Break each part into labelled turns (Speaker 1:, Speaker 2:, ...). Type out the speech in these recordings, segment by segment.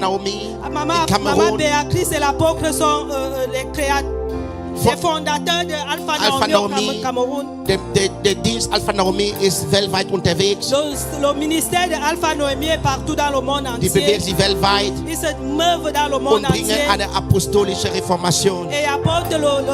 Speaker 1: Naomi in
Speaker 2: Maman
Speaker 1: Cameroon.
Speaker 2: Béatrice et l'apôtre sont les fondateurs de Alpha Naomi au Cameroun.
Speaker 1: Der Dienst Alpha Naomi ist weltweit unterwegs.
Speaker 2: Le ministère de Alpha Naomi est partout dans le monde
Speaker 1: Die
Speaker 2: entier.
Speaker 1: bewegen sich weltweit
Speaker 2: Ils se meuvent dans le
Speaker 1: und
Speaker 2: monde
Speaker 1: bringen
Speaker 2: entier
Speaker 1: eine apostolische Reformation.
Speaker 2: et apportent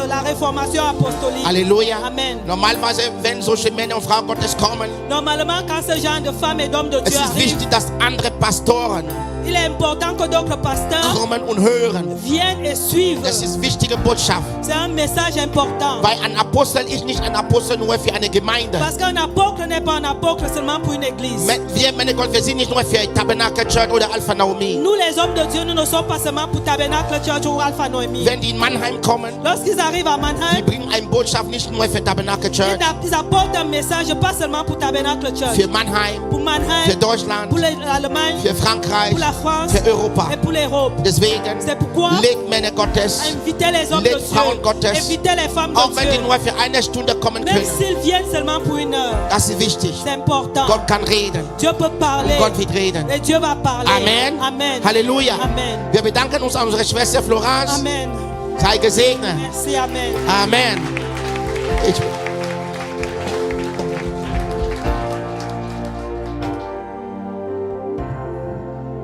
Speaker 2: la réformation apostolique.
Speaker 1: Halleluja.
Speaker 2: Amen.
Speaker 1: Normalerweise, wenn solche Männer und Frauen Gottes kommen,
Speaker 2: Normalement, quand ce genre de femmes et d'hommes de
Speaker 1: es
Speaker 2: Dieu
Speaker 1: ist
Speaker 2: arrivent,
Speaker 1: wichtig, dass andere Pastoren
Speaker 2: il est important que d'autres pasteurs
Speaker 1: kommen und hören.
Speaker 2: viennent et suivent.
Speaker 1: Das ist wichtige Botschaft.
Speaker 2: C'est un message important.
Speaker 1: Weil ein Apostel ist nicht ein Apostel nur für eine Gemeinde.
Speaker 2: Parce qu'un apôtre n'est pas un apôtre seulement pour une église.
Speaker 1: Wir Männer Gottes, wir sind nicht nur für Tabernacle Church oder Alpha Naomi.
Speaker 2: Nous, les hommes de Dieu, nous ne sommes pas seulement pour Tabernacle Church ou Alpha Naomi.
Speaker 1: Wenn die in Mannheim kommen,
Speaker 2: Lorsqu'ils arrivent à
Speaker 1: die
Speaker 2: Mannheim,
Speaker 1: bringen eine Botschaft nicht nur für Tabernacle Church,
Speaker 2: ils apportent un message pas seulement pour Tabernacle Church,
Speaker 1: für Mannheim,
Speaker 2: pour
Speaker 1: für
Speaker 2: Mannheim,
Speaker 1: Deutschland,
Speaker 2: pour l'Allemagne,
Speaker 1: für Frankreich,
Speaker 2: pour la France
Speaker 1: für Europa.
Speaker 2: et pour l'Europe.
Speaker 1: Deswegen
Speaker 2: C'est pourquoi
Speaker 1: legt Männer Gottes,
Speaker 2: invitez les hommes de
Speaker 1: legt Frauen
Speaker 2: Dieu,
Speaker 1: Gottes,
Speaker 2: invitez les femmes
Speaker 1: auch
Speaker 2: de
Speaker 1: wenn die
Speaker 2: Dieu.
Speaker 1: nur für eine Stunde kommen
Speaker 2: Même
Speaker 1: können.
Speaker 2: s'ils viennent seulement pour une heure,
Speaker 1: Das ist wichtig.
Speaker 2: c'est important.
Speaker 1: Gott kann reden.
Speaker 2: Dieu peut parler
Speaker 1: Gott wird reden.
Speaker 2: et Dieu va parler.
Speaker 1: Amen.
Speaker 2: Amen.
Speaker 1: Halleluja.
Speaker 2: Amen.
Speaker 1: Wir bedanken uns an unsere Schwester Florence.
Speaker 2: Amen.
Speaker 1: Sei gesegnet.
Speaker 2: Merci. Amen.
Speaker 1: Amen.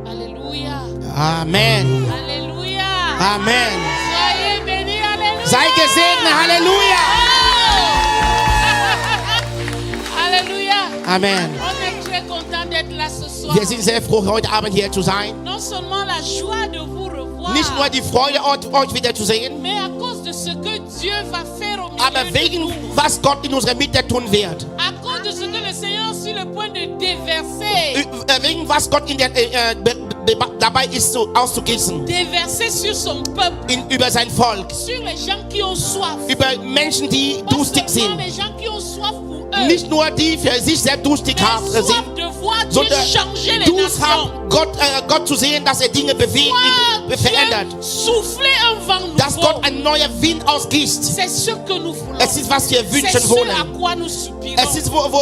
Speaker 3: Alléluia.
Speaker 1: Amen.
Speaker 3: Alléluia.
Speaker 1: Amen.
Speaker 3: Soyez bénis. Alléluia.
Speaker 1: Sei gesegnet. Halleluja.
Speaker 3: Alléluia.
Speaker 1: Amen.
Speaker 3: On est très content d'être là ce soir.
Speaker 1: Wir sind sehr froh, heute Abend hier zu sein.
Speaker 3: Non seulement la joie de vous revoir,
Speaker 1: Nicht nur die Freude, euch wieder zu sehen,
Speaker 3: mais à cause de ce que Dieu va faire au milieu
Speaker 1: aber
Speaker 3: de
Speaker 1: wegen
Speaker 3: nous.
Speaker 1: was Gott in unserer Mitte tun wird.
Speaker 3: À cause de ce que le Seigneur est sur le point de déverser.
Speaker 1: Wegen was Gott dabei ist, so auszugießen.
Speaker 3: Déverser sur son peuple.
Speaker 1: Über sein Volk.
Speaker 3: Sur les gens qui ont soif.
Speaker 1: Über Menschen, die
Speaker 3: Pas
Speaker 1: durstig
Speaker 3: seulement
Speaker 1: sind.
Speaker 3: les gens qui ont soif pour eux.
Speaker 1: Nicht nur die für sich selbst durstig
Speaker 3: Mais
Speaker 1: sind,
Speaker 3: soif de voir Dieu
Speaker 1: sondern
Speaker 3: changer les
Speaker 1: Durst
Speaker 3: nations.
Speaker 1: haben, Gott zu sehen, dass er Dinge bewegt, verändert.
Speaker 3: Souffler un vent
Speaker 1: Dass
Speaker 3: nouveau.
Speaker 1: Gott ein neuer Wind ausgießt.
Speaker 3: C'est ce que nous voulons.
Speaker 1: Es ist, was wir
Speaker 3: C'est
Speaker 1: wünschen
Speaker 3: ce à
Speaker 1: wollen.
Speaker 3: quoi nous soupirons.
Speaker 1: Es ist, worauf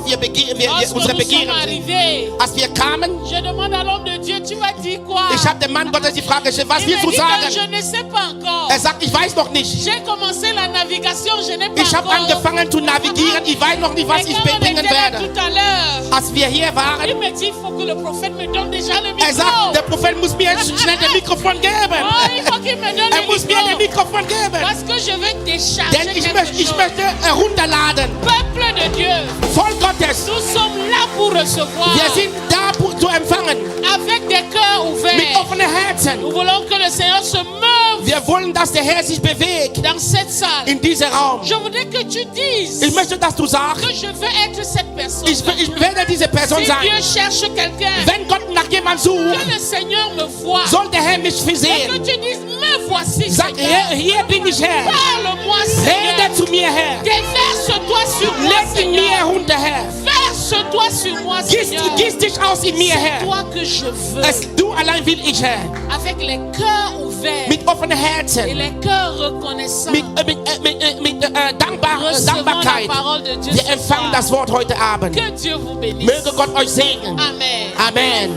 Speaker 1: wir
Speaker 3: Lorsque
Speaker 1: unsere
Speaker 3: nous sommes
Speaker 1: Begehren sind.
Speaker 3: arrivés,
Speaker 1: Als wir kamen,
Speaker 3: je demande à l'homme de Dieu, tu vas dire quoi?
Speaker 1: ich habe dem Mann Gottes die Frage gestellt, was
Speaker 3: Il me
Speaker 1: willst du
Speaker 3: dit que
Speaker 1: sagen?
Speaker 3: je ne sais pas encore.
Speaker 1: Er sagt, ich weiß noch nicht.
Speaker 3: J'ai commencé la navigation, je n'ai pas
Speaker 1: Ich habe
Speaker 3: encore.
Speaker 1: angefangen zu navigieren, ich weiß noch nicht, was
Speaker 3: Et
Speaker 1: ich
Speaker 3: quand on
Speaker 1: bringen
Speaker 3: était là
Speaker 1: werde.
Speaker 3: tout à l'heure,
Speaker 1: Als wir hier
Speaker 3: il
Speaker 1: waren,
Speaker 3: me dit, il faut que le prophète me donne déjà le
Speaker 1: er sagt,
Speaker 3: micro.
Speaker 1: der Prophet muss mir jetzt schnell das Mikrofon
Speaker 3: Oh,
Speaker 1: geben.
Speaker 3: il faut qu'il me donne
Speaker 1: Er
Speaker 3: le
Speaker 1: muss mir das
Speaker 3: micro.
Speaker 1: Mikrofon geben.
Speaker 3: Parce que je veux décharger
Speaker 1: Denn ich
Speaker 3: quelque
Speaker 1: möchte
Speaker 3: chose.
Speaker 1: herunterladen.
Speaker 3: Peuple de Dieu,
Speaker 1: Volk Gottes,
Speaker 3: nous sommes là pour recevoir
Speaker 1: wir sind da zu empfangen.
Speaker 3: avec des cœurs
Speaker 1: Mit
Speaker 3: ouverts.
Speaker 1: offenen Herzen.
Speaker 3: Nous voulons que le Seigneur se meuve
Speaker 1: Wir wollen, dass der Herr sich bewegt
Speaker 3: dans cette salle.
Speaker 1: in diesem Raum.
Speaker 3: Je voudrais que tu dises
Speaker 1: Ich möchte, dass du sagst,
Speaker 3: que je veux être cette personne.
Speaker 1: ich werde diese Person
Speaker 3: Si
Speaker 1: sein.
Speaker 3: Dieu cherche quelqu'un,
Speaker 1: Wenn Gott nach jemandem sucht,
Speaker 3: que le Seigneur me voit.
Speaker 1: soll der Herr mich
Speaker 3: Et que
Speaker 1: versehen.
Speaker 3: tu dises, me voici,
Speaker 1: Sag,
Speaker 3: Seigneur.
Speaker 1: hier bin ich Herr.
Speaker 3: Parle-moi, Seigneur.
Speaker 1: Rede zu mir, Herr.
Speaker 3: Déverse-toi sur moi,
Speaker 1: Leg in mir
Speaker 3: Seigneur.
Speaker 1: herunter, Herr.
Speaker 3: Verse-toi sur moi, Seigneur.
Speaker 1: Gieß dich aus in mir,
Speaker 3: C'est
Speaker 1: Herr.
Speaker 3: toi que je veux.
Speaker 1: Du allein will ich, Herr.
Speaker 3: Avec les cœurs ouverts
Speaker 1: Mit offenen
Speaker 3: et
Speaker 1: Herzen.
Speaker 3: les cœurs reconnaissants.
Speaker 1: Mit
Speaker 3: Recevons la
Speaker 1: Dankbarkeit.
Speaker 3: parole de Dieu
Speaker 1: Wir
Speaker 3: ce
Speaker 1: empfangen
Speaker 3: soir.
Speaker 1: das Wort heute Abend.
Speaker 3: Que Dieu vous bénisse.
Speaker 1: Möge Gott euch segnen.
Speaker 3: Amen.
Speaker 1: Amen.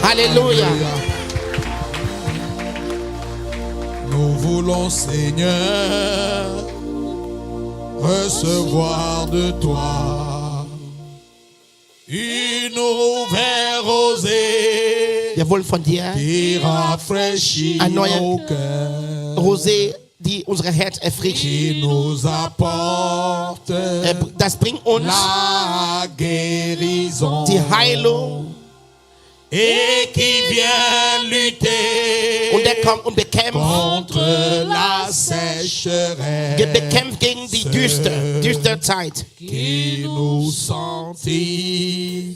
Speaker 1: Halleluja.
Speaker 4: Nous voulons, Seigneur, recevoir de toi une nouvelle rosée
Speaker 1: Wir wollen von dir
Speaker 4: qui rafraîchit
Speaker 1: Un neuer
Speaker 4: nos cœurs,
Speaker 1: Rosé, die unser Herz erfrischt.
Speaker 4: qui nous apporte
Speaker 1: Das bringt uns
Speaker 4: la guérison
Speaker 1: die Heilung.
Speaker 4: et qui vient lutter
Speaker 1: Und er kommt und bekämpft,
Speaker 4: contre la sécheresse
Speaker 1: bekämpft gegen die düstere Zeit,
Speaker 4: qui nous sanctifie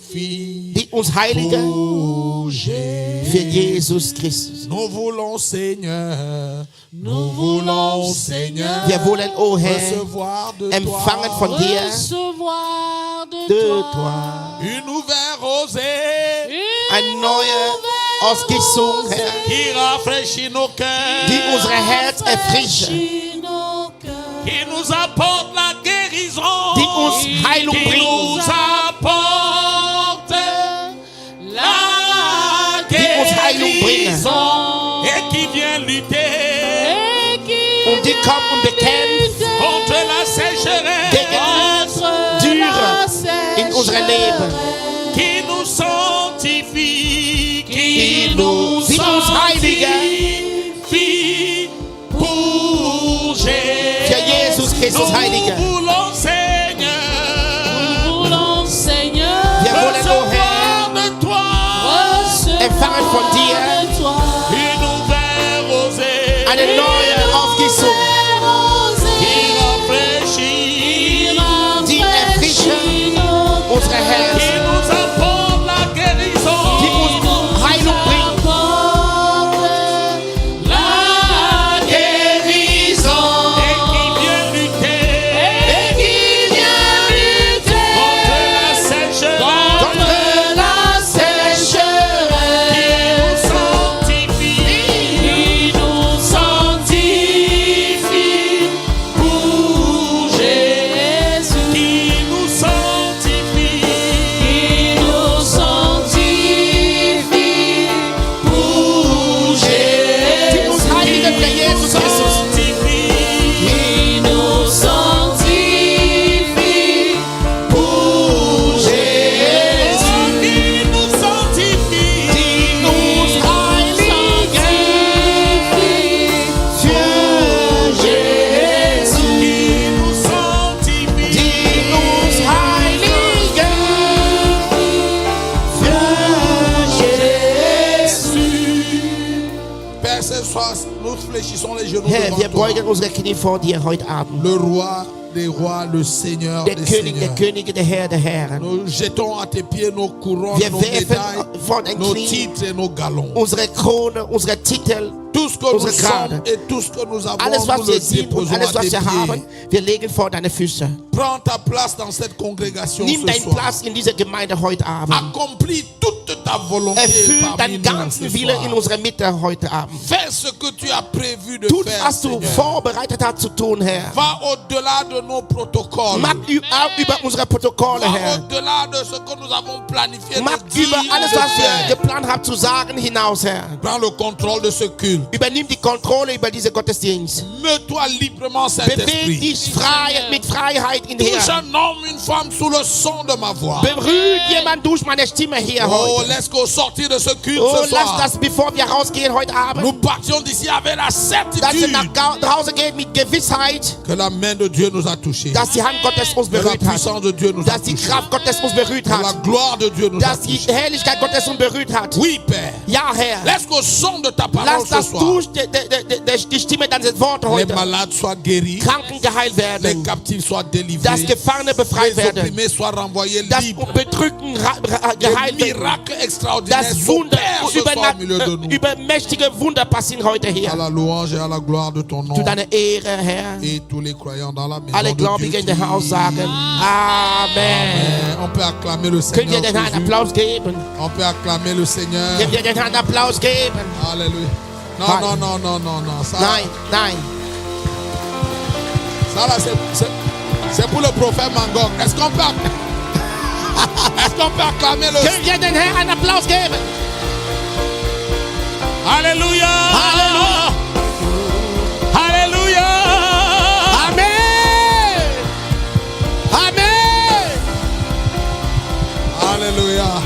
Speaker 1: die uns heiligen
Speaker 4: pour
Speaker 1: für
Speaker 4: Jésus.
Speaker 1: Jesus Christus.
Speaker 4: Nous voulons, Seigneur, nous voulons, Seigneur,
Speaker 1: Wir wollen, o Herr,
Speaker 4: recevoir de
Speaker 1: empfangen
Speaker 4: toi
Speaker 1: von dir,
Speaker 3: Recevoir de
Speaker 1: de
Speaker 3: toi.
Speaker 1: toi,
Speaker 4: une nouvelle rosée
Speaker 1: eine neue Ausgießung, Herr,
Speaker 4: qui rafraîchit nos cœurs,
Speaker 1: die unser Herz erfrischt,
Speaker 3: Rafraîchis nos cœurs.
Speaker 4: qui nous apporte la guérison,
Speaker 1: die uns Heilung
Speaker 4: qui
Speaker 1: bringt,
Speaker 4: nous apporte la
Speaker 1: die uns Heilung bringen.
Speaker 4: guérison
Speaker 1: bekämpft
Speaker 4: contre la sécheresse,
Speaker 1: gegen Dürre in unserem Leben.
Speaker 4: qui nous sanctifie, qui
Speaker 1: nous heiligen.
Speaker 4: pour Jésus.
Speaker 1: Für Jesus Christus heiligen.
Speaker 4: Nous voulons, Seigneur,
Speaker 1: Wir wollen, o Herr,
Speaker 4: recevoir de toi
Speaker 1: empfangen von dir
Speaker 4: une nouvelle rosée
Speaker 1: eine neue Aufgießung,
Speaker 4: qui rafraîchit,
Speaker 1: die erfrischen unsere
Speaker 4: qui
Speaker 1: Herzen,
Speaker 4: nous apporte la guérison,
Speaker 1: die uns Heilung bringt.
Speaker 4: la guérison et qui vient lutter contre la sécheresse,
Speaker 1: Contre
Speaker 2: la sécheresse,
Speaker 4: qui nous sanctifie, pour Jésus, qui nous sanctifie, pour Jésus,
Speaker 1: die uns heiligen für Jesus Christus.
Speaker 4: pour Jésus, qui nous sanctifie,
Speaker 1: Die uns heiligen für Jesus.
Speaker 4: qui nous sanctifie,
Speaker 1: Die uns heiligen für Jesus.
Speaker 5: Père, ce soir, nous fléchissons les genoux
Speaker 1: Herr, wir
Speaker 5: devant toi.
Speaker 1: beugen unsere Knie vor dir heute Abend.
Speaker 5: Le roi des rois, le Seigneur
Speaker 1: Der
Speaker 5: des
Speaker 1: König der
Speaker 5: Seigneurs.
Speaker 1: Könige, der Herr der Herren.
Speaker 5: Nous jetons à tes pieds nos couronnes,
Speaker 1: Wir
Speaker 5: nos
Speaker 1: werfen
Speaker 5: médailles,
Speaker 1: vor dein
Speaker 5: nos
Speaker 1: Knie
Speaker 5: titres et nos galons.
Speaker 1: unsere Krone, unsere Titel,
Speaker 5: Tout ce que nous
Speaker 1: unsere
Speaker 5: sommes
Speaker 1: Grade.
Speaker 5: et tout ce que nous avons,
Speaker 1: Alles, was
Speaker 5: nous
Speaker 1: wir
Speaker 5: le
Speaker 1: sind und
Speaker 5: déposons
Speaker 1: alles,
Speaker 5: à
Speaker 1: was
Speaker 5: tes
Speaker 1: wir haben,
Speaker 5: pieds.
Speaker 1: wir legen vor deine Füße.
Speaker 5: Prends ta place dans cette congrégation
Speaker 1: Nimm
Speaker 5: ce
Speaker 1: deinen
Speaker 5: soir.
Speaker 1: Platz in dieser Gemeinde heute Abend.
Speaker 5: Accomplis toute ta volonté
Speaker 1: Erfüll
Speaker 5: parmi
Speaker 1: deinen
Speaker 5: nous
Speaker 1: ganzen
Speaker 5: ce
Speaker 1: Wille
Speaker 5: soir.
Speaker 1: in unserer Mitte heute Abend.
Speaker 5: Fais ce que tu as prévu de
Speaker 1: Tut,
Speaker 5: faire,
Speaker 1: was du
Speaker 5: Seigneur.
Speaker 1: vorbereitet hast zu tun, Herr.
Speaker 5: Va au-delà de nos protocoles.
Speaker 1: Mach über unsere Protokolle,
Speaker 5: Va
Speaker 1: Herr.
Speaker 5: au-delà de ce que nous avons planifié
Speaker 1: Mach
Speaker 5: de dire
Speaker 1: über alles,
Speaker 5: de
Speaker 1: was wir
Speaker 5: faire.
Speaker 1: geplant haben zu sagen, hinaus, Herr.
Speaker 5: Prends le contrôle de ce culte.
Speaker 1: Übernimm die Kontrolle über diese Gottesdienst.
Speaker 5: Mets-toi librement,
Speaker 1: Beweg
Speaker 5: Saint-Esprit.
Speaker 1: dich frei, mit Freiheit in
Speaker 5: Touche
Speaker 1: Herr.
Speaker 5: un homme, une femme sous le son de ma voix.
Speaker 1: Berührt jemand durch meine Stimme hier
Speaker 5: Oh,
Speaker 1: heute.
Speaker 5: laisse qu'au sortir de ce culte
Speaker 1: Oh,
Speaker 5: ce
Speaker 1: lass
Speaker 5: soir,
Speaker 1: das, bevor wir rausgehen heute Abend,
Speaker 5: nous partions d'ici avec la
Speaker 1: dass wir
Speaker 5: certitude
Speaker 1: nach Hause gehen mit Gewissheit,
Speaker 5: que la main de Dieu nous a touchés.
Speaker 1: dass die Hand Gottes uns
Speaker 5: Que la
Speaker 1: berührt hat,
Speaker 5: puissance de Dieu nous a
Speaker 1: dass die
Speaker 5: touchés.
Speaker 1: Kraft Gottes uns berührt
Speaker 5: Que la
Speaker 1: hat,
Speaker 5: gloire de Dieu nous a
Speaker 1: dass die
Speaker 5: touchés.
Speaker 1: Herrlichkeit Gottes uns berührt hat.
Speaker 5: Oui, Père.
Speaker 1: Ja, Herr.
Speaker 5: Laisse qu'au son de ta parole
Speaker 1: Lass
Speaker 5: ce
Speaker 1: das
Speaker 5: soir,
Speaker 1: durch die Stimme deines Wortes
Speaker 5: les
Speaker 1: heute
Speaker 5: malades soient guéris,
Speaker 1: Kranken geheilt
Speaker 5: les
Speaker 1: werden,
Speaker 5: captifs soient délivrés,
Speaker 1: dass Gefangene befreit
Speaker 5: les
Speaker 1: werden,
Speaker 5: opprimés soient renvoyés
Speaker 1: dass
Speaker 5: libres.
Speaker 1: Bedrückten
Speaker 5: Des
Speaker 1: geheilt werden,
Speaker 5: miracles extraordinaires
Speaker 1: dass Wunder,
Speaker 5: s'opèrent ce soir au milieu de nous.
Speaker 1: übermächtige Wunder passieren heute
Speaker 5: À
Speaker 1: hier.
Speaker 5: la louange et à la gloire de ton nom.
Speaker 1: Zu deiner Ehre, Herr.
Speaker 5: Et tous les croyants dans la maison
Speaker 1: Alle
Speaker 5: de Dieu.
Speaker 1: Gläubigen in dem Haus sagen Amen.
Speaker 5: On peut acclamer le
Speaker 1: Könnt ihr
Speaker 5: Seigneur
Speaker 1: den Herrn einen
Speaker 5: Jésus.
Speaker 1: Applaus geben?
Speaker 5: On peut acclamer le Seigneur.
Speaker 1: Könnt ihr den Herrn einen Applaus geben?
Speaker 5: Alléluia. Non,
Speaker 1: Nein.
Speaker 5: non, non, non, non, non. Ça,
Speaker 1: Nein, nein.
Speaker 5: ça là, c'est pour le prophète Mangok. Est-ce qu'on peut, est-ce qu'on peut acclamer le
Speaker 1: Könnt ihr den Herrn einen Applaus geben?
Speaker 4: Alléluia.
Speaker 1: Halleluja.
Speaker 4: Alléluia.
Speaker 1: Amen. Amen.
Speaker 5: Alléluia.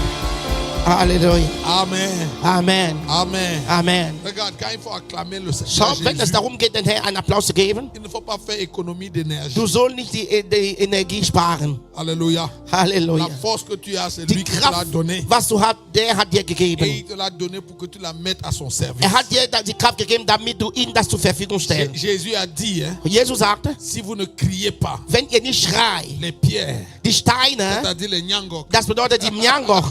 Speaker 1: Halleluja.
Speaker 5: Amen.
Speaker 1: Amen.
Speaker 5: Amen.
Speaker 1: Amen.
Speaker 5: Regarde, quand il faut acclamer le Seigneur
Speaker 1: Schau, wenn es
Speaker 5: Jésus,
Speaker 1: darum geht, den Herrn einen Applaus zu geben,
Speaker 5: il ne faut pas faire économie d'énergie.
Speaker 1: du sollst nicht die Energie sparen.
Speaker 5: Alléluia.
Speaker 1: Halleluja.
Speaker 5: La force que tu as, c'est
Speaker 1: Die
Speaker 5: lui qui te l'a
Speaker 1: Kraft,
Speaker 5: donnée.
Speaker 1: was du hast, der hat dir
Speaker 5: Et
Speaker 1: gegeben.
Speaker 5: il te l'a donnée pour que tu la mettes à son service.
Speaker 1: Er hat dir die Kraft gegeben, damit du ihm das zur Verfügung stellst.
Speaker 5: Jésus a dit, hein,
Speaker 1: Jesus sagte,
Speaker 5: si vous ne criez pas,
Speaker 1: wenn ihr nicht schreit,
Speaker 5: les pierres,
Speaker 1: die Steine,
Speaker 5: c'est-à-dire les nyangok,
Speaker 1: das bedeutet die Nyangoch.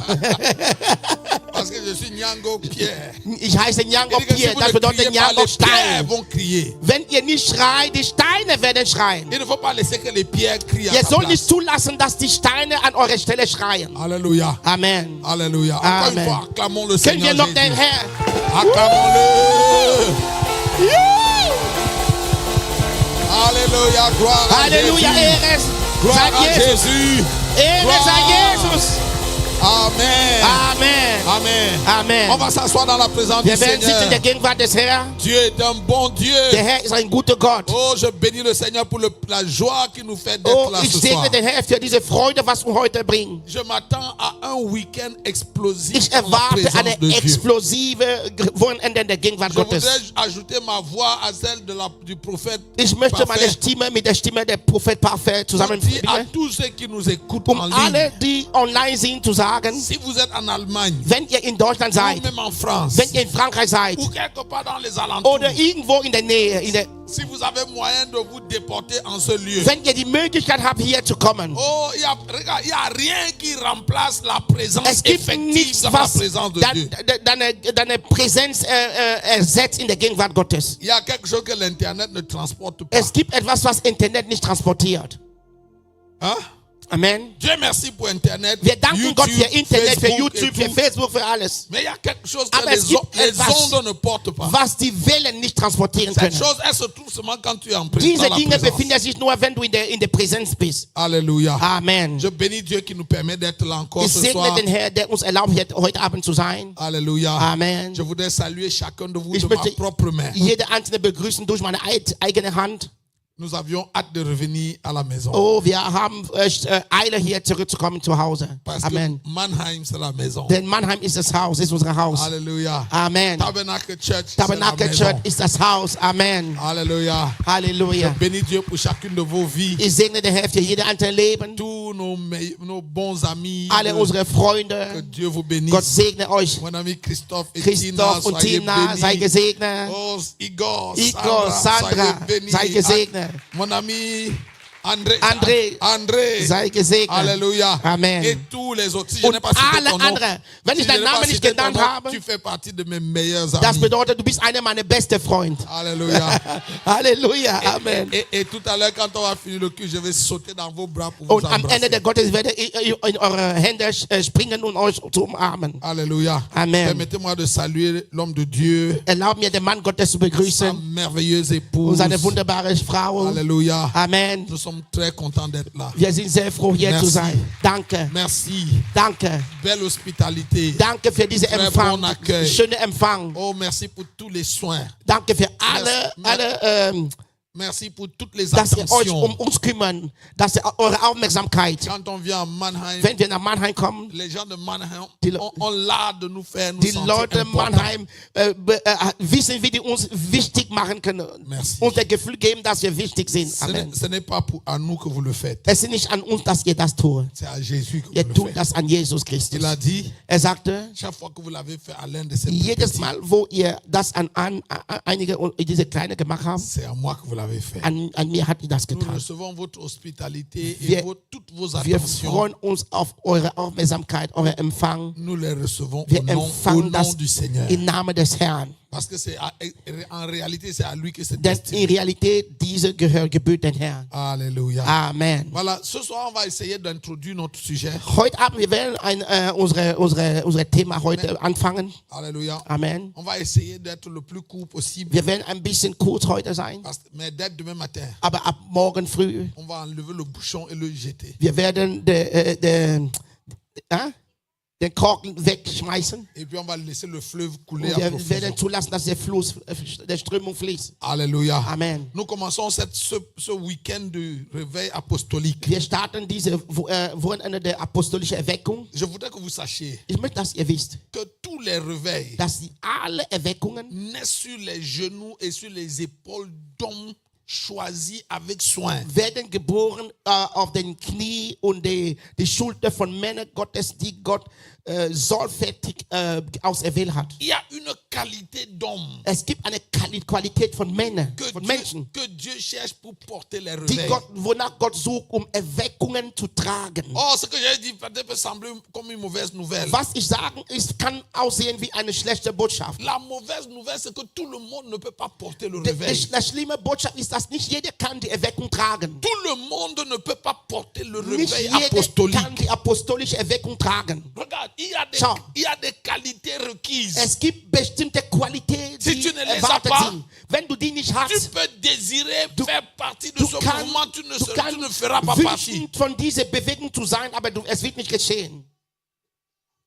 Speaker 5: parce que je suis nyango pierre.
Speaker 1: Ich heiße
Speaker 5: Il
Speaker 1: Nyangoch
Speaker 5: dit que si
Speaker 1: Pierre,
Speaker 5: vous
Speaker 1: das
Speaker 5: ne
Speaker 1: bedeutet
Speaker 5: criez pas,
Speaker 1: Nyangoch
Speaker 5: les pierres
Speaker 1: Stein.
Speaker 5: vont crier.
Speaker 1: Wenn ihr nicht schreit, die Steine werden schreien.
Speaker 5: Il ne faut pas laisser que les pierres crient à
Speaker 1: Ihr
Speaker 5: ta
Speaker 1: sollt nicht
Speaker 5: place.
Speaker 1: zulassen, dass die Steine an eurer Stelle schreien.
Speaker 5: Alléluia.
Speaker 1: Amen.
Speaker 5: Alléluia. Encore
Speaker 1: Amen.
Speaker 5: une fois, acclamons le
Speaker 1: Können wir
Speaker 5: Seigneur
Speaker 1: noch
Speaker 5: Jésus.
Speaker 1: den Herrn?
Speaker 5: Acclamons-le. Alléluia. Gloire à
Speaker 1: Halleluja,
Speaker 5: Jésus.
Speaker 1: Ehre
Speaker 5: Gloire
Speaker 1: sei
Speaker 5: à
Speaker 1: Jesus.
Speaker 5: Jésus.
Speaker 1: Ehre sei
Speaker 5: Gloire.
Speaker 1: Jesus.
Speaker 5: Amen.
Speaker 1: Amen.
Speaker 5: Amen.
Speaker 1: Amen.
Speaker 5: On va s'asseoir dans la présence du
Speaker 1: Wir werden sitzen in der
Speaker 5: Seigneur.
Speaker 1: Gegenwart des Herrn.
Speaker 5: Dieu est un bon Dieu.
Speaker 1: Der Herr ist ein guter Gott.
Speaker 5: Oh, je bénis le Seigneur pour la joie qui nous fait d'être
Speaker 1: Oh,
Speaker 5: là
Speaker 1: ich
Speaker 5: ce soir.
Speaker 1: segne den Herrn für diese Freude, was wir heute bringen.
Speaker 5: Je m'attends à un week-end explosif
Speaker 1: Ich
Speaker 5: dans la
Speaker 1: erwarte
Speaker 5: présence
Speaker 1: eine
Speaker 5: de Dieu.
Speaker 1: explosive Wochenende in der Gegenwart
Speaker 5: Je voudrais
Speaker 1: Gottes.
Speaker 5: ajouter ma voix à celle du prophète.
Speaker 1: Ich möchte meine
Speaker 5: Parfait.
Speaker 1: Stimme mit der Stimme der Prophet Parfait
Speaker 5: Je dis à
Speaker 1: zusammenbringen,
Speaker 5: tous ceux qui nous écoutent en
Speaker 1: um
Speaker 5: ligne,
Speaker 1: alle, die online sind, zu sagen,
Speaker 5: si vous êtes en Allemagne,
Speaker 1: wenn ihr in Deutschland
Speaker 5: ou
Speaker 1: seid,
Speaker 5: même en France,
Speaker 1: wenn ihr in Frankreich seid
Speaker 5: ou quelque part dans les alentours,
Speaker 1: oder irgendwo in der Nähe,
Speaker 5: si vous avez moyen de vous déporter en ce lieu,
Speaker 1: wenn ihr die Möglichkeit habt, hier zu kommen.
Speaker 5: oh, regarde, il n'y a rien qui remplace la présence
Speaker 1: Es gibt
Speaker 5: effective
Speaker 1: nichts,
Speaker 5: dans la
Speaker 1: was
Speaker 5: présence de Dieu.
Speaker 1: deine Präsenz ersetzt in der Gegenwart Gottes.
Speaker 5: Il y a quelque chose que l'Internet ne transporte pas.
Speaker 1: Es gibt etwas, was Internet nicht transportiert.
Speaker 5: Hein?
Speaker 1: Amen.
Speaker 5: Dieu merci pour Internet.
Speaker 1: Wir danken Gott für Internet, für
Speaker 5: Facebook
Speaker 1: YouTube,
Speaker 5: et
Speaker 1: für
Speaker 5: tout.
Speaker 1: Facebook, für alles.
Speaker 5: Mais il y a quelque chose que
Speaker 1: Aber es gibt
Speaker 5: les
Speaker 1: etwas,
Speaker 5: ondes ne portent pas.
Speaker 1: was die Wellen nicht transportieren
Speaker 5: Cette
Speaker 1: können.
Speaker 5: chose, elle se trouve seulement quand tu es en
Speaker 1: Diese
Speaker 5: dans la
Speaker 1: Dinge
Speaker 5: présence.
Speaker 1: befinden sich nur, wenn du in der Präsenz bist.
Speaker 5: Alléluia.
Speaker 1: Amen.
Speaker 5: Je bénis Dieu qui nous permet d'être là encore
Speaker 1: Ich
Speaker 5: ce
Speaker 1: segne
Speaker 5: soir.
Speaker 1: den Herrn, der uns erlaubt, hier heute Abend zu sein.
Speaker 5: Alléluia.
Speaker 1: Amen.
Speaker 5: Je voudrais saluer chacun de vous
Speaker 1: Ich
Speaker 5: de ma
Speaker 1: möchte
Speaker 5: propre main.
Speaker 1: jede einzelne begrüßen durch meine eigene Hand.
Speaker 5: Nous avions hâte de revenir à la maison.
Speaker 1: Oh, wir haben Eile, hier zurückzukommen zu Hause.
Speaker 5: Parce
Speaker 1: Amen.
Speaker 5: que Mannheim, c'est la maison.
Speaker 1: Denn Mannheim ist das Haus, ist unser Haus.
Speaker 5: Alléluia.
Speaker 1: Amen.
Speaker 5: Tabernacle Church, c'est
Speaker 1: Tabernacle
Speaker 5: la
Speaker 1: Church
Speaker 5: maison.
Speaker 1: ist das Haus. Amen.
Speaker 5: Alléluia. Je
Speaker 1: Halleluja.
Speaker 5: bénis Dieu pour chacune de vos vies.
Speaker 1: Ich segne den Herrn für jede einzelne Leben.
Speaker 5: Tous nos bons amis.
Speaker 1: Alle unsere
Speaker 5: Que
Speaker 1: Freunde.
Speaker 5: Dieu vous
Speaker 1: Gott
Speaker 5: bénisse.
Speaker 1: segne euch.
Speaker 5: Mon ami Christophe et Tina,
Speaker 1: Christoph und
Speaker 5: soyez
Speaker 1: Tina, sei
Speaker 5: bénis.
Speaker 1: gesegnet.
Speaker 5: Oh, Igor,
Speaker 1: Igor, Sandra,
Speaker 5: soyez bénis.
Speaker 1: sei gesegnet.
Speaker 5: Mon ami André,
Speaker 1: André, sei gesegnet.
Speaker 5: Alléluia.
Speaker 1: Amen.
Speaker 5: Et tous les autres. Si je
Speaker 1: Und
Speaker 5: n'ai pas cité
Speaker 1: alle
Speaker 5: ton nom,
Speaker 1: anderen, wenn ich
Speaker 5: si je
Speaker 1: deinen
Speaker 5: n'ai pas
Speaker 1: Namen nicht
Speaker 5: cité ton
Speaker 1: genannt
Speaker 5: nom,
Speaker 1: habe,
Speaker 5: tu fais partie de mes meilleurs
Speaker 1: das
Speaker 5: amis.
Speaker 1: bedeutet, du bist einer meiner besten Freunde.
Speaker 5: Alléluia.
Speaker 1: Halleluja, Amen.
Speaker 5: Et tout à l'heure, quand on va finir le culte, je vais sauter dans vos bras pour vous
Speaker 1: Und am Ende
Speaker 5: embrasser.
Speaker 1: der Gottes werde ich in eure Hände springen und euch zu umarmen.
Speaker 5: Alléluia.
Speaker 1: Amen.
Speaker 5: Permettez-moi de saluer l'homme de Dieu,
Speaker 1: Erlaub mir, den Mann Gottes zu
Speaker 5: sa
Speaker 1: begrüßen
Speaker 5: merveilleuse
Speaker 1: und
Speaker 5: épouse.
Speaker 1: seine wunderbare Frau.
Speaker 5: Alléluia.
Speaker 1: Amen.
Speaker 5: Nous sommes très contents d'être là.
Speaker 1: Wir sind sehr froh, hier
Speaker 5: Merci.
Speaker 1: zu sein. Danke,
Speaker 5: Merci.
Speaker 1: danke,
Speaker 5: Belle hospitalité.
Speaker 1: danke für diesen
Speaker 5: Très
Speaker 1: Empfang,
Speaker 5: bon accueil.
Speaker 1: schönen Empfang.
Speaker 5: Oh, merci pour tous les soins.
Speaker 1: Danke für
Speaker 5: Merci.
Speaker 1: alle
Speaker 5: Merci pour toutes les
Speaker 1: dass ihr euch
Speaker 5: attentions.
Speaker 1: uns kümmern, dass ihr eure Aufmerksamkeit,
Speaker 5: Quand on vient à Mannheim,
Speaker 1: wenn wir nach Mannheim kommen,
Speaker 5: les gens de Mannheim
Speaker 1: Die-
Speaker 5: ont l'art de nous faire nous
Speaker 1: die
Speaker 5: sentir
Speaker 1: Leute
Speaker 5: importants.
Speaker 1: Mannheim wissen, wie die uns wichtig machen können.
Speaker 5: Merci.
Speaker 1: Uns das Gefühl geben, dass wir wichtig sind. Amen.
Speaker 5: Ce n'est pas à nous que vous le faites.
Speaker 1: Es ist nicht an uns, dass ihr das tut.
Speaker 5: C'est à Jésus que vous
Speaker 1: Ihr
Speaker 5: le
Speaker 1: tut
Speaker 5: faites.
Speaker 1: das an Jesus Christus.
Speaker 5: Il a dit,
Speaker 1: Er sagte,
Speaker 5: chaque fois que vous l'avez fait à l'un de ces
Speaker 1: jedes
Speaker 5: petits,
Speaker 1: Mal, wo ihr das an einige diese Kleine gemacht habt,
Speaker 5: c'est à moi que vous l'avez fait.
Speaker 1: an mir hat ihr das
Speaker 5: Nous
Speaker 1: getan.
Speaker 5: recevons votre hospitalité et
Speaker 1: Wir-
Speaker 5: toutes vos
Speaker 1: Wir
Speaker 5: attentions.
Speaker 1: freuen uns auf eure Aufmerksamkeit, euer Empfang.
Speaker 5: Nous les recevons
Speaker 1: Wir
Speaker 5: au nom
Speaker 1: empfangen das
Speaker 5: du Seigneur.
Speaker 1: im Namen des Herrn.
Speaker 5: Parce que en réalité, c'est à lui que c'est
Speaker 1: Denn
Speaker 5: destiné.
Speaker 1: in Realität, diese gehört gebührt den Herrn.
Speaker 5: Alléluia.
Speaker 1: Amen.
Speaker 5: Voilà, ce soir, on va essayer d'introduire notre sujet.
Speaker 1: Heute Abend, wir werden unser Thema heute anfangen.
Speaker 5: Alléluia.
Speaker 1: Amen.
Speaker 5: On va essayer d'être le plus court possible.
Speaker 1: Wir werden ein bisschen kurz heute sein,
Speaker 5: Mais dès demain matin,
Speaker 1: aber ab morgen früh,
Speaker 5: on va enlever le bouchon et le jeter.
Speaker 1: wir werden den Korken wegschmeißen.
Speaker 5: Et puis on va laisser le fleuve couler
Speaker 1: Und
Speaker 5: à
Speaker 1: wir
Speaker 5: profusion.
Speaker 1: werden zulassen, dass der Strömung fließt.
Speaker 5: Alléluia.
Speaker 1: Amen.
Speaker 5: Nous commençons ce week-end de réveil apostolique.
Speaker 1: Wir starten diese Wochenende der apostolischen Erweckung.
Speaker 5: Je voudrais que vous sachiez
Speaker 1: Ich möchte, dass ihr wisst,
Speaker 5: que tous les réveils
Speaker 1: dass alle Erweckungen
Speaker 5: naissent sur les genoux et sur les épaules d'hommes choisis avec soin.
Speaker 1: werden geboren auf den Knie und die Schulter von Männern Gottes, die Gott sorgfältig auserwählt hat.
Speaker 5: Il y a une qualité d'homme
Speaker 1: Es gibt eine Qualität von Männern, von Menschen,
Speaker 5: que Dieu cherche pour porter les
Speaker 1: die
Speaker 5: réveils.
Speaker 1: wonach Gott sucht, um Erweckungen zu tragen.
Speaker 5: Oh, ce que j'ai dit peut sembler comme une mauvaise nouvelle.
Speaker 1: Was ich sagen, ist, kann aussehen wie eine schlechte Botschaft.
Speaker 5: La mauvaise nouvelle, c'est que tout le monde ne peut pas porter le réveil.
Speaker 1: Die schlimme Botschaft ist, dass nicht jeder kann die Erweckung tragen.
Speaker 5: Tout le monde ne peut pas porter le
Speaker 1: Nicht
Speaker 5: réveil
Speaker 1: jeder
Speaker 5: apostolique.
Speaker 1: kann die apostolische Erweckung tragen.
Speaker 5: Regarde, il
Speaker 1: Schau.
Speaker 5: y a des qualités requises.
Speaker 1: Es gibt bestimmte Qualitäten,
Speaker 5: Si
Speaker 1: die
Speaker 5: tu ne les
Speaker 1: erwartet
Speaker 5: as pas,
Speaker 1: sind. Wenn du die nicht
Speaker 5: Tu
Speaker 1: hast,
Speaker 5: peux désirer faire partie de
Speaker 1: du
Speaker 5: ce mouvement, tu ne feras pas partie.
Speaker 1: wünschen, von dieser Bewegung zu sein, aber es wird nicht geschehen.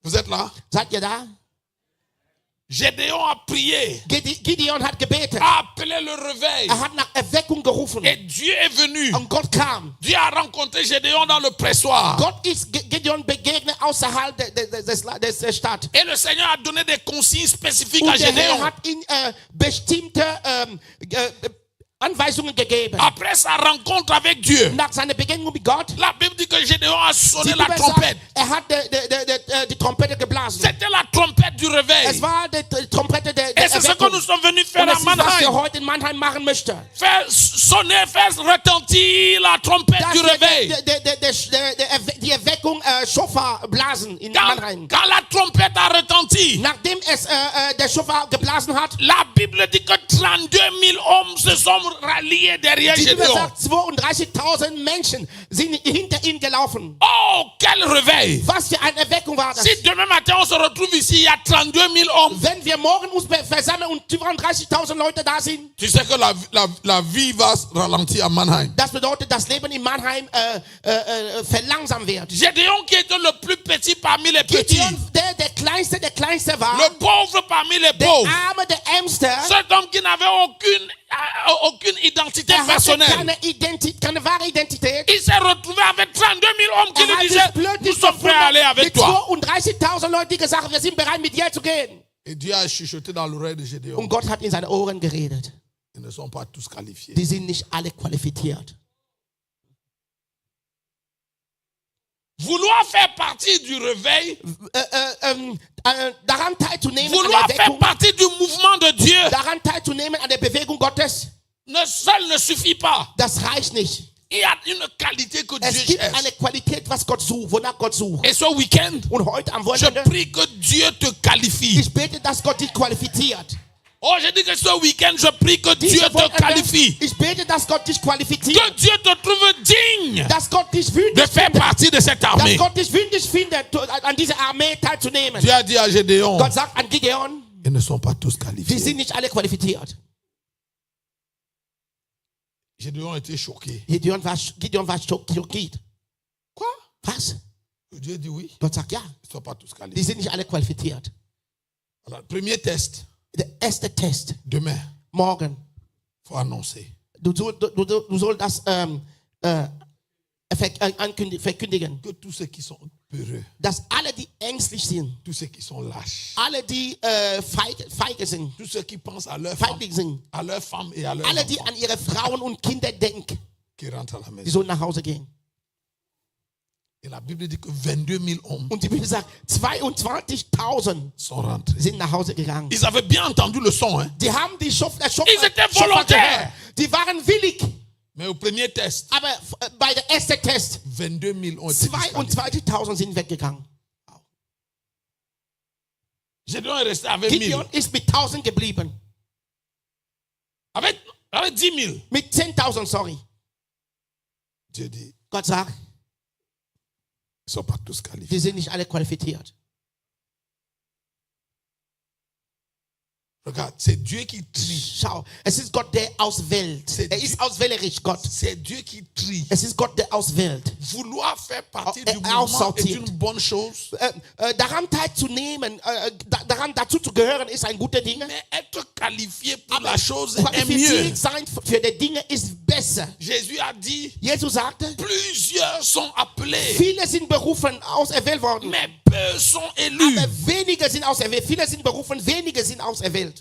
Speaker 5: Vous êtes là?
Speaker 1: Seid ihr da?
Speaker 5: Gédéon a prié,
Speaker 1: Gideon hat gebetet.
Speaker 5: a appelé le réveil.
Speaker 1: Er hat nach Erweckung gerufen.
Speaker 5: Et Dieu est venu.
Speaker 1: Und Gott kam.
Speaker 5: Dieu a rencontré Gédéon dans le pressoir.
Speaker 1: Gott ist Gideon begegnet außerhalb der Stadt.
Speaker 5: Et le Seigneur a donné des consignes spécifiques à
Speaker 1: Und der Herr
Speaker 5: Gédéon.
Speaker 1: hat ihm bestimmte Anweisungen gegeben.
Speaker 5: Après sa rencontre avec Dieu,
Speaker 1: Nach seiner Begegnung mit Gott,
Speaker 5: la Bible dit que Gédéon a sonné
Speaker 1: die
Speaker 5: la
Speaker 1: Bibel
Speaker 5: trompette.
Speaker 1: sagt, hat die Trompete geblasen.
Speaker 5: C'était la trompette du réveil.
Speaker 1: Es war die Trompete der
Speaker 5: Et c'est ce que
Speaker 1: Erweckung.
Speaker 5: nous sommes venus faire
Speaker 1: Und
Speaker 5: à
Speaker 1: das ist, was wir
Speaker 5: Mannheim.
Speaker 1: heute in Mannheim machen möchten.
Speaker 5: Faire sonner, faire retentir la trompette
Speaker 1: Dass
Speaker 5: du réveil.
Speaker 1: die Erweckung Schofar blasen in Mannheim.
Speaker 5: Quand la trompette a retenti,
Speaker 1: Nachdem es der Schofar geblasen hat,
Speaker 5: la Bible dit que 32 000 hommes se sont ralliés derrière
Speaker 1: die Bibel
Speaker 5: Gédéon.
Speaker 1: sagt, 32.000 Menschen sind hinter ihm gelaufen.
Speaker 5: Oh, quel réveil!
Speaker 1: Was für eine Erweckung war das?
Speaker 5: Si demain matin on se retrouve ici, il y a 32 000 hommes.
Speaker 1: Wenn wir morgen uns versammeln und 32.000 Leute da sind,
Speaker 5: Tu sais que la vie va se ralentir à Mannheim.
Speaker 1: das bedeutet, das Leben in Mannheim verlangsamt wird.
Speaker 5: Gédéon qui était le plus petit parmi les petits,
Speaker 1: Gideon, der Kleinste war,
Speaker 5: le pauvre parmi les
Speaker 1: der
Speaker 5: pauvres,
Speaker 1: Arme, der Ärmste,
Speaker 5: cet homme qui n'avait aucune identité
Speaker 1: er hatte
Speaker 5: personnelle.
Speaker 1: keine wahre Identität.
Speaker 5: Il s'est retrouvé avec 32 000 hommes qui
Speaker 1: Er
Speaker 5: lui
Speaker 1: hat sich
Speaker 5: disaient, nous
Speaker 1: plötzlich
Speaker 5: sommes prêts à aller avec
Speaker 1: mit
Speaker 5: toi.
Speaker 1: 32.000 Leuten, die gesagt haben, wir sind bereit, mit dir zu gehen.
Speaker 5: Et Dieu a chuchoté dans l'oreille de Gédéon.
Speaker 1: Und Gott hat in seine Ohren geredet.
Speaker 5: Ils ne sont pas tous qualifiés.
Speaker 1: Die sind nicht alle qualifiziert.
Speaker 5: Vouloir faire partie du réveil,
Speaker 1: Daran teilzunehmen, an
Speaker 5: vouloir
Speaker 1: der
Speaker 5: faire
Speaker 1: Erweckung,
Speaker 5: partie du mouvement de Dieu,
Speaker 1: daran teilzunehmen an der Bewegung Gottes,
Speaker 5: seul ne suffit pas.
Speaker 1: das reicht nicht.
Speaker 5: Il y a une qualité que
Speaker 1: Es
Speaker 5: Dieu
Speaker 1: gibt
Speaker 5: cherche.
Speaker 1: eine Qualität, was Gott sucht, wonach Gott sucht.
Speaker 5: Et ce week-end,
Speaker 1: Und heute am
Speaker 5: je
Speaker 1: Wochenende,
Speaker 5: prie que Dieu te qualifie.
Speaker 1: ich bete, dass Gott dich qualifiziert.
Speaker 5: Oh, je dis que ce week-end, je prie que Dieu
Speaker 1: Dieses
Speaker 5: te
Speaker 1: Wochenende,
Speaker 5: qualifie.
Speaker 1: ich bete, dass Gott dich
Speaker 5: Que
Speaker 1: qualifiziert.
Speaker 5: Dieu te trouve digne
Speaker 1: Dass Gott dich
Speaker 5: de
Speaker 1: würdig
Speaker 5: faire
Speaker 1: findet.
Speaker 5: partie de cette
Speaker 1: Dass
Speaker 5: armée.
Speaker 1: Gott dich würdig findet, an dieser Armee teilzunehmen.
Speaker 5: Dieu a dit à Gédéon,
Speaker 1: Gott sagt an Gideon,
Speaker 5: ils ne sont pas tous
Speaker 1: die
Speaker 5: qualifiés.
Speaker 1: sind nicht alle qualifiziert.
Speaker 5: Gédéon était choqué.
Speaker 1: Gideon war schockiert.
Speaker 5: Quoi?
Speaker 1: Was?
Speaker 5: Dieu dit oui,
Speaker 1: Gott sagt ja,
Speaker 5: ils ne sont pas tous
Speaker 1: die
Speaker 5: qualifiés.
Speaker 1: sind nicht alle qualifiziert.
Speaker 5: Alors, premier test,
Speaker 1: Der erste Test,
Speaker 5: demain,
Speaker 1: morgen.
Speaker 5: il faut annoncer.
Speaker 1: Du sollst das verkündigen.
Speaker 5: Que tous ceux qui sont peureux,
Speaker 1: Dass alle, die ängstlich sind,
Speaker 5: tous ceux qui sont lâches,
Speaker 1: alle, die feige sind,
Speaker 5: tous ceux qui pensent à leur femme,
Speaker 1: feiglich sind,
Speaker 5: et à leurs
Speaker 1: alle, die
Speaker 5: enfants,
Speaker 1: an ihre Frauen und Kinder denken,
Speaker 5: qui rentrent à la
Speaker 1: die
Speaker 5: maison.
Speaker 1: sollen nach Hause gehen.
Speaker 5: Et la Bible dit que 22 000 hommes
Speaker 1: Und die Bibel sagt, 22.000
Speaker 5: sont rentrés.
Speaker 1: sind nach Hause gegangen.
Speaker 5: Ils avaient bien entendu le son, hein?
Speaker 1: Die haben die Schofar
Speaker 5: Ils étaient volontaires.
Speaker 1: Die waren willig.
Speaker 5: Mais au premier test,
Speaker 1: Aber bei der ersten Test,
Speaker 5: 22 000 ont été disqualifiés.
Speaker 1: 22.000 sind weggegangen.
Speaker 5: Gédéon est resté avec 1000.
Speaker 1: Gideon ist mit 1.000 geblieben.
Speaker 5: Avec 10 000.
Speaker 1: Mit 10.000, sorry.
Speaker 5: Dieu dit,
Speaker 1: Gott sagt,
Speaker 5: ils ne sont pas tous qualifiés.
Speaker 1: die sind nicht alle qualifiziert.
Speaker 5: Regarde, c'est Dieu qui trie.
Speaker 1: Schau, es ist Gott, der auswählt. Ist auswählerisch, Gott.
Speaker 5: C'est Dieu qui trie.
Speaker 1: Es ist Gott, der auswählt.
Speaker 5: Vouloir faire partie
Speaker 1: Er
Speaker 5: du mouvement est
Speaker 1: aussortiert.
Speaker 5: une bonne chose.
Speaker 1: Daran teilzunehmen, daran dazu zu gehören, ist ein guter Ding.
Speaker 5: Mais être qualifié pour la chose est mieux.
Speaker 1: Qualifiziert sein für die Dinge ist besser.
Speaker 5: Jésus a dit,
Speaker 1: Jesus sagte,
Speaker 5: plusieurs sont appelés,
Speaker 1: viele sind berufen, auserwählt worden.
Speaker 5: mais peu sont élus.
Speaker 1: Aber wenige sind auserwählt. Viele sind berufen, wenige sind auserwählt.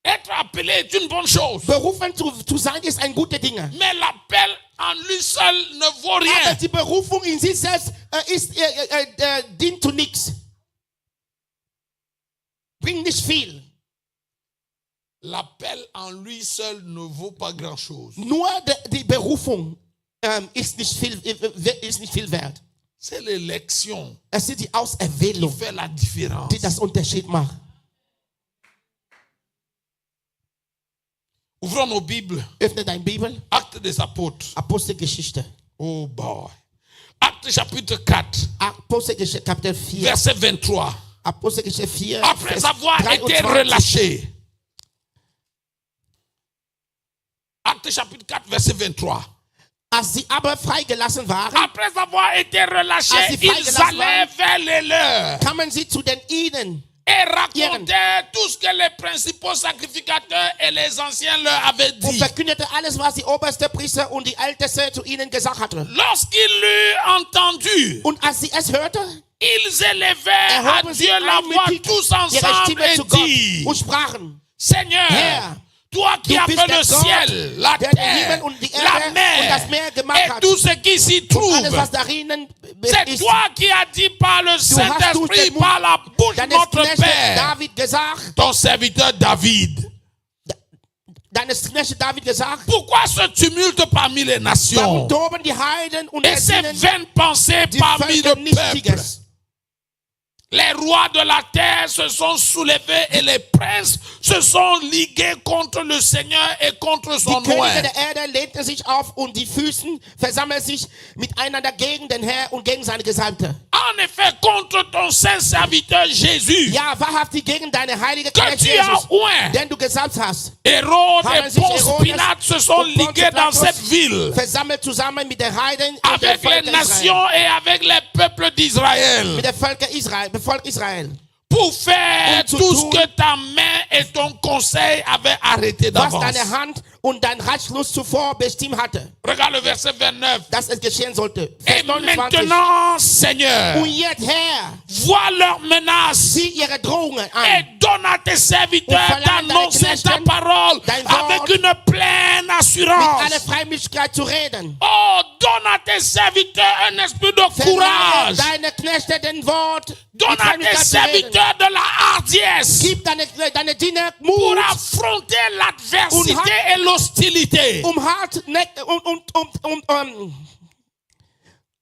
Speaker 5: Être appelé est une bonne chose.
Speaker 1: Berufen zu sein ist ein guter Ding.
Speaker 5: Mais l'appel en lui seul ne vaut
Speaker 1: Aber
Speaker 5: rien.
Speaker 1: die Berufung in sich selbst dient zu nichts. Bringt nicht viel.
Speaker 5: L'appel en lui seul ne vaut pas grand-chose.
Speaker 1: Nur die Berufung ist nicht viel wert.
Speaker 5: C'est l'élection
Speaker 1: Es ist die
Speaker 5: qui
Speaker 1: Auserwählung,
Speaker 5: fait la différence.
Speaker 1: die das Unterschied macht.
Speaker 5: Ouvrons nos Bibles.
Speaker 1: Öffne deine Bibel.
Speaker 5: Actes des Apôtres.
Speaker 1: Apostelgeschichte.
Speaker 5: Oh boy. Actes chapitre 4,
Speaker 1: Apostelgeschichte Kapitel 4.
Speaker 5: verset 23.
Speaker 1: Apostelgeschichte 4.
Speaker 5: Après
Speaker 1: Vers
Speaker 5: avoir été
Speaker 1: 23.
Speaker 5: relâché. Actes chapitre 4, verset 23.
Speaker 1: Als sie aber freigelassen waren,
Speaker 5: après avoir été relâchés,
Speaker 1: Als sie
Speaker 5: ils
Speaker 1: freigelassen
Speaker 5: allaient vers les leurs
Speaker 1: kamen sie zu den Ihnen
Speaker 5: et racontaient tout ce que les principaux sacrificateurs et les anciens leur avaient
Speaker 1: und
Speaker 5: dit.
Speaker 1: verkündete alles, was die oberste Priester und die Älteste zu ihnen gesagt hatten.
Speaker 5: Lorsqu'ils l'eurent entendu,
Speaker 1: Und als sie es hörten,
Speaker 5: ils élevèrent à
Speaker 1: erhoben sie
Speaker 5: Dieu la voix
Speaker 1: einmütig
Speaker 5: tous
Speaker 1: ihre
Speaker 5: ensemble
Speaker 1: Stimme
Speaker 5: et
Speaker 1: zu Gott
Speaker 5: dirent:
Speaker 1: und sprachen,
Speaker 5: Seigneur,
Speaker 1: Herr,
Speaker 5: toi qui
Speaker 1: du
Speaker 5: as
Speaker 1: bist
Speaker 5: fait
Speaker 1: der
Speaker 5: le
Speaker 1: Gott,
Speaker 5: ciel, la
Speaker 1: der den
Speaker 5: terre,
Speaker 1: Himmel und die
Speaker 5: la
Speaker 1: Erde und das
Speaker 5: mer
Speaker 1: Meer gemacht
Speaker 5: et
Speaker 1: hat.
Speaker 5: tout ce qui s'y
Speaker 1: Alles,
Speaker 5: trouve.
Speaker 1: was darin
Speaker 5: C'est
Speaker 1: ist.
Speaker 5: toi qui as dit par le
Speaker 1: durch
Speaker 5: Saint-Esprit,
Speaker 1: den Mund
Speaker 5: par la bouche de
Speaker 1: Deines
Speaker 5: notre
Speaker 1: Knechtes
Speaker 5: Père,
Speaker 1: David gesagt,
Speaker 5: ton serviteur David.
Speaker 1: deines Knechtes David gesagt,
Speaker 5: Pourquoi ce tumulte parmi les
Speaker 1: warum
Speaker 5: nations
Speaker 1: toben die Heiden und
Speaker 5: et ces
Speaker 1: ersinnen
Speaker 5: vaines pensées
Speaker 1: die
Speaker 5: parmi
Speaker 1: Völker
Speaker 5: le peuple?
Speaker 1: Nichtiges?
Speaker 5: Les rois de la terre se sont soulevés et les princes se sont ligués contre le Seigneur et contre son
Speaker 1: Die Könige
Speaker 5: oint.
Speaker 1: der Erde lehnten sich auf und die Füßen versammeln sich miteinander gegen den Herr und gegen seine Gesalbte.
Speaker 5: En effet, contre ton saint serviteur Jésus,
Speaker 1: Ja, wahrhaftig gegen deine heilige
Speaker 5: que
Speaker 1: Knecht
Speaker 5: tu as
Speaker 1: Jesus,
Speaker 5: oint.
Speaker 1: den du gesalbt hast.
Speaker 5: Hérode
Speaker 1: Haben
Speaker 5: et
Speaker 1: sich
Speaker 5: Ponce
Speaker 1: Herodes
Speaker 5: Pilate se sont
Speaker 1: und Pontius
Speaker 5: ligués dans
Speaker 1: Pilatus
Speaker 5: cette ville
Speaker 1: versammelt zusammen mit der Heiden und der
Speaker 5: avec les
Speaker 1: Völker Israel.
Speaker 5: nations et avec les peuples d'Israël
Speaker 1: Mit der Völker Israel, Volk Israel.
Speaker 5: pour faire
Speaker 1: zu
Speaker 5: tout ce
Speaker 1: tun,
Speaker 5: que ta main et ton conseil avaient arrêté
Speaker 1: Was
Speaker 5: d'avance.
Speaker 1: deine Hand und dein Ratschluss zuvor bestimmt hatte,
Speaker 5: Regarde le verset 29.
Speaker 1: dass es geschehen sollte.
Speaker 5: Et
Speaker 1: Vers 29.
Speaker 5: maintenant, Seigneur,
Speaker 1: Und jetzt, Herr,
Speaker 5: vois leurs menaces
Speaker 1: sieh ihre Drohungen
Speaker 5: et
Speaker 1: an.
Speaker 5: donne à tes serviteurs
Speaker 1: Und verlange
Speaker 5: d'annoncer
Speaker 1: deinen
Speaker 5: ta
Speaker 1: Knechten
Speaker 5: parole
Speaker 1: dein Wort
Speaker 5: avec une pleine
Speaker 1: Mit
Speaker 5: assurance.
Speaker 1: aller Freimütigkeit zu reden.
Speaker 5: Oh, donne à tes serviteurs un esprit de
Speaker 1: Verlange
Speaker 5: courage.
Speaker 1: deine Knechte den Wort.
Speaker 5: Donne
Speaker 1: mit
Speaker 5: à tes
Speaker 1: Freimütigkeit zu reden.
Speaker 5: serviteurs de la hardiesse
Speaker 1: Gib deine Diener
Speaker 5: pour
Speaker 1: Mut,
Speaker 5: affronter l'adversité
Speaker 1: Und
Speaker 5: et l'hostilité.
Speaker 1: hart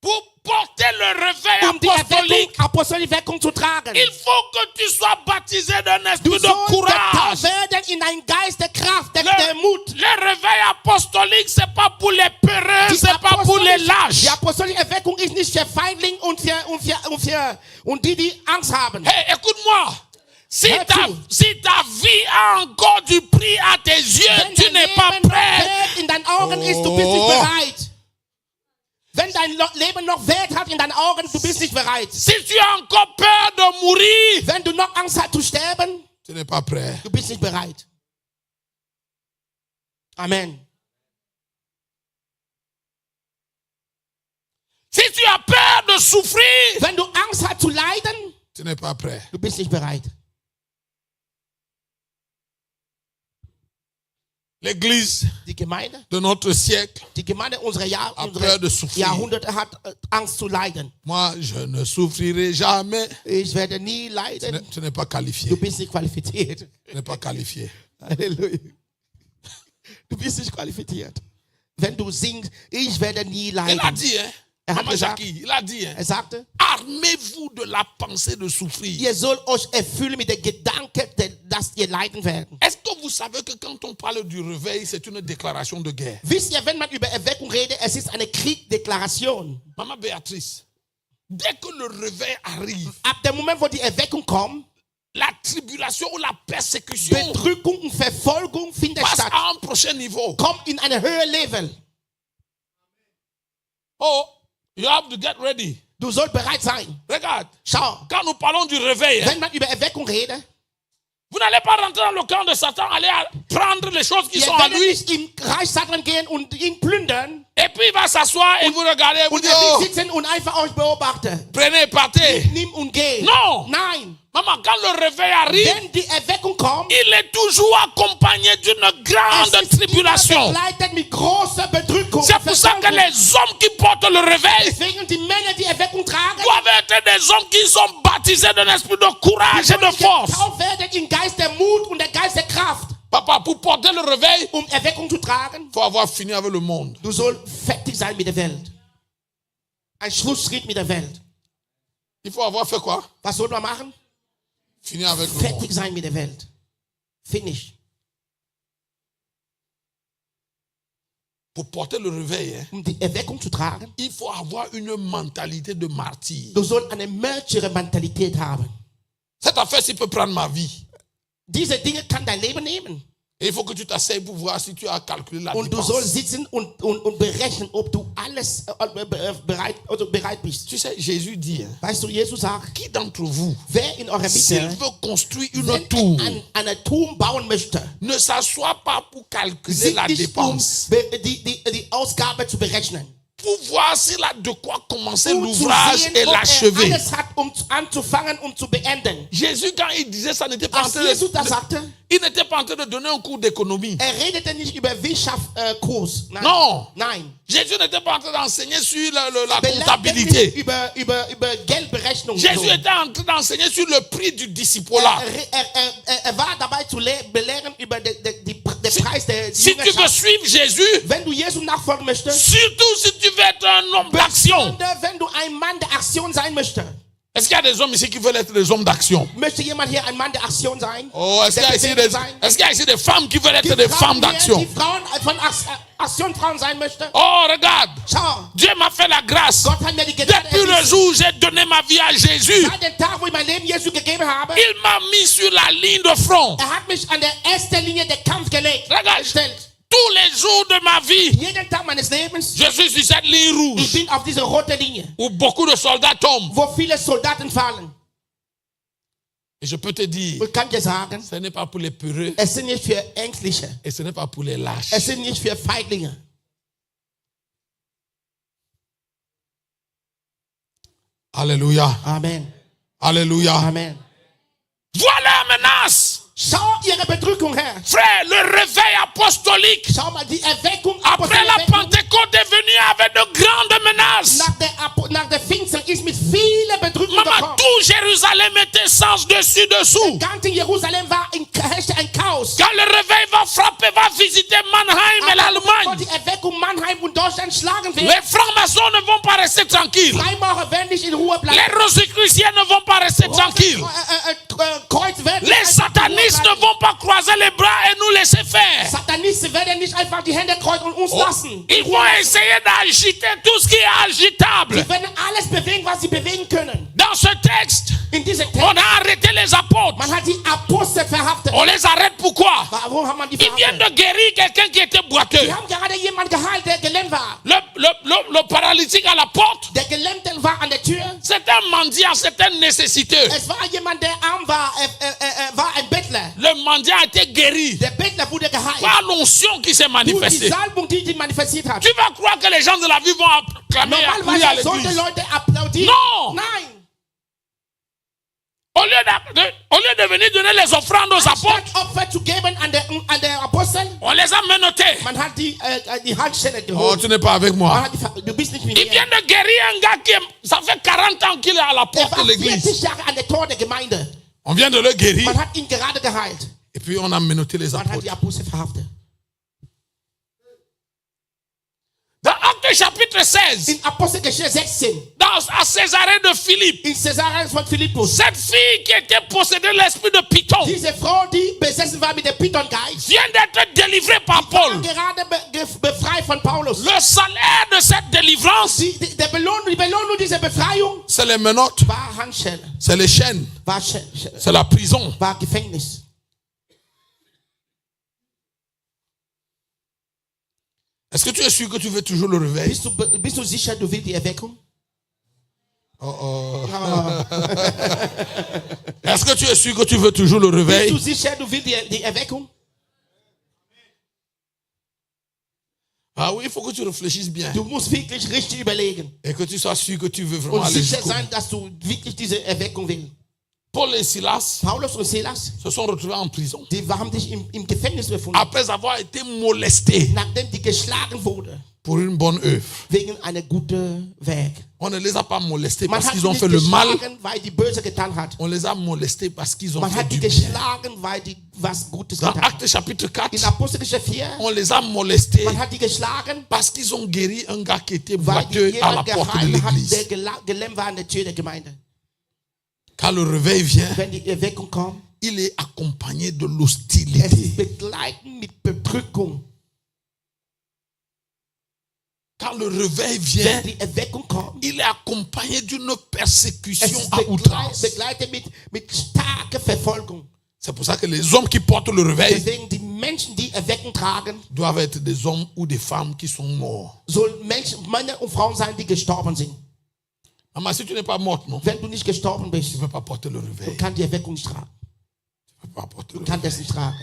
Speaker 5: Pour porter le réveil
Speaker 1: die
Speaker 5: apostolique.
Speaker 1: apostolische Wirkung zu tragen.
Speaker 5: Il faut que tu sois baptisé d'un esprit
Speaker 1: Du
Speaker 5: de
Speaker 1: sollst
Speaker 5: courage.
Speaker 1: getauft werden in einen Geist der Kraft, der Mut.
Speaker 5: Le réveil apostolique, c'est pas pour les peureux, c'est pas pour les lâches.
Speaker 1: Die apostolische Erweckung ist nicht für Feigling und die Angst haben.
Speaker 5: Hey, écoute-moi. Si
Speaker 1: Hör
Speaker 5: ta vie a encore du prix à tes yeux,
Speaker 1: Wenn
Speaker 5: tu
Speaker 1: dein
Speaker 5: n'es pas
Speaker 1: Leben noch
Speaker 5: prêt.
Speaker 1: Wert in deinen Augen ist, du bist nicht bereit. Wenn dein Leben noch Wert hat in deinen Augen, du bist nicht bereit.
Speaker 5: Si tu as encore peur de mourir,
Speaker 1: Wenn du noch Angst hast zu sterben,
Speaker 5: tu n'es pas prêt.
Speaker 1: du bist nicht bereit. Amen.
Speaker 5: Si tu as peur de souffrir,
Speaker 1: Wenn du Angst hast zu leiden,
Speaker 5: tu n'es pas prêt.
Speaker 1: du bist nicht bereit.
Speaker 5: L'église
Speaker 1: Die Gemeinde,
Speaker 5: de notre siècle
Speaker 1: unserer
Speaker 5: a peur de souffrir.
Speaker 1: Jahrhunderte hat Angst zu leiden.
Speaker 5: Moi, je ne souffrirai jamais.
Speaker 1: Ich werde nie leiden.
Speaker 5: Tu n'es pas qualifié.
Speaker 1: Du bist nicht qualifiziert.
Speaker 5: Tu n'es pas qualifié.
Speaker 1: Halleluja. Du bist nicht qualifiziert. Wenn du singst, ich werde nie
Speaker 5: Il a
Speaker 1: leiden.
Speaker 5: dit, hein?
Speaker 1: hat
Speaker 5: Maman
Speaker 1: gesagt,
Speaker 5: Jackie, il a dit, hein?
Speaker 1: Er sagte,
Speaker 5: Armez-vous de la pensée de souffrir.
Speaker 1: ihr sollt euch erfüllen mit dem Gedanken, dass ihr leiden werdet.
Speaker 5: Est-ce que vous savez que quand on parle du réveil, c'est une déclaration de guerre?
Speaker 1: Wisst ihr, wenn man über Erweckung redet, es ist eine Kriegdeklaration.
Speaker 5: Maman Béatrice, dès que le réveil arrive,
Speaker 1: Ab dem Moment, wo die Erweckung kommt,
Speaker 5: la tribulation ou la persécution
Speaker 1: Bedrückung und Verfolgung findet
Speaker 5: passe
Speaker 1: statt.
Speaker 5: à un prochain niveau.
Speaker 1: Kommt in eine höhere Level.
Speaker 5: Oh, you have to get ready.
Speaker 1: Du sollst bereit sein.
Speaker 5: Regarde,
Speaker 1: Schau,
Speaker 5: quand nous parlons du réveil, hein,
Speaker 1: wenn man über Erweckung redet,
Speaker 5: vous n'allez pas rentrer dans le camp de Satan, aller prendre les choses qui
Speaker 1: ihr
Speaker 5: sont à
Speaker 1: werdet
Speaker 5: lui,
Speaker 1: nicht im Reich Satan gehen und ihn plündern
Speaker 5: et puis il va s'asseoir et vous regardez, vous
Speaker 1: und
Speaker 5: dites,
Speaker 1: er
Speaker 5: oh,
Speaker 1: wird sitzen und einfach euch beobachten.
Speaker 5: prenez, partez.
Speaker 1: Nimm und geh.
Speaker 5: Non.
Speaker 1: Nein.
Speaker 5: Maman, quand le réveil arrive,
Speaker 1: Wenn die Erweckung kommt,
Speaker 5: il est toujours accompagné d'une grande
Speaker 1: es ist immer
Speaker 5: tribulation.
Speaker 1: begleitet mit großer Bedrückung.
Speaker 5: C'est pour ça que
Speaker 1: Verfolgung.
Speaker 5: les hommes qui portent le réveil
Speaker 1: Deswegen die Männer, die Erweckung tragen,
Speaker 5: doivent être des hommes qui sont baptisés d'un esprit de courage et de force.
Speaker 1: getauft werden im Geist der Mut und der Geist der Kraft.
Speaker 5: Papa, pour porter le réveil,
Speaker 1: Erweckung zu tragen,
Speaker 5: il faut avoir fini avec le monde.
Speaker 1: du sollst fertig sein mit der Welt. Ein Schlussschritt mit der Welt.
Speaker 5: Il faut avoir fait quoi?
Speaker 1: Was soll man machen?
Speaker 5: Fini avec le monde.
Speaker 1: Fertig sein mit der Welt. Finish.
Speaker 5: Pour porter le réveil, hein,
Speaker 1: Die Erweckung zu tragen,
Speaker 5: il faut avoir une mentalité de martyr.
Speaker 1: du sollst eine Märtyrer-Mentalität haben.
Speaker 5: Cette affaire-ci peut prendre ma vie.
Speaker 1: Diese Dinge kann dein Leben nehmen.
Speaker 5: Et il faut que tu t'asseyes pour voir si tu as calculé la
Speaker 1: Und du
Speaker 5: dépense.
Speaker 1: sollst sitzen und berechnen, ob du alles bereit bist.
Speaker 5: Tu sais, Jésus dit, hein,
Speaker 1: Weißt du, Jesus sagt,
Speaker 5: qui d'entre vous,
Speaker 1: wer in eurer
Speaker 5: s'il
Speaker 1: Mitte
Speaker 5: veut construire une
Speaker 1: wenn
Speaker 5: tour,
Speaker 1: einen Turm bauen möchte,
Speaker 5: ne s'assoit pas pour calculer
Speaker 1: sich
Speaker 5: la
Speaker 1: nicht
Speaker 5: dépense,
Speaker 1: die Ausgabe zu berechnen.
Speaker 5: pour voir s'il a de quoi commencer
Speaker 1: Um zu
Speaker 5: l'ouvrage
Speaker 1: sehen,
Speaker 5: et
Speaker 1: ob
Speaker 5: l'achever.
Speaker 1: alles hat, anzufangen, zu beenden.
Speaker 5: Jésus, quand il disait ça, n'était pas en
Speaker 1: Als
Speaker 5: train
Speaker 1: Jesus das
Speaker 5: de,
Speaker 1: sagte,
Speaker 5: il n'était pas en train de donner un cours d'économie.
Speaker 1: redete nicht über Wirtschaftskurs. Nein.
Speaker 5: Non.
Speaker 1: Nein.
Speaker 5: Jésus n'était pas en train d'enseigner sur la
Speaker 1: Belehrte nicht
Speaker 5: comptabilité.
Speaker 1: über Geldberechnung. und
Speaker 5: Jésus
Speaker 1: so.
Speaker 5: était en train d'enseigner sur le prix du discipulat.
Speaker 1: Er war dabei zu belehren über den Preis der
Speaker 5: Si tu veux
Speaker 1: Jüngerschaft.
Speaker 5: suivre Jésus,
Speaker 1: Wenn du Jesus nachfolgen möchtest,
Speaker 5: surtout si tu veux être un homme d'action.
Speaker 1: wenn du ein Mann der Aktion sein möchtest,
Speaker 5: Est-ce qu'il y a des hommes ici qui veulent être des hommes d'action?
Speaker 1: möchte jemand hier ein Mann der Aktion sein?
Speaker 5: Oh, est-ce qu'il y a ici
Speaker 1: Der
Speaker 5: des,
Speaker 1: Bewegung sein?
Speaker 5: est-ce qu'il y a ici des femmes qui veulent être
Speaker 1: Die
Speaker 5: des
Speaker 1: Frauen
Speaker 5: femmes
Speaker 1: hier,
Speaker 5: d'action?
Speaker 1: Die Frauen von Aktionsfrauen sein möchten?
Speaker 5: Oh, regarde,
Speaker 1: Schau,
Speaker 5: Dieu m'a fait la grâce.
Speaker 1: Gott hat mir die Gnade
Speaker 5: Depuis le
Speaker 1: erwiesen.
Speaker 5: jour où j'ai donné ma vie à Jésus,
Speaker 1: Seit dem Tag, wo ich mein Leben Jesus gegeben habe,
Speaker 5: il m'a mis sur la ligne de front.
Speaker 1: hat mich an der ersten Linie der Kampf gelegt.
Speaker 5: Regarde,
Speaker 1: Gestellt.
Speaker 5: tous les jours de ma vie,
Speaker 1: Jeden Tag meines Lebens,
Speaker 5: je suis sur cette ligne
Speaker 1: ich
Speaker 5: rouge
Speaker 1: bin auf diese rote Linie,
Speaker 5: où beaucoup de soldats tombent.
Speaker 1: wo viele Soldaten fallen.
Speaker 5: Et je peux te dire,
Speaker 1: Ich kann dir sagen,
Speaker 5: ce n'est pas pour les peureux
Speaker 1: es sind nicht für Ängstliche,
Speaker 5: et ce n'est pas pour les lâches.
Speaker 1: es sind nicht für Feiglinge.
Speaker 5: Alléluia.
Speaker 1: Amen.
Speaker 5: Alléluia.
Speaker 1: Amen.
Speaker 5: Voilà la menace.
Speaker 1: Schau ihre Bedrückung her.
Speaker 5: Frère, le réveil apostolique
Speaker 1: Schau mal, die Erweckung
Speaker 5: après la Pentecôte est venu avec de grandes menaces.
Speaker 1: nach der Pfingsten ist mit vielen Bedrückungen
Speaker 5: Maman,
Speaker 1: gekommen.
Speaker 5: tout Jérusalem était sens dessus dessous.
Speaker 1: Ganz in Jerusalem war herrschte ein Chaos.
Speaker 5: Quand le réveil va frapper, va visiter Mannheim et
Speaker 1: Bevor
Speaker 5: l'Allemagne,
Speaker 1: die Erweckung Mannheim und Deutschland schlagen wird,
Speaker 5: les francs-maçons ne vont pas rester tranquilles.
Speaker 1: Freimaurer werden nicht in Ruhe bleiben.
Speaker 5: Les rosicruciens ne vont pas rester tranquilles.
Speaker 1: Kreuz werden
Speaker 5: Les satanistes ne vont pas croiser les bras et nous laisser faire.
Speaker 1: Satanisten werden nicht einfach die Hände kreuzen und uns lassen.
Speaker 5: Ils vont essayer d'agiter tout ce qui est agitable.
Speaker 1: Sie werden alles bewegen, was sie bewegen können.
Speaker 5: Dans ce texte,
Speaker 1: In diesem
Speaker 5: on
Speaker 1: Text,
Speaker 5: a arrêté les apôtres.
Speaker 1: man hat die Apostel verhaftet.
Speaker 5: On les arrête pourquoi?
Speaker 1: Warum hat man die
Speaker 5: Ils viennent
Speaker 1: verhaftet?
Speaker 5: de guérir quelqu'un qui était boiteux.
Speaker 1: Die haben gerade jemanden geheilt, der gelähmt war.
Speaker 5: Le paralytique à la porte,
Speaker 1: Der Gelähmte war an der Tür.
Speaker 5: c'est un mendiant, c'est un nécessiteux.
Speaker 1: Es war jemand, der arm war, war ein Bettler.
Speaker 5: Le mendiant a été guéri
Speaker 1: Der Bettler wurde geheilt.
Speaker 5: par l'onction qui s'est
Speaker 1: Durch die
Speaker 5: manifestée.
Speaker 1: Salbung, die manifestiert hat.
Speaker 5: Tu vas croire que les gens de la vie vont acclamer et applaudir à
Speaker 1: Normalerweise sollten
Speaker 5: l'église.
Speaker 1: Leute applaudieren.
Speaker 5: Non.
Speaker 1: Nein.
Speaker 5: Au lieu de venir donner les offrandes aux apôtres,
Speaker 1: Statt Opfer zu geben an der Apostel,
Speaker 5: on les a menottés.
Speaker 1: man hat die Handschelle
Speaker 5: Oh,
Speaker 1: geholt.
Speaker 5: tu n'es pas avec moi.
Speaker 1: Man hat du bist nicht mit
Speaker 5: Ils
Speaker 1: mir.
Speaker 5: viennent de guérir un gars ça fait 40 ans qu'il est à la
Speaker 1: Er
Speaker 5: porte
Speaker 1: war
Speaker 5: de l'église.
Speaker 1: 40 Jahre an der Tor der Gemeinde.
Speaker 5: On vient de le guérir.
Speaker 1: Man hat ihn gerade geheilt.
Speaker 5: Et puis on a menotté les
Speaker 1: Man hat
Speaker 5: apôtres.
Speaker 1: die Apostel verhaftet.
Speaker 5: Dans Actes chapitre 16,
Speaker 1: In Apostelgeschichte 16,
Speaker 5: à Césarée de Philippe,
Speaker 1: in Caesarea von Philippus,
Speaker 5: cette fille qui était possédée de l'esprit de Python
Speaker 1: diese Frau, die besessen war mit dem Python-Geist,
Speaker 5: vient d'être délivrée par Paul.
Speaker 1: gerade befreit von Paulus.
Speaker 5: Le salaire de cette délivrance,
Speaker 1: Die Belohnung dieser Befreiung
Speaker 5: c'est les menottes,
Speaker 1: war Handschelle,
Speaker 5: c'est les chaînes,
Speaker 1: war
Speaker 5: c'est la prison.
Speaker 1: Gefängnis.
Speaker 5: Est-ce que tu es sûr que tu veux toujours le réveil?
Speaker 1: Bist du sicher, du willst die Erweckung?
Speaker 5: Est-ce que tu es sûr que tu veux toujours le
Speaker 1: Bist
Speaker 5: réveil?
Speaker 1: du sicher, du willst die Erweckung?
Speaker 5: Ah oui, il faut que tu réfléchisses bien.
Speaker 1: Du musst wirklich richtig überlegen.
Speaker 5: Et que tu sois sûr que tu veux vraiment
Speaker 1: Und
Speaker 5: aller
Speaker 1: sicher
Speaker 5: jusqu'au
Speaker 1: sein,
Speaker 5: bout.
Speaker 1: dass du wirklich diese Erweckung willst.
Speaker 5: Paul et Silas
Speaker 1: Paulus und Silas,
Speaker 5: se sont retrouvés en prison.
Speaker 1: die haben sich im Gefängnis befunden,
Speaker 5: Après avoir été molestés
Speaker 1: nachdem die geschlagen wurde,
Speaker 5: pour une bonne œuvre.
Speaker 1: wegen einer guten Werk.
Speaker 5: On ne les a pas molestés
Speaker 1: Man
Speaker 5: parce
Speaker 1: hat
Speaker 5: qu'ils
Speaker 1: die
Speaker 5: ont
Speaker 1: nicht
Speaker 5: fait le mal.
Speaker 1: geschlagen, weil die böse getan hat.
Speaker 5: On les a molestés parce qu'ils ont
Speaker 1: Man
Speaker 5: fait
Speaker 1: hat
Speaker 5: du
Speaker 1: die
Speaker 5: bien.
Speaker 1: geschlagen, weil die was Gutes
Speaker 5: Dans
Speaker 1: getan hat.
Speaker 5: Actes chapitre 4,
Speaker 1: In Apostelgeschichte 4,
Speaker 5: on les a molestés
Speaker 1: man hat die geschlagen,
Speaker 5: parce qu'ils ont guéri un gars qui était
Speaker 1: weil die
Speaker 5: boiteux à la
Speaker 1: jemand
Speaker 5: porte de
Speaker 1: geheilt hat,
Speaker 5: l'église.
Speaker 1: der gelähmt war an der Tür der Gemeinde.
Speaker 5: Quand le réveil vient,
Speaker 1: Wenn die Erweckung kommt,
Speaker 5: il est accompagné de
Speaker 1: es
Speaker 5: l'hostilité.
Speaker 1: ist begleiten mit Bedrückung.
Speaker 5: Quand le réveil vient,
Speaker 1: Wenn die Erweckung kommt,
Speaker 5: il est accompagné d'une
Speaker 1: es
Speaker 5: persécution
Speaker 1: ist
Speaker 5: à outrance.
Speaker 1: begleitet mit starker Verfolgung.
Speaker 5: C'est pour ça que les hommes qui portent le réveil
Speaker 1: Deswegen die Menschen, die Erweckung tragen,
Speaker 5: doivent être des hommes ou des femmes qui sont morts.
Speaker 1: sollen Menschen, Männer und Frauen sein, die gestorben sind.
Speaker 5: Maman, si tu n'es pas morte, non,
Speaker 1: Wenn du nicht gestorben
Speaker 5: tu
Speaker 1: bist,
Speaker 5: ne peux pas porter le
Speaker 1: du
Speaker 5: réveil.
Speaker 1: kannst die Erweckung nicht tragen.
Speaker 5: Tu ne peux pas porter
Speaker 1: Du
Speaker 5: le
Speaker 1: kannst
Speaker 5: réveil.
Speaker 1: das nicht tragen.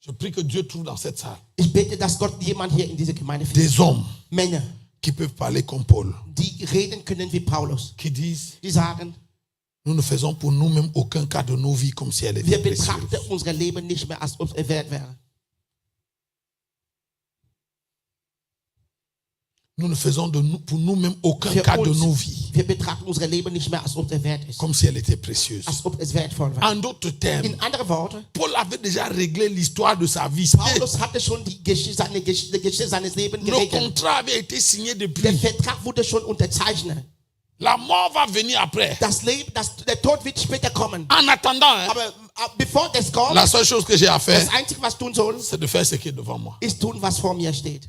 Speaker 5: Je prie que Dieu trouve dans cette salle
Speaker 1: Ich bete, dass Gott jemand hier in dieser Gemeinde findet.
Speaker 5: des hommes
Speaker 1: Männer,
Speaker 5: qui peuvent parler comme Paul,
Speaker 1: die reden können wie Paulus.
Speaker 5: qui disent,
Speaker 1: Die sagen,
Speaker 5: nous ne faisons pour nous-mêmes aucun cas de nos vies comme si elle était
Speaker 1: wir
Speaker 5: précieuse.
Speaker 1: betrachten unser Leben nicht mehr, als ob es wert wäre.
Speaker 5: Nous ne faisons pour nous-mêmes aucun
Speaker 1: Für
Speaker 5: cas de
Speaker 1: uns,
Speaker 5: nos vies
Speaker 1: wir betrachten unser Leben nicht mehr, als ob es wert ist.
Speaker 5: comme si elle était précieuse.
Speaker 1: Als ob es wertvoll war.
Speaker 5: En d'autres termes,
Speaker 1: In anderen Worten,
Speaker 5: Paul avait déjà réglé l'histoire de sa vie.
Speaker 1: Paulus hatte schon die Geschichte, seine Geschichte seines Lebens
Speaker 5: Le
Speaker 1: geregelt.
Speaker 5: contrat avait été signé
Speaker 1: Der
Speaker 5: depuis.
Speaker 1: Vertrag wurde schon unterzeichnet.
Speaker 5: La mort va venir après.
Speaker 1: Das Leben, der Tod wird später kommen.
Speaker 5: En attendant, hein,
Speaker 1: Aber bevor das kommt,
Speaker 5: la seule chose que j'ai à faire,
Speaker 1: das Einzige, was tun soll,
Speaker 5: c'est de faire ce qui est devant moi.
Speaker 1: ist tun, was vor mir steht.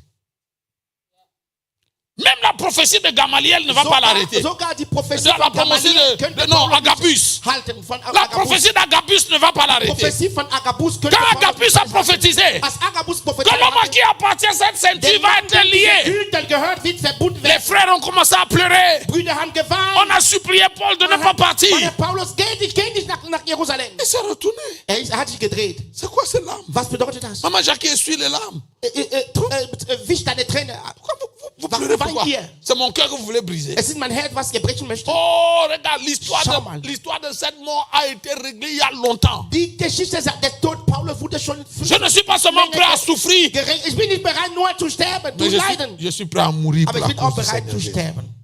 Speaker 5: Même la prophétie de Gamaliel ne va pas l'arrêter.
Speaker 1: Sogar die Prophetie
Speaker 5: La
Speaker 1: von
Speaker 5: prophétie
Speaker 1: Gamaliel
Speaker 5: de
Speaker 1: könnte
Speaker 5: non,
Speaker 1: Paulus
Speaker 5: Agabus.
Speaker 1: nicht halten. Von
Speaker 5: La
Speaker 1: Agabus.
Speaker 5: prophétie d'Agabus ne va pas
Speaker 1: Die
Speaker 5: l'arrêter.
Speaker 1: Prophetie von Agabus könnte
Speaker 5: Quand
Speaker 1: Paulus
Speaker 5: Agabus a
Speaker 1: nicht
Speaker 5: prophétisé,
Speaker 1: halten. Als Agabus prophezeit
Speaker 5: comme homme
Speaker 1: hatte,
Speaker 5: qui appartient à cette
Speaker 1: der
Speaker 5: ceinture va
Speaker 1: Mann,
Speaker 5: être
Speaker 1: der
Speaker 5: lié.
Speaker 1: diese Gürtel gehört, wird verbunden
Speaker 5: Les
Speaker 1: werden.
Speaker 5: frères ont commencé à pleurer.
Speaker 1: Brüder haben
Speaker 5: On
Speaker 1: geweint.
Speaker 5: a supplié Paul de ne pas partir.
Speaker 1: Paulus, geh nicht nach Jerusalem.
Speaker 5: Il s'est retourné.
Speaker 1: Er hat sich gedreht.
Speaker 5: C'est quoi ces larmes?
Speaker 1: Was bedeutet das?
Speaker 5: Maman Jackie essuie les larmes.
Speaker 1: Wisch deine Tränen ab.
Speaker 5: Vous
Speaker 1: Warum
Speaker 5: pleurez
Speaker 1: weint
Speaker 5: pourquoi?
Speaker 1: ihr?
Speaker 5: C'est mon cœur que vous voulez briser.
Speaker 1: Es ist mein Herz, was ihr brechen möchte.
Speaker 5: Oh, regarde,
Speaker 1: Schau mal.
Speaker 5: l'histoire de cette mort a été réglée il y a longtemps.
Speaker 1: Die Geschichte des Tod Paulus wurde schon
Speaker 5: Je ne suis pas seulement prêt à souffrir,
Speaker 1: geregelt. Ich bin nicht bereit, nur zu sterben, zu
Speaker 5: mais
Speaker 1: leiden.
Speaker 5: je suis prêt à mourir
Speaker 1: Aber
Speaker 5: pour
Speaker 1: ich
Speaker 5: la
Speaker 1: bin auch
Speaker 5: cause du
Speaker 1: bereit zu
Speaker 5: Seigneur Jésus.
Speaker 1: sterben.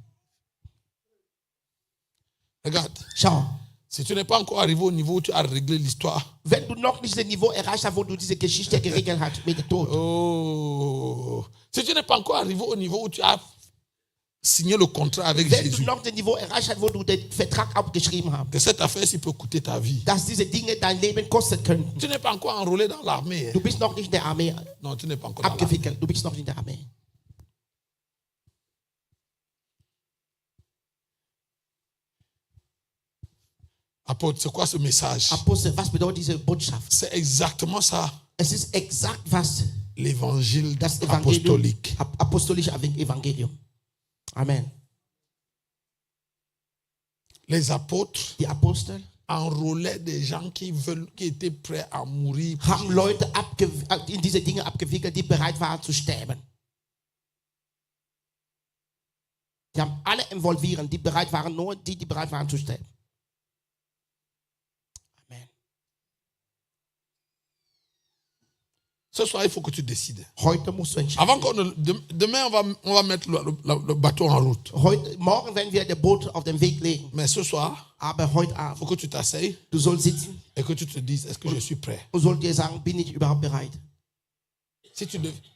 Speaker 5: Regarde,
Speaker 1: Schau,
Speaker 5: si tu n'es pas encore arrivé au niveau où tu as réglé l'histoire,
Speaker 1: wenn du noch nicht das Niveau erreicht hast, wo du diese Geschichte geregelt hast mit dem Tod.
Speaker 5: oh, si tu n'es pas encore arrivé au niveau où tu as signé le contrat avec
Speaker 1: Wenn du
Speaker 5: Jésus,
Speaker 1: noch das Niveau erreicht hast, wo du den Vertrag abgeschrieben hast,
Speaker 5: que cette affaire-ci peut coûter ta vie.
Speaker 1: dass diese Dinge dein Leben kosten könnten.
Speaker 5: Tu n'es pas encore enrôlé dans l'armée. Hein?
Speaker 1: Du bist noch nicht in der Armee
Speaker 5: Non, tu n'es pas encore dans l'armée.
Speaker 1: abgewickelt. Du bist noch nicht in der Armee.
Speaker 5: Apôtre, c'est quoi ce message?
Speaker 1: Apostel, was bedeutet diese Botschaft?
Speaker 5: C'est exactement ça,
Speaker 1: Es ist exakt was
Speaker 5: l'évangile
Speaker 1: das Evangelium,
Speaker 5: apostolique.
Speaker 1: apostolische Evangelium. Amen.
Speaker 5: Les apôtres
Speaker 1: Die Apostel
Speaker 5: enrôlaient des gens qui étaient prêts à mourir.
Speaker 1: haben Leute in diese Dinge abgewickelt, die bereit waren zu sterben. Die haben alle involviert, die bereit waren, nur die bereit waren zu sterben. Amen.
Speaker 5: Ce soir, il faut que tu décides.
Speaker 1: Heute musst du entscheiden.
Speaker 5: Avant demain, on va mettre le bateau en route.
Speaker 1: Morgen werden wir das Boot auf den Weg legen.
Speaker 5: Mais ce soir,
Speaker 1: Aber heute
Speaker 5: il
Speaker 1: Abend,
Speaker 5: faut que tu t'asseyes
Speaker 1: du sollst sitzen
Speaker 5: et que tu te dises, est-ce que je suis prêt?
Speaker 1: und sollst dir sagen, bin ich überhaupt bereit?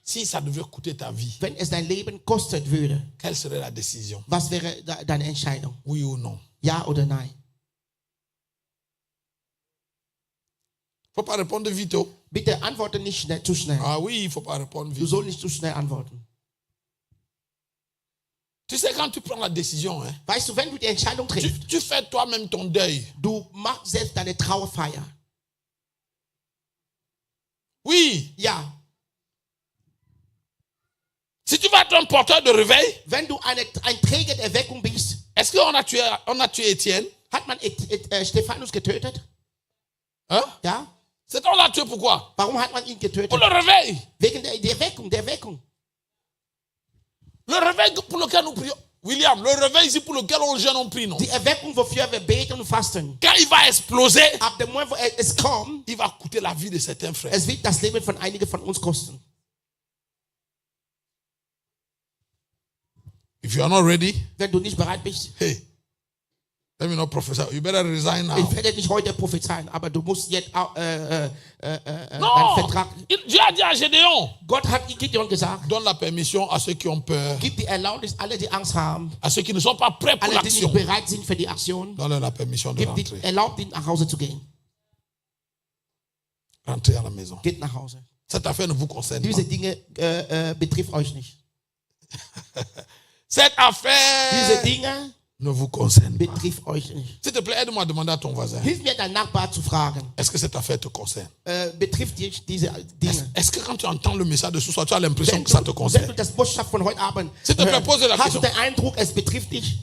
Speaker 5: Si ça devait coûter ta vie,
Speaker 1: Wenn es dein Leben kostet würde,
Speaker 5: quelle serait la décision?
Speaker 1: was wäre deine Entscheidung?
Speaker 5: Oui ou non?
Speaker 1: Ja oder nein?
Speaker 5: Il ne faut pas répondre vite. Oh.
Speaker 1: Bitte antworte nicht zu schnell.
Speaker 5: Ah oui, il ne faut pas répondre
Speaker 1: Du
Speaker 5: vite.
Speaker 1: sollst nicht zu schnell antworten.
Speaker 5: Tu sais, quand tu prends la décision, hein,
Speaker 1: Weißt du, wenn du die Entscheidung triffst,
Speaker 5: tu fais toi-même ton deuil.
Speaker 1: du machst selbst deine Trauerfeier.
Speaker 5: Oui,
Speaker 1: Ja,
Speaker 5: si tu vas être un porteur de réveil,
Speaker 1: wenn du ein Träger der Erweckung bist,
Speaker 5: est-ce qu'on a tué Étienne?
Speaker 1: hat man Stephanus getötet?
Speaker 5: Hein?
Speaker 1: Ja?
Speaker 5: On l'a tué pourquoi?
Speaker 1: Warum hat man ihn getötet?
Speaker 5: Pour le réveil.
Speaker 1: Wegen der Erweckung, der Erweckung.
Speaker 5: Le réveil pour lequel nous prions. William, le réveil ici pour lequel on jeûne, on prie, non?
Speaker 1: Die Erweckung, wofür wir beten und fasten.
Speaker 5: Quand il va exploser,
Speaker 1: Ab dem Moment, wo es kommt,
Speaker 5: il va coûter la vie de certains frères.
Speaker 1: es wird das Leben von einigen von uns kosten.
Speaker 5: If you are not ready,
Speaker 1: Wenn du nicht bereit bist,
Speaker 5: hey, let me not prophesy. You better resign now.
Speaker 1: ich werde nicht heute prophezeien, aber du musst jetzt deinen
Speaker 5: Non,
Speaker 1: Vertrag.
Speaker 5: Dieu a dit à Gédéon,
Speaker 1: Gott hat Gideon gesagt,
Speaker 5: donne la permission à ceux qui ont peur,
Speaker 1: gib die Erlaubnis, alle, die Angst haben,
Speaker 5: à ceux qui ne sont pas prêts pour
Speaker 1: alle, die
Speaker 5: l'action.
Speaker 1: nicht bereit sind für die Aktion,
Speaker 5: Donne-leur la permission de
Speaker 1: gib die
Speaker 5: rentrer.
Speaker 1: Erlaubnis, nach Hause zu gehen.
Speaker 5: Rentrer à la maison.
Speaker 1: Geht nach Hause.
Speaker 5: Cette affaire ne vous concerne pas.
Speaker 1: Diese Dinge betrifft euch nicht.
Speaker 5: Cette
Speaker 1: Diese
Speaker 5: affaire
Speaker 1: Dinge
Speaker 5: ne vous concerne pas.
Speaker 1: betrifft euch nicht.
Speaker 5: S'il te plaît, aide-moi à demander à ton voisin.
Speaker 1: Hilf mir, deinen Nachbar zu fragen.
Speaker 5: Est-ce que cette affaire te concerne?
Speaker 1: Betrifft dich diese Dinge?
Speaker 5: Est-ce que quand tu entends le message de ce soir, tu as l'impression
Speaker 1: Wenn
Speaker 5: que ça te
Speaker 1: du
Speaker 5: concerne?
Speaker 1: das Botschaft von heute Abend
Speaker 5: S'il te plaît, pose la
Speaker 1: hast du
Speaker 5: question.
Speaker 1: den Eindruck, es betrifft dich?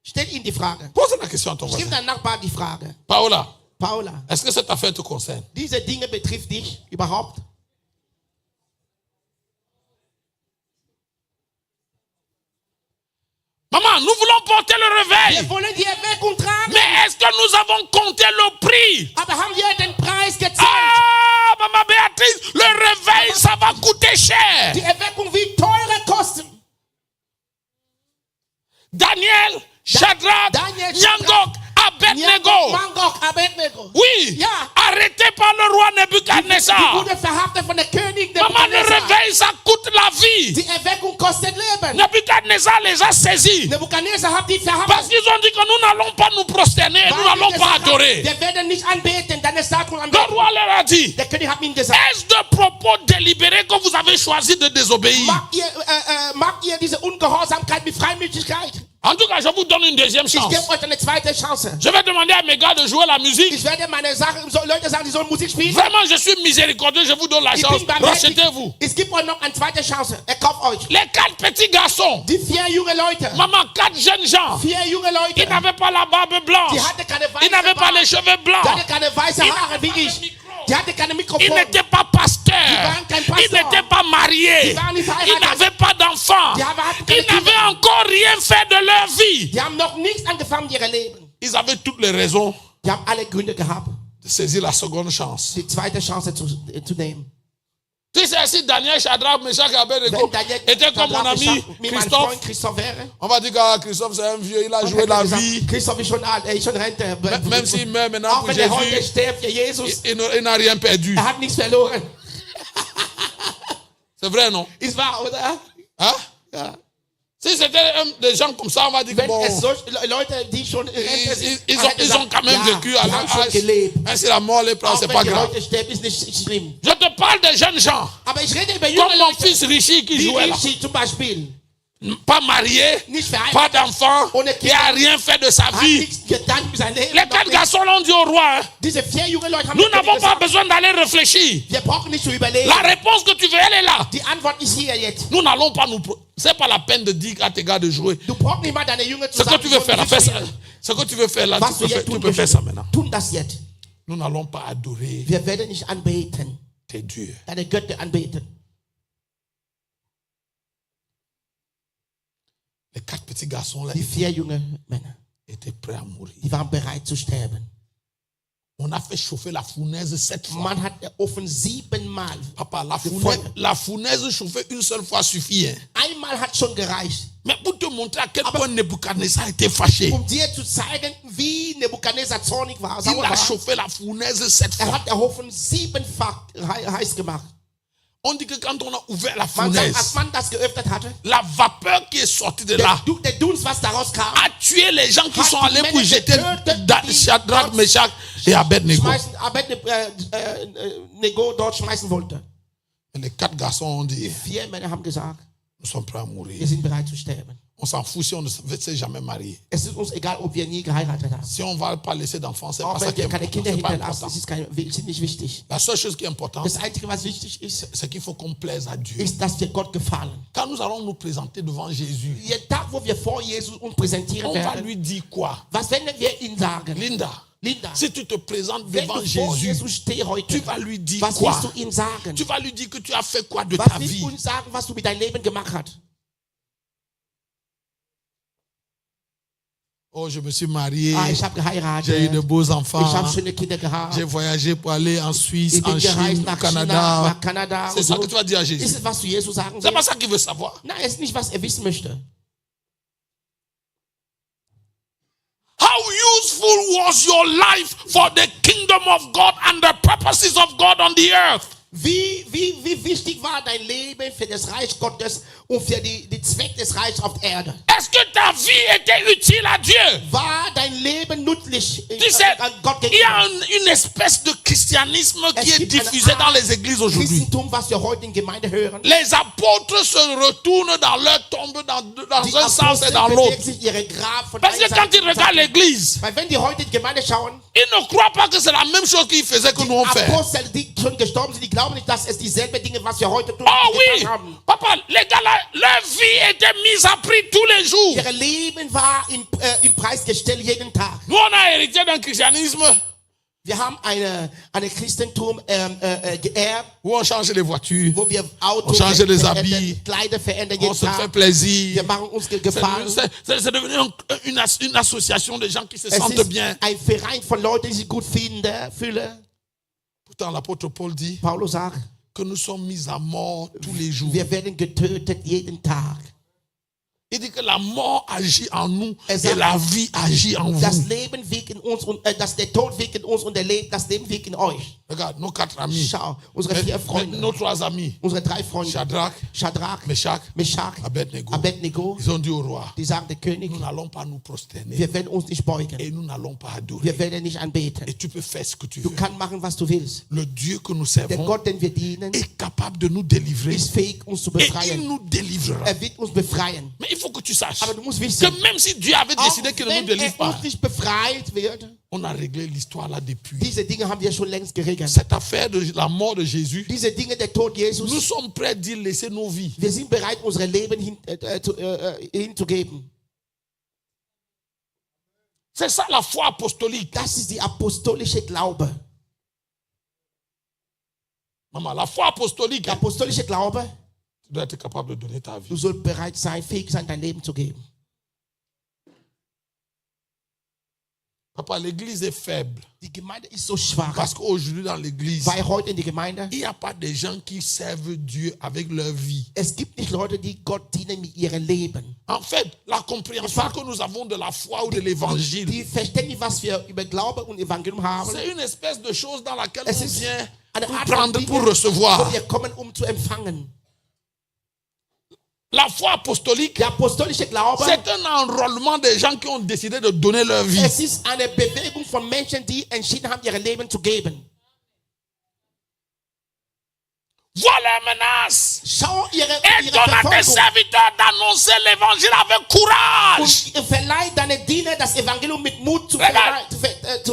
Speaker 1: Stell ihm die Frage.
Speaker 5: Pose la question à ton
Speaker 1: Gib
Speaker 5: voisin.
Speaker 1: deinem Nachbar die Frage.
Speaker 5: Paola,
Speaker 1: Paula,
Speaker 5: est-ce que cette affaire te concerne?
Speaker 1: diese Dinge betrifft dich überhaupt?
Speaker 5: Maman, nous voulons porter le
Speaker 1: Wir
Speaker 5: réveil.
Speaker 1: wollen die Erweckung tragen.
Speaker 5: Mais est-ce que nous avons compté le prix?
Speaker 1: Aber haben wir den Preis gezahlt?
Speaker 5: Ah, Maman Béatrice, le réveil, ça va coûter cher.
Speaker 1: Die Erweckung wird teure kosten.
Speaker 5: Daniel, Shadrach,
Speaker 1: Daniel,
Speaker 5: Nyangok, Abednego.
Speaker 1: Mangok, Abednego.
Speaker 5: Oui,
Speaker 1: Ja.
Speaker 5: arrêté par le roi
Speaker 1: Die
Speaker 5: Nebuchadnezzar.
Speaker 1: wurde verhaftet von der König
Speaker 5: Maman, le
Speaker 1: Nebuchadnezzar.
Speaker 5: réveil, ça coûte la vie.
Speaker 1: Die Erweckung kostet Leben.
Speaker 5: Nebuchadnezzar les a saisis.
Speaker 1: Nebuchadnezzar hat die
Speaker 5: Parce
Speaker 1: verhaftet.
Speaker 5: qu'ils ont dit que nous n'allons pas nous prosterner, nous
Speaker 1: Weil
Speaker 5: n'allons
Speaker 1: die
Speaker 5: pas
Speaker 1: gesagt haben,
Speaker 5: adorer.
Speaker 1: wir werden nicht anbeten, deine Statuen
Speaker 5: Le
Speaker 1: anbeten.
Speaker 5: roi leur a dit,
Speaker 1: Der König hat ihm gesagt,
Speaker 5: est-ce de propos délibérés que vous avez choisi de désobéir?
Speaker 1: macht ihr diese Ungehorsamkeit mit Freimütigkeit?
Speaker 5: En tout cas, je vous donne une deuxième
Speaker 1: Ich
Speaker 5: chance.
Speaker 1: gebe euch eine zweite Chance.
Speaker 5: Je vais demander à mes gars de jouer la musique.
Speaker 1: Ich werde meine Leute sagen, die sollen Musik spielen.
Speaker 5: Vraiment, je suis miséricordieux, je vous donne la
Speaker 1: Ich
Speaker 5: chance.
Speaker 1: bin barmherzig.
Speaker 5: Rachetez-vous.
Speaker 1: Es gibt euch noch eine zweite Chance. Erkauft euch.
Speaker 5: Les 4 petits garçons,
Speaker 1: Die 4 junge Leute.
Speaker 5: maman, 4 jeunes gens,
Speaker 1: 4 junge Leute.
Speaker 5: ils n'avaient pas la barbe blanche,
Speaker 1: Die hatten keine
Speaker 5: ils n'avaient pas les
Speaker 1: weiße
Speaker 5: cheveux
Speaker 1: Haare. Die
Speaker 5: blancs,
Speaker 1: hatten keine weiße Haare wie ich. Die hatten keine
Speaker 5: ils
Speaker 1: Mikrofone.
Speaker 5: n'étaient pas pasteurs,
Speaker 1: waren kein Pastor.
Speaker 5: ils n'étaient pas mariés,
Speaker 1: Die waren nicht verheiratet.
Speaker 5: ils n'avaient pas d'enfants,
Speaker 1: Die hatten keine
Speaker 5: ils n'avaient
Speaker 1: Kinder.
Speaker 5: encore rien fait de leur vie.
Speaker 1: Die haben noch nichts angefangen in ihrem Leben.
Speaker 5: Ils avaient toutes les raisons
Speaker 1: Die haben alle Gründe gehabt,
Speaker 5: de saisir la seconde chance.
Speaker 1: die zweite Chance zu nehmen.
Speaker 5: Tu sais, si Daniel, Shadrach, Meshach et Abednego
Speaker 1: Wenn Daniel
Speaker 5: étaient comme mon ami
Speaker 1: mit meinem
Speaker 5: Christophe,
Speaker 1: Freund Christoph wäre,
Speaker 5: on va dire que Christophe c'est un vieux, il a joué la vie.
Speaker 1: Christoph ist schon alt, er ist schon Rente.
Speaker 5: Même s'il meurt maintenant
Speaker 1: Auch
Speaker 5: pour
Speaker 1: wenn er heute
Speaker 5: Jésus,
Speaker 1: stirbt für Jesus,
Speaker 5: il n'a rien perdu.
Speaker 1: er hat nichts verloren.
Speaker 5: C'est vrai, non?
Speaker 1: Ist wahr, oder?
Speaker 5: Hein?
Speaker 1: Ja.
Speaker 5: Si c'était des gens comme ça, on va dire que
Speaker 1: Wenn
Speaker 5: bon,
Speaker 1: es solche Leute, die schon in Rente sind,
Speaker 5: ils ont quand même vécu à
Speaker 1: die haben schon gelebt.
Speaker 5: Même si la mort les prend,
Speaker 1: Auch
Speaker 5: c'est
Speaker 1: wenn
Speaker 5: pas
Speaker 1: die
Speaker 5: grave.
Speaker 1: heute sterben, ist nicht schlimm.
Speaker 5: Je te parle des jeunes gens,
Speaker 1: Aber ich rede über junge
Speaker 5: comme mon
Speaker 1: Leute,
Speaker 5: fils Richie qui
Speaker 1: wie
Speaker 5: jouait là.
Speaker 1: ich zum Beispiel.
Speaker 5: Pas marié,
Speaker 1: Nicht
Speaker 5: pas
Speaker 1: verheiratet,
Speaker 5: d'enfant,
Speaker 1: ohne
Speaker 5: il n'a rien fait de sa
Speaker 1: hat
Speaker 5: vie.
Speaker 1: nichts getan mit seinem Leben.
Speaker 5: Les
Speaker 1: noch
Speaker 5: 4
Speaker 1: nichts.
Speaker 5: garçons l'ont dit au roi, hein,
Speaker 1: Diese 4 junge Leute haben
Speaker 5: nous
Speaker 1: dem König
Speaker 5: n'avons pas
Speaker 1: gesagt,
Speaker 5: besoin d'aller réfléchir.
Speaker 1: wir brauchen nicht zu überlegen.
Speaker 5: La réponse que tu veux, elle est là.
Speaker 1: Die Antwort ist hier jetzt.
Speaker 5: Nous n'allons pas nous... C'est pas la peine de dire à tes gars de jouer.
Speaker 1: Du brauchst nicht mal deine Jünger zu
Speaker 5: Ce que
Speaker 1: sagen,
Speaker 5: tu veux
Speaker 1: die
Speaker 5: faire là,
Speaker 1: sollen
Speaker 5: fais ça.
Speaker 1: spielen.
Speaker 5: Ce que tu veux faire là,
Speaker 1: Was
Speaker 5: tu
Speaker 1: du jetzt
Speaker 5: peux
Speaker 1: tun
Speaker 5: faire ça maintenant.
Speaker 1: tun das jetzt.
Speaker 5: Nous n'allons pas adorer
Speaker 1: Wir werden nicht anbeten,
Speaker 5: tes dieux.
Speaker 1: deine Götter anbeten.
Speaker 5: Les 4 petits garçons là
Speaker 1: Die 4 junge Männer,
Speaker 5: étaient prêts à mourir.
Speaker 1: die waren bereit zu sterben.
Speaker 5: On a fait chauffer la fournaise 7 fois.
Speaker 1: Man hat den Ofen 7-mal.
Speaker 5: Papa,
Speaker 1: Feuer.
Speaker 5: la fournaise chauffée une seule fois suffit. Hein.
Speaker 1: Einmal hat schon gereicht,
Speaker 5: Mais pour te montrer à quel point Nebuchadnezzar était fâché,
Speaker 1: um dir zu zeigen, wie Nebukadnezar zornig war.
Speaker 5: il
Speaker 1: sauer
Speaker 5: a
Speaker 1: war.
Speaker 5: chauffé la fournaise 7
Speaker 1: Er
Speaker 5: fois.
Speaker 1: hat den Ofen 7-fach heiß gemacht.
Speaker 5: On dit que quand on a ouvert la
Speaker 1: Man sagt, als
Speaker 5: fournaise,
Speaker 1: man das geöffnet hatte,
Speaker 5: la vapeur qui est sortie de là
Speaker 1: der Dunst, was daraus kam,
Speaker 5: a tué les gens qui
Speaker 1: Hat
Speaker 5: sont
Speaker 1: die
Speaker 5: allés pour
Speaker 1: Männer
Speaker 5: jeter
Speaker 1: getötet, die
Speaker 5: Shadrach,
Speaker 1: dort
Speaker 5: Meshach et Abednego.
Speaker 1: Nego dort schmeißen wollte.
Speaker 5: Et les 4 garçons ont dit,
Speaker 1: 4 Männer haben gesagt,
Speaker 5: nous sommes prêts à
Speaker 1: wir
Speaker 5: mourir.
Speaker 1: sind bereit zu sterben.
Speaker 5: On s'en fout si on ne s'est jamais marié.
Speaker 1: Es ist uns egal, ob wir nie geheiratet haben.
Speaker 5: Si on ne va pas laisser d'enfants, c'est pas
Speaker 1: Auch
Speaker 5: ça
Speaker 1: wenn
Speaker 5: qui est
Speaker 1: wir keine
Speaker 5: important.
Speaker 1: Kinder
Speaker 5: C'est pas
Speaker 1: hinterlassen,
Speaker 5: important.
Speaker 1: das ist nicht wichtig.
Speaker 5: La seule chose qui est importante,
Speaker 1: Das Einzige, was wichtig ist,
Speaker 5: c'est qu'il faut qu'on plaise à Dieu.
Speaker 1: ist, dass wir Gott gefallen.
Speaker 5: Quand nous allons nous présenter devant Jésus,
Speaker 1: Jeden Tag, wo wir vor Jesus uns präsentieren
Speaker 5: on va
Speaker 1: werden,
Speaker 5: lui dire quoi?
Speaker 1: was werden wir ihm sagen?
Speaker 5: Linda,
Speaker 1: Linda,
Speaker 5: si tu te présentes
Speaker 1: wenn
Speaker 5: devant
Speaker 1: du vor
Speaker 5: Jésus,
Speaker 1: Jesus stehst heute,
Speaker 5: tu vas lui dire
Speaker 1: was
Speaker 5: quoi?
Speaker 1: willst du ihm sagen?
Speaker 5: Tu vas lui dire que tu as fait quoi de
Speaker 1: Was
Speaker 5: ta
Speaker 1: willst
Speaker 5: vie?
Speaker 1: du uns sagen, was du mit deinem Leben gemacht hast?
Speaker 5: Oh, je me suis marié,
Speaker 1: Ich habe geheiratet.
Speaker 5: j'ai eu de beaux
Speaker 1: Ich
Speaker 5: enfants,
Speaker 1: habe schöne Kinder gehabt.
Speaker 5: j'ai voyagé pour aller en Suisse,
Speaker 1: Ich bin
Speaker 5: en
Speaker 1: gereist
Speaker 5: Chine, au
Speaker 1: nach China,
Speaker 5: Canada.
Speaker 1: nach Kanada.
Speaker 5: C'est
Speaker 1: und
Speaker 5: ça
Speaker 1: so.
Speaker 5: que tu vas dire à
Speaker 1: Ist
Speaker 5: Jésus.
Speaker 1: es, was du Jesus sagen
Speaker 5: C'est pas
Speaker 1: willst?
Speaker 5: ça qu'il veut savoir.
Speaker 1: Nein, es ist nicht, was er wissen möchte.
Speaker 5: How useful was your life for the kingdom of God and the purposes of God on the earth?
Speaker 1: Wie wichtig war dein Leben für das Reich Gottes und für die Zweck des Reichs auf der Erde.
Speaker 5: Est-ce que ta vie était utile à Dieu?
Speaker 1: War dein Leben nützlich
Speaker 5: Tu sais,
Speaker 1: an Gott
Speaker 5: il y a
Speaker 1: gegenüber?
Speaker 5: une espèce de christianisme qui
Speaker 1: Es
Speaker 5: est
Speaker 1: gibt eine
Speaker 5: diffusé
Speaker 1: Art
Speaker 5: dans les églises aujourd'hui.
Speaker 1: Christentum, was wir heute in Gemeinde hören.
Speaker 5: Les apôtres se retournent dans leur tombe dans
Speaker 1: Die
Speaker 5: un sens et
Speaker 1: Apostel
Speaker 5: dans
Speaker 1: bewegen
Speaker 5: l'autre.
Speaker 1: sich ihre Grab von
Speaker 5: Parce
Speaker 1: einer
Speaker 5: que quand
Speaker 1: Seite
Speaker 5: ils
Speaker 1: zur
Speaker 5: regardent
Speaker 1: Seite.
Speaker 5: l'église,
Speaker 1: Weil wenn die heute in die Gemeinde schauen,
Speaker 5: ils ne croient pas que c'est la même chose qu'ils faisaient que nous on fait.
Speaker 1: Apostel, die schon gestorben sind, die glauben nicht, dass es dieselbe Dinge, was wir heute tun,
Speaker 5: Oh oui,
Speaker 1: getan haben.
Speaker 5: papa, les gars là, leur vie était mise à prix tous les jours.
Speaker 1: Ihr Leben war im Preis gestellt jeden Tag.
Speaker 5: Nous, on a hérité d'un christianisme
Speaker 1: Wir haben eine Christentum geerbt,
Speaker 5: où on change les voitures,
Speaker 1: wo wir
Speaker 5: on
Speaker 1: Autos
Speaker 5: change les
Speaker 1: verändern,
Speaker 5: habits,
Speaker 1: Kleider verändern
Speaker 5: on
Speaker 1: jeden
Speaker 5: se fait
Speaker 1: Tag.
Speaker 5: plaisir.
Speaker 1: Wir machen uns Gefallen.
Speaker 5: C'est devenu une association de gens qui se
Speaker 1: Es
Speaker 5: sentent
Speaker 1: ist
Speaker 5: bien.
Speaker 1: ein Verein von Leuten, die sich gut fühlen.
Speaker 5: Pourtant, l'apôtre Paul dit
Speaker 1: Paulus sagt,
Speaker 5: que nous sommes mis à mort tous les jours.
Speaker 1: wir werden getötet jeden Tag.
Speaker 5: Il dit que la mort agit en nous
Speaker 1: Er
Speaker 5: et
Speaker 1: sagt,
Speaker 5: la vie agit en
Speaker 1: Das
Speaker 5: vous.
Speaker 1: Leben wirkt in uns und der Tod wirkt in uns und das Leben wirkt in euch.
Speaker 5: Regarde, nos 4 amis,
Speaker 1: Schau, unsere 4 Freunde,
Speaker 5: nos 3 amis,
Speaker 1: unsere 3 Freunde,
Speaker 5: Shadrach,
Speaker 1: Shadrach,
Speaker 5: Meshach,
Speaker 1: Meshach,
Speaker 5: Abednego,
Speaker 1: Abednego,
Speaker 5: ils ont dit au roi,
Speaker 1: die sagen der König,
Speaker 5: nous n'allons pas nous prosterner
Speaker 1: wir werden uns nicht beugen,
Speaker 5: et nous n'allons pas adorer.
Speaker 1: wir werden nicht anbeten.
Speaker 5: Et tu peux faire ce que tu
Speaker 1: Du
Speaker 5: veux.
Speaker 1: kannst machen, was du willst.
Speaker 5: Le Dieu que nous
Speaker 1: Der
Speaker 5: servons
Speaker 1: Gott, den wir dienen,
Speaker 5: est capable de nous délivrer
Speaker 1: ist fähig, uns zu
Speaker 5: et il
Speaker 1: befreien.
Speaker 5: nous délivrera.
Speaker 1: Er wird uns befreien.
Speaker 5: Mais il faut que tu saches
Speaker 1: Aber du musst
Speaker 5: que
Speaker 1: wissen,
Speaker 5: même si Dieu avait
Speaker 1: auch
Speaker 5: décidé qu'il ne nous
Speaker 1: wenn
Speaker 5: délivre
Speaker 1: er
Speaker 5: pas,
Speaker 1: uns nicht befreit wird,
Speaker 5: on a réglé l'histoire là depuis.
Speaker 1: diese Dinge haben wir schon längst geregelt.
Speaker 5: Cette affaire de la mort de Jésus,
Speaker 1: Diese Dinge, der Tod
Speaker 5: nous
Speaker 1: Jesus,
Speaker 5: sommes prêts d'y laisser nos vies.
Speaker 1: wir sind bereit, unsere Leben hinzugeben.
Speaker 5: C'est ça la foi apostolique.
Speaker 1: Das ist die apostolische Glaube.
Speaker 5: Maman, la foi apostolique,
Speaker 1: Der apostolische Glaube,
Speaker 5: tu dois être capable de donner ta vie.
Speaker 1: du sollst bereit sein, fähig sein, dein Leben zu geben.
Speaker 5: Papa, l'église est faible.
Speaker 1: Die Gemeinde ist so schwach,
Speaker 5: Parce qu'aujourd'hui dans l'église,
Speaker 1: weil heute in der Gemeinde,
Speaker 5: il n'y a pas de gens qui servent Dieu avec leur vie.
Speaker 1: es gibt nicht Leute, die Gott dienen mit ihrem Leben.
Speaker 5: En fait, la compréhension que nous avons de la foi ou de l'évangile,
Speaker 1: Die verstehen nicht, was wir über Glaube und Evangelium haben.
Speaker 5: c'est une espèce de chose dans laquelle
Speaker 1: Es
Speaker 5: on
Speaker 1: ist
Speaker 5: vient
Speaker 1: eine
Speaker 5: pour
Speaker 1: Art
Speaker 5: prendre,
Speaker 1: von
Speaker 5: pour
Speaker 1: Dinge,
Speaker 5: recevoir.
Speaker 1: wo wir kommen, zu empfangen.
Speaker 5: La foi apostolique,
Speaker 1: Der apostolische Glaube,
Speaker 5: c'est un enrôlement de gens qui ont décidé de donner leur vie.
Speaker 1: es ist eine Bewegung von Menschen, die entschieden haben, ihr Leben zu geben.
Speaker 5: Voilà la menace.
Speaker 1: Schau ihre
Speaker 5: Et donne à tes
Speaker 1: Verfolgung
Speaker 5: serviteurs d'annoncer l'évangile avec courage.
Speaker 1: und verleiht deine Diener, das Evangelium mit Mut zu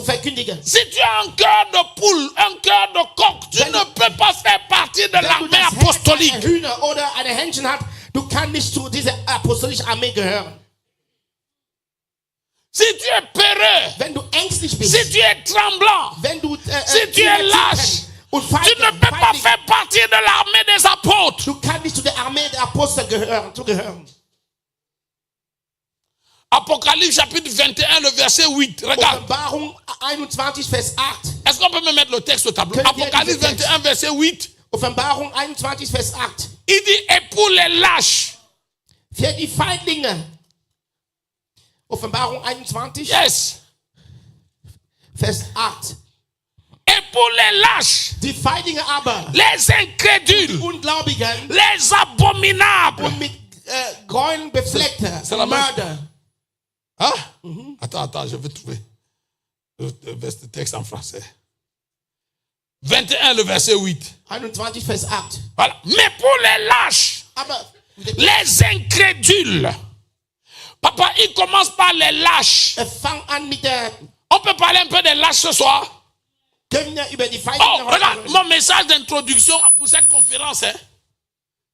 Speaker 1: verkündigen.
Speaker 5: Si tu as un cœur de poule, un cœur de coq, tu ne peux pas faire partie de
Speaker 1: Wenn du
Speaker 5: l'armée
Speaker 1: das Herz
Speaker 5: apostolique.
Speaker 1: einer Hühner oder eine Hähnchen hast, du kannst nicht zu dieser apostolischen Armee gehören.
Speaker 5: Si tu es peureux,
Speaker 1: Wenn du ängstlich bist,
Speaker 5: si tu es tremblant,
Speaker 1: wenn du
Speaker 5: si tu es lâche,
Speaker 1: und
Speaker 5: tu ne peux pas faire partie de l'armée des apôtres.
Speaker 1: du kannst nicht zu der Armee der Apostel gehören.
Speaker 5: Apocalypse chapitre 21, le verset 8. Regarde.
Speaker 1: Offenbarung 21, Vers 8.
Speaker 5: Est-ce qu'on peut me mettre le texte au tableau?
Speaker 1: Könnt ihr
Speaker 5: Apocalypse
Speaker 1: diesen Text-
Speaker 5: 21, verset 8.
Speaker 1: Offenbarung 21, Vers 8.
Speaker 5: Il dit, et pour les lâches.
Speaker 1: Für die Feindlinge. Offenbarung 21,
Speaker 5: Yes.
Speaker 1: Vers 8.
Speaker 5: Et pour les lâches,
Speaker 1: Die Feindlinge aber,
Speaker 5: les incrédules,
Speaker 1: Ungläubigen
Speaker 5: les abominables.
Speaker 1: und mit Gräueln befleckte,
Speaker 5: C'est la même-
Speaker 1: Mörder.
Speaker 5: Hein? Attends, je vais trouver le texte en français. 21, le verset 8.
Speaker 1: 21, Vers 8.
Speaker 5: Voilà. Mais pour les lâches,
Speaker 1: Aber
Speaker 5: les incrédules. Papa, il commence par les lâches.
Speaker 1: fang an mit der,
Speaker 5: On peut parler un peu des lâches ce soir?
Speaker 1: können wir über die
Speaker 5: Oh,
Speaker 1: Feindlinge
Speaker 5: regarde,
Speaker 1: reden.
Speaker 5: mon message d'introduction pour cette conférence, hein,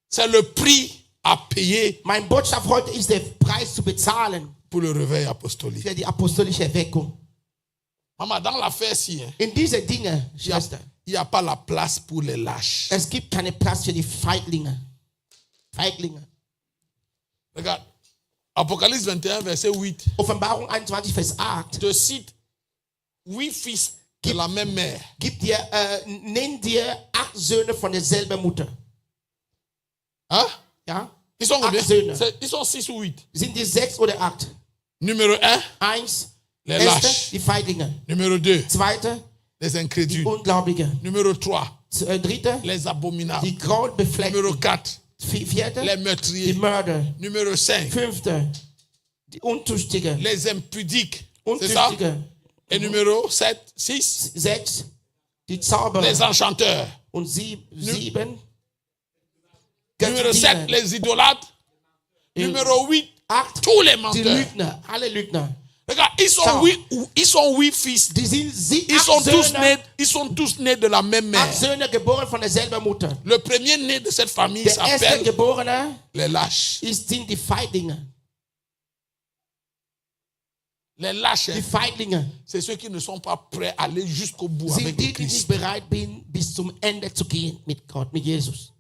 Speaker 5: c'est le prix à payer
Speaker 1: Meine Botschaft heute ist der Preis zu bezahlen
Speaker 5: pour le réveil apostolique.
Speaker 1: für die apostolische Erweckung.
Speaker 5: Maman, dans l'affaire-ci, hein,
Speaker 1: In diese Dinge, Schwester,
Speaker 5: il n'y a pas la place pour les lâches.
Speaker 1: es gibt keine Platz für die Feiglinge.
Speaker 5: Regarde, Apocalypse 21, verset 8,
Speaker 1: Offenbarung 21, Vers 8.
Speaker 5: te cite 8 fils de la même mère.
Speaker 1: Nenn dir 8 Söhne von derselben Mutter.
Speaker 5: Hein?
Speaker 1: Ja?
Speaker 5: Ils sont
Speaker 1: 8
Speaker 5: combien?
Speaker 1: Söhne.
Speaker 5: Ils sont 6 ou 8.
Speaker 1: Sind die 6 oder 8?
Speaker 5: Numéro 1,
Speaker 1: 1,
Speaker 5: les
Speaker 1: Erste,
Speaker 5: lâches.
Speaker 1: die Feiglinge.
Speaker 5: Numéro 2,
Speaker 1: Zweite,
Speaker 5: les
Speaker 1: die
Speaker 5: incrédules.
Speaker 1: Ungläubigen.
Speaker 5: Numéro 3,
Speaker 1: Dritte,
Speaker 5: les abominables.
Speaker 1: die Grauen befleckten.
Speaker 5: Numéro 4,
Speaker 1: Vierte,
Speaker 5: les
Speaker 1: die
Speaker 5: meurtriers.
Speaker 1: Mörder.
Speaker 5: Numéro 5,
Speaker 1: Fünfte, die Untüchtige.
Speaker 5: les impudiques. C'est ça?
Speaker 1: Untüchtige.
Speaker 5: Et numéro 7, 6,
Speaker 1: 6, die Zauberer.
Speaker 5: les enchanteurs.
Speaker 1: Und 7,
Speaker 5: Numéro 7, les idolâtres.
Speaker 1: Et
Speaker 5: Numéro 8,
Speaker 1: 8,
Speaker 5: tous les
Speaker 1: die
Speaker 5: menteurs.
Speaker 1: Lügner, alle Lügner.
Speaker 5: Regarde, ils sont 8 fils.
Speaker 1: Die sind
Speaker 5: Ils sont tous nés de la même mère.
Speaker 1: 8 Söhne geboren von derselben Mutter.
Speaker 5: Le premier né de cette famille
Speaker 1: Der erste
Speaker 5: s'appelle
Speaker 1: Geborene
Speaker 5: les lâches.
Speaker 1: sind die Feiglinge.
Speaker 5: Les lâches,
Speaker 1: Die Feiglinge
Speaker 5: c'est ceux qui ne sont pas prêts à aller jusqu'au bout
Speaker 1: sind
Speaker 5: avec
Speaker 1: die,
Speaker 5: le
Speaker 1: die nicht
Speaker 5: Christ.
Speaker 1: bereit sind, bis zum Ende zu gehen mit Gott, mit Jesus.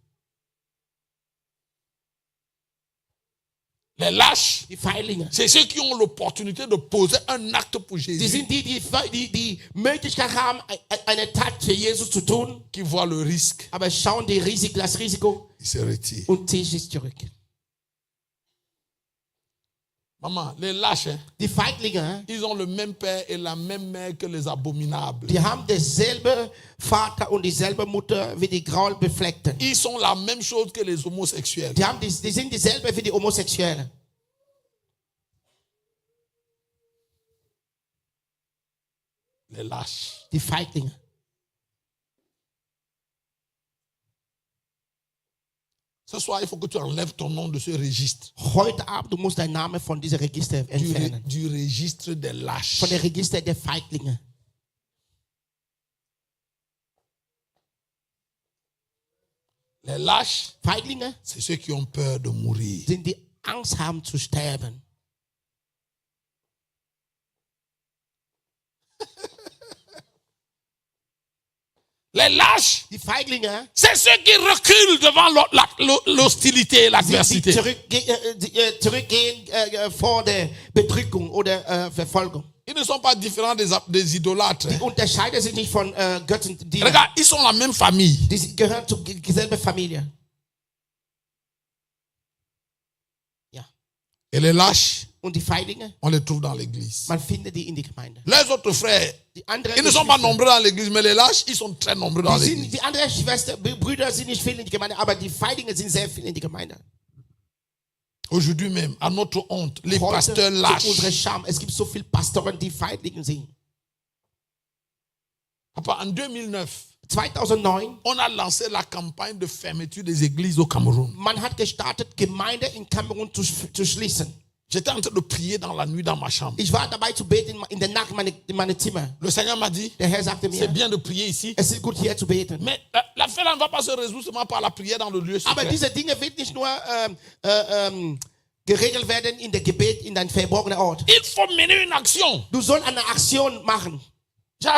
Speaker 5: Les lâches,
Speaker 1: Die Feiglinge.
Speaker 5: c'est ceux qui ont l'opportunité de poser un acte pour
Speaker 1: Die
Speaker 5: Jésus,
Speaker 1: sind die Möglichkeit haben, eine Tat für Jesus zu tun,
Speaker 5: qui voient le risque,
Speaker 1: aber schauen das Risiko
Speaker 5: ils se retirent.
Speaker 1: und ziehen sich zurück.
Speaker 5: Maman, les lâches,
Speaker 1: Die Feiglinge,
Speaker 5: ils ont le même père et la même mère que les abominables.
Speaker 1: die haben derselbe Vater und dieselbe Mutter wie die Graulbefleckten.
Speaker 5: Ils sont la même chose que les homosexuels.
Speaker 1: Die sind dieselbe wie die Homosexuellen.
Speaker 5: Les lâches.
Speaker 1: Die Feiglinge.
Speaker 5: Ce soir, il faut que tu enlèves ton nom de ce registre.
Speaker 1: Heute Abend, du musst deinen Namen von diesem Register entfernen.
Speaker 5: Du registre des lâches.
Speaker 1: Von dem Register der Feiglinge.
Speaker 5: Les lâches,
Speaker 1: Feiglinge
Speaker 5: c'est ceux qui ont peur de mourir.
Speaker 1: sind die Angst haben zu sterben.
Speaker 5: Les lâches,
Speaker 1: Die Feiglinge,
Speaker 5: c'est ceux qui reculent devant l'hostilité et
Speaker 1: die
Speaker 5: l'adversité.
Speaker 1: zurückgehen vor der Bedrückung oder Verfolgung.
Speaker 5: Ils ne sont pas différents des idolâtres.
Speaker 1: Die unterscheiden sich nicht von Götzen.
Speaker 5: Regarde, ils sont la même famille.
Speaker 1: Die gehören zur selben Familie. Ja.
Speaker 5: Et les lâches,
Speaker 1: Und die Feiglinge,
Speaker 5: on les trouve dans l'église.
Speaker 1: man findet die in die Gemeinde.
Speaker 5: Les autres frères,
Speaker 1: Die anderen
Speaker 5: ils ne sont pas
Speaker 1: Geschwister,
Speaker 5: nombreux dans l'église, mais les lâches, ils sont très nombreux dans l'église.
Speaker 1: die anderen Brüder sind nicht viel in die Gemeinde, aber die Feiglinge sind sehr viel in die Gemeinde.
Speaker 5: Aujourd'hui même, à notre honte, les
Speaker 1: Heute
Speaker 5: pasteurs
Speaker 1: zu
Speaker 5: lâches.
Speaker 1: unserer Scham. Es gibt so viele Pastoren, die Feiglinge sind.
Speaker 5: Papa, en 2009,
Speaker 1: 2009,
Speaker 5: on a lancé la campagne de fermeture des églises au Cameroun.
Speaker 1: man hat gestartet, Gemeinde in Kamerun zu schließen.
Speaker 5: J'étais en train de prier dans la nuit dans ma chambre.
Speaker 1: Ich war dabei zu beten in der Nacht in meinem Zimmer.
Speaker 5: Le Seigneur m'a dit,
Speaker 1: Der Herr sagte
Speaker 5: c'est
Speaker 1: mir,
Speaker 5: bien de prier ici,
Speaker 1: es ist gut hier zu beten.
Speaker 5: mais l'affaire là ne va pas se résoudre seulement par la prière dans le lieu
Speaker 1: Aber
Speaker 5: secret.
Speaker 1: diese Dinge wird nicht nur geregelt werden in der Gebet in deinem verborgenen Ort.
Speaker 5: Il faut mener une action.
Speaker 1: Du sollst eine Aktion machen.
Speaker 5: J'ai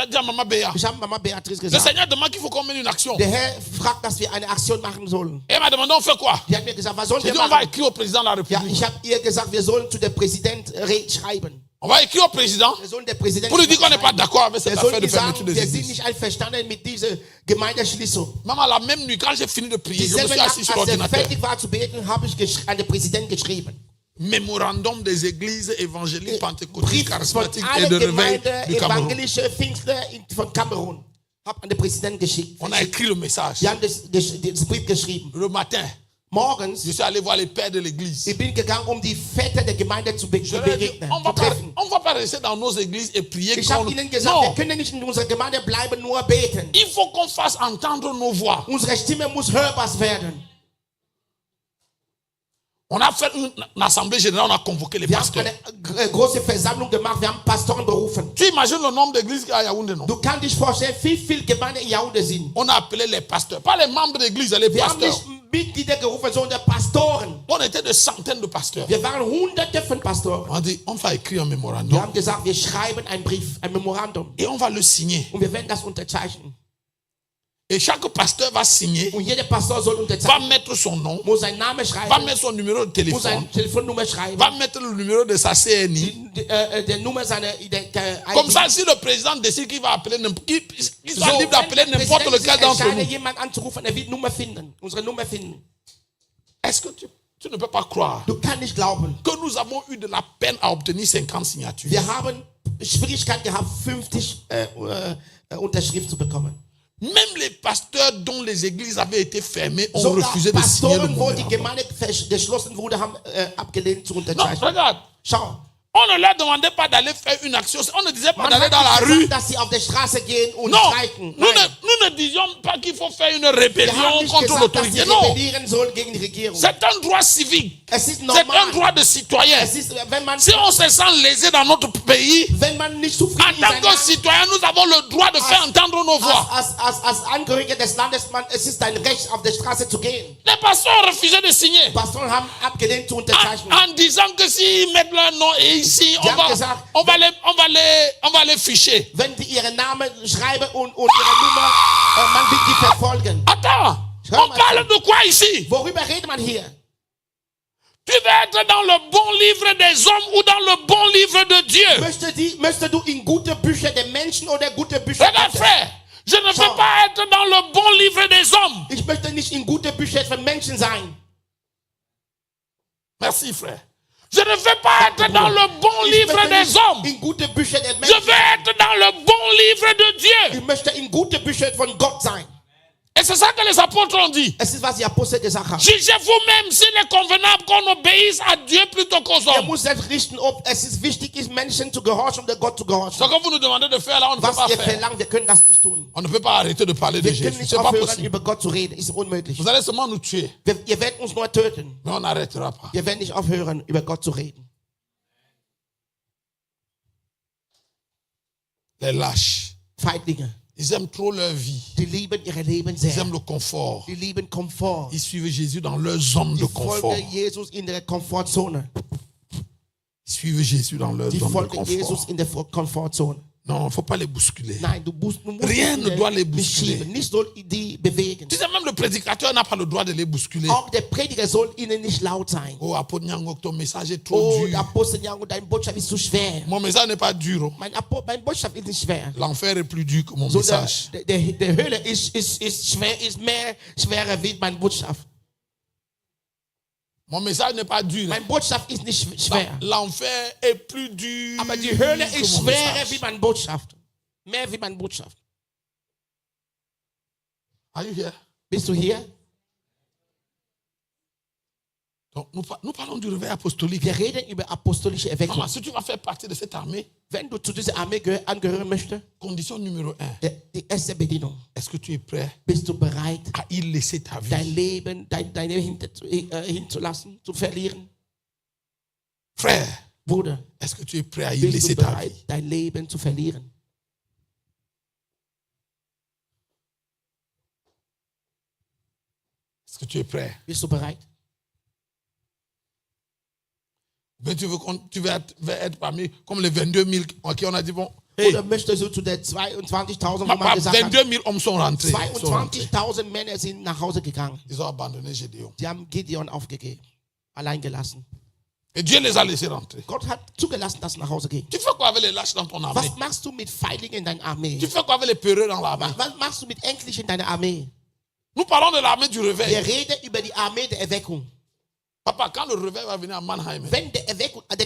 Speaker 5: dit à Maman Béa.
Speaker 1: Ich habe Mama Beatrice
Speaker 5: Le
Speaker 1: gesagt.
Speaker 5: Seigneur demande qu'il faut qu'on mène une action.
Speaker 1: Der Herr fragt, dass wir eine Aktion machen sollen.
Speaker 5: Et elle m'a demandé, on fait quoi?
Speaker 1: Die hat mir gesagt, was sollen
Speaker 5: J'ai
Speaker 1: wir
Speaker 5: dit, on va
Speaker 1: machen?
Speaker 5: écrire au président de la
Speaker 1: Ja,
Speaker 5: République.
Speaker 1: ich habe ihr gesagt, wir sollen zu dem Präsident schreiben.
Speaker 5: On va écrire au président
Speaker 1: Wir sollen der Präsident
Speaker 5: pour lui dire qu'on n'est pas d'accord avec cette
Speaker 1: wir
Speaker 5: affaire
Speaker 1: sollen
Speaker 5: de
Speaker 1: ihm sagen,
Speaker 5: fermeture des
Speaker 1: wir sind
Speaker 5: églises.
Speaker 1: nicht einverstanden mit dieser Gemeindeschließung.
Speaker 5: Maman, la même nuit, quand j'ai fini de prier, je me
Speaker 1: Dieselbe
Speaker 5: suis
Speaker 1: Nacht,
Speaker 5: assis sur
Speaker 1: als er
Speaker 5: l'ordinateur.
Speaker 1: fertig war zu beten, habe ich an den Präsidenten geschrieben.
Speaker 5: Mémorandum des églises évangéliques, pentecôtistes,
Speaker 1: Brief von
Speaker 5: charismatiques et
Speaker 1: allen
Speaker 5: de réveil
Speaker 1: Gemeinden,
Speaker 5: du Cameroun.
Speaker 1: evangelische Pfingstler von Kamerun. Habe an den Präsidenten geschickt.
Speaker 5: On a écrit le message.
Speaker 1: Die haben das Brief geschrieben.
Speaker 5: Le matin,
Speaker 1: Morgens,
Speaker 5: je suis allé voir les pères de l'église.
Speaker 1: ich bin gegangen, die Väter der Gemeinde zu
Speaker 5: Je leur ai dit,
Speaker 1: begegnen,
Speaker 5: on
Speaker 1: zu
Speaker 5: ne
Speaker 1: treffen.
Speaker 5: va pas rester dans nos églises et prier
Speaker 1: Ich habe
Speaker 5: contre.
Speaker 1: ihnen gesagt, wir
Speaker 5: Non,
Speaker 1: können nicht in unserer Gemeinde bleiben, nur beten.
Speaker 5: il faut qu'on fasse entendre nos voix.
Speaker 1: Unsere Stimme muss hörbar werden.
Speaker 5: On a fait une assemblée générale, on a convoqué les
Speaker 1: Wir haben
Speaker 5: pasteurs.
Speaker 1: eine große Versammlung gemacht, wir haben Pastoren berufen.
Speaker 5: Tu imagines le nombre d'églises qu'il y a à Yaoundé, non?
Speaker 1: Du kannst dich vorstellen, wie viele Gemeinden in Yaoundé sind.
Speaker 5: On a appelé les pasteurs, pas les membres d'église, les
Speaker 1: Wir haben
Speaker 5: pasteurs.
Speaker 1: nicht Mitglieder gerufen, sondern Pastoren.
Speaker 5: On était de centaines de pasteurs.
Speaker 1: Wir waren hunderte von Pastoren.
Speaker 5: On dit, on va écrire un
Speaker 1: Wir
Speaker 5: mémorandum
Speaker 1: haben gesagt, wir schreiben einen Brief, ein Memorandum.
Speaker 5: et on va le signer.
Speaker 1: Und wir werden das unterzeichnen.
Speaker 5: Et chaque pasteur va signer,
Speaker 1: Und jeder Pastor soll
Speaker 5: va
Speaker 1: unterzeichnen,
Speaker 5: mettre son nom,
Speaker 1: muss seinen Namen
Speaker 5: va
Speaker 1: schreiben,
Speaker 5: mettre son numéro de
Speaker 1: muss
Speaker 5: téléphone,
Speaker 1: seine Telefonnummer schreiben,
Speaker 5: va mettre le numéro de sa CNI.
Speaker 1: der Nummer seiner
Speaker 5: Comme ça, si le président décide qu'il va appeler, qu'il soit libre d'appeler
Speaker 1: wenn der
Speaker 5: n'importe
Speaker 1: Präsident
Speaker 5: lequel
Speaker 1: sich
Speaker 5: d'entre
Speaker 1: entscheidet,
Speaker 5: nous.
Speaker 1: jemand anzurufen, er wird Nummer finden, unsere Nummer finden.
Speaker 5: Est-ce que tu ne peux pas croire
Speaker 1: Du kannst nicht glauben.
Speaker 5: que nous avons eu de la peine à obtenir 50 signatures?
Speaker 1: Wir haben Schwierigkeit gehabt, 50 Unterschriften zu bekommen.
Speaker 5: Même les pasteurs dont les églises avaient été fermées ont
Speaker 1: Sogar
Speaker 5: refusé de signer le
Speaker 1: Pastoren, wo die
Speaker 5: memorandum.
Speaker 1: Gemeinde geschlossen wurde, haben abgelehnt zu
Speaker 5: Non,
Speaker 1: unterzeichnen.
Speaker 5: regarde.
Speaker 1: Schau.
Speaker 5: On ne leur demandait pas d'aller faire une action. On ne disait pas
Speaker 1: Man
Speaker 5: d'aller
Speaker 1: hat
Speaker 5: dans la
Speaker 1: nicht
Speaker 5: rue.
Speaker 1: gesagt, dass sie auf der Straße gehen und
Speaker 5: Non,
Speaker 1: streiken.
Speaker 5: nous
Speaker 1: Nein.
Speaker 5: ne disions pas qu'il faut faire une
Speaker 1: Wir haben
Speaker 5: rébellion
Speaker 1: nicht
Speaker 5: contre
Speaker 1: gesagt, dass sie
Speaker 5: l'autorité. Non,
Speaker 1: rebellieren sollen gegen die Regierung.
Speaker 5: c'est un droit civique.
Speaker 1: Es ist
Speaker 5: C'est un
Speaker 1: normal.
Speaker 5: droit de citoyen.
Speaker 1: Es ist, wenn man
Speaker 5: Si on se sent lésé dans notre pays,
Speaker 1: nicht
Speaker 5: en
Speaker 1: zufrieden in
Speaker 5: tant
Speaker 1: seinem
Speaker 5: que
Speaker 1: Land,
Speaker 5: citoyen, nous avons le droit de faire entendre nos voix.
Speaker 1: als Angehörige des Landes, es ist dein Recht, auf der Straße zu gehen.
Speaker 5: Les pasteurs ont refusé de signer.
Speaker 1: Pastoren haben abgelehnt zu unterzeichnen.
Speaker 5: En disant que s'ils mettent leur nom et ici, on va les ficher.
Speaker 1: Wenn die ihren Namen schreiben und ihre Nummer, man wird die verfolgen.
Speaker 5: Attends, on parle de quoi ici?
Speaker 1: Worüber redet man hier?
Speaker 5: Tu veux être dans le bon livre des hommes ou dans le bon livre de Dieu?
Speaker 1: Möchtest du in gute Bücher der Menschen oder gute Bücher
Speaker 5: Regarde,
Speaker 1: Gottes?
Speaker 5: frère, je ne veux pas être dans le bon livre des hommes.
Speaker 1: Ich möchte nicht in gute Bücher von Menschen sein.
Speaker 5: Merci, frère. Je ne veux pas être dans le bon
Speaker 1: Ich
Speaker 5: livre
Speaker 1: möchte
Speaker 5: des
Speaker 1: nicht
Speaker 5: hommes.
Speaker 1: in gute Bücher der
Speaker 5: Je
Speaker 1: Menschen.
Speaker 5: veux être dans le bon livre de Dieu.
Speaker 1: Ich möchte in gute Bücher von Gott sein.
Speaker 5: Et c'est ça que les apôtres ont dit.
Speaker 1: Es ist, was die Apostel gesagt haben.
Speaker 5: Jugez vous-même s'il est convenable qu'on obéisse à Dieu plutôt qu'aux
Speaker 1: Er
Speaker 5: hommes.
Speaker 1: muss selbst richten, ob es ist wichtig ist, Menschen zu gehorchen oder Gott zu
Speaker 5: Ce
Speaker 1: gehorchen.
Speaker 5: que vous nous demandez de faire là, on ne peut
Speaker 1: Was
Speaker 5: pas
Speaker 1: ihr
Speaker 5: faire.
Speaker 1: verlangt, wir können das nicht tun.
Speaker 5: On ne peut pas arrêter de parler de
Speaker 1: Wir können
Speaker 5: Jésus.
Speaker 1: nicht
Speaker 5: C'est pas
Speaker 1: aufhören,
Speaker 5: possible.
Speaker 1: über Gott zu reden. Ist unmöglich.
Speaker 5: Vous allez seulement nous tuer,
Speaker 1: Ihr werdet uns nur töten.
Speaker 5: mais on n'arrêtera pas.
Speaker 1: Wir werden nicht aufhören, über Gott zu reden.
Speaker 5: Les lâches,
Speaker 1: Feiglinge,
Speaker 5: ils aiment trop leur vie.
Speaker 1: die lieben ihre Leben
Speaker 5: Ils
Speaker 1: sehr.
Speaker 5: aiment le confort.
Speaker 1: Die lieben Komfort.
Speaker 5: Ils suivent Jésus dans leur zone de
Speaker 1: Die
Speaker 5: confort.
Speaker 1: folgen Jesus in der Komfortzone.
Speaker 5: Ils suivent Jésus dans leur
Speaker 1: Die
Speaker 5: zone de
Speaker 1: folgen
Speaker 5: confort.
Speaker 1: Jesus in der Komfortzone.
Speaker 5: Non, il ne faut pas les bousculer.
Speaker 1: Nein, du musst
Speaker 5: Rien ne doit les
Speaker 1: nicht
Speaker 5: bousculer.
Speaker 1: schieben, nicht soll die bewegen.
Speaker 5: Tu sais, même le prédicateur n'a pas le droit de les bousculer.
Speaker 1: Auch der Prediger soll ihnen nicht laut sein.
Speaker 5: Oh, Apôtre Nyangok, ton message est trop
Speaker 1: Oh,
Speaker 5: dur.
Speaker 1: Apostel Jango, dein Botschaft ist zu schwer.
Speaker 5: Mon message n'est pas dur. Oh.
Speaker 1: Mein Botschaft ist nicht schwer.
Speaker 5: L'enfer est plus dur que mon
Speaker 1: So
Speaker 5: message.
Speaker 1: der Hölle ist schwer, ist mehr schwerer wie meine Botschaft.
Speaker 5: Mon message n'est pas dur.
Speaker 1: Meine Botschaft ist nicht schwer.
Speaker 5: L'enfer est plus dur
Speaker 1: Aber die Hölle
Speaker 5: que
Speaker 1: ist
Speaker 5: mon
Speaker 1: schwerer
Speaker 5: message.
Speaker 1: wie meine Botschaft. Mehr wie meine Botschaft.
Speaker 5: Are you here?
Speaker 1: Bist du hier?
Speaker 5: Donc, nous parlons du réveil apostolique.
Speaker 1: Wir reden über apostolische Erweckung.
Speaker 5: Maman, si tu vas faire partie de cette armée,
Speaker 1: Wenn du zu dieser Armee angehören möchtest,
Speaker 5: condition numéro 1,
Speaker 1: die erste Bedienung.
Speaker 5: est-ce que tu es prêt
Speaker 1: Bist du bereit,
Speaker 5: à y laisser ta vie?
Speaker 1: dein Leben, deine hinzulassen, zu verlieren?
Speaker 5: Frère,
Speaker 1: Bruder,
Speaker 5: est-ce que tu es prêt à y
Speaker 1: bist
Speaker 5: laisser
Speaker 1: du
Speaker 5: ta
Speaker 1: bereit,
Speaker 5: vie?
Speaker 1: dein Leben zu verlieren?
Speaker 5: Est-ce que tu es prêt?
Speaker 1: Bist du bereit?
Speaker 5: Mais tu veux être parmi comme les 22 000 à qui on a dit, bon, hey,
Speaker 1: Oder möchtest du zu der 22.000, wo
Speaker 5: pas
Speaker 1: man gesagt hat,
Speaker 5: 22 000 hommes sont rentrés.
Speaker 1: 22.000 Männer sind nach Hause gegangen.
Speaker 5: Ils ont abandonné Gédéon.
Speaker 1: Die haben Gideon aufgegeben, allein gelassen.
Speaker 5: Et Dieu les a laissés rentrer.
Speaker 1: Gott hat zugelassen, dass sie nach Hause gehen.
Speaker 5: Tu fais quoi avec les lâches dans ton armée?
Speaker 1: Was machst du mit Feigling in deiner Armee?
Speaker 5: Tu fais quoi avec les peureux dans l'armée?
Speaker 1: Was machst du mit Ängstlichen in deiner Armee?
Speaker 5: Nous parlons de l'armée du
Speaker 1: Wir
Speaker 5: réveil.
Speaker 1: reden über die Armee der Erweckung.
Speaker 5: Papa, quand le réveil va venir à Mannheim,
Speaker 1: Wenn der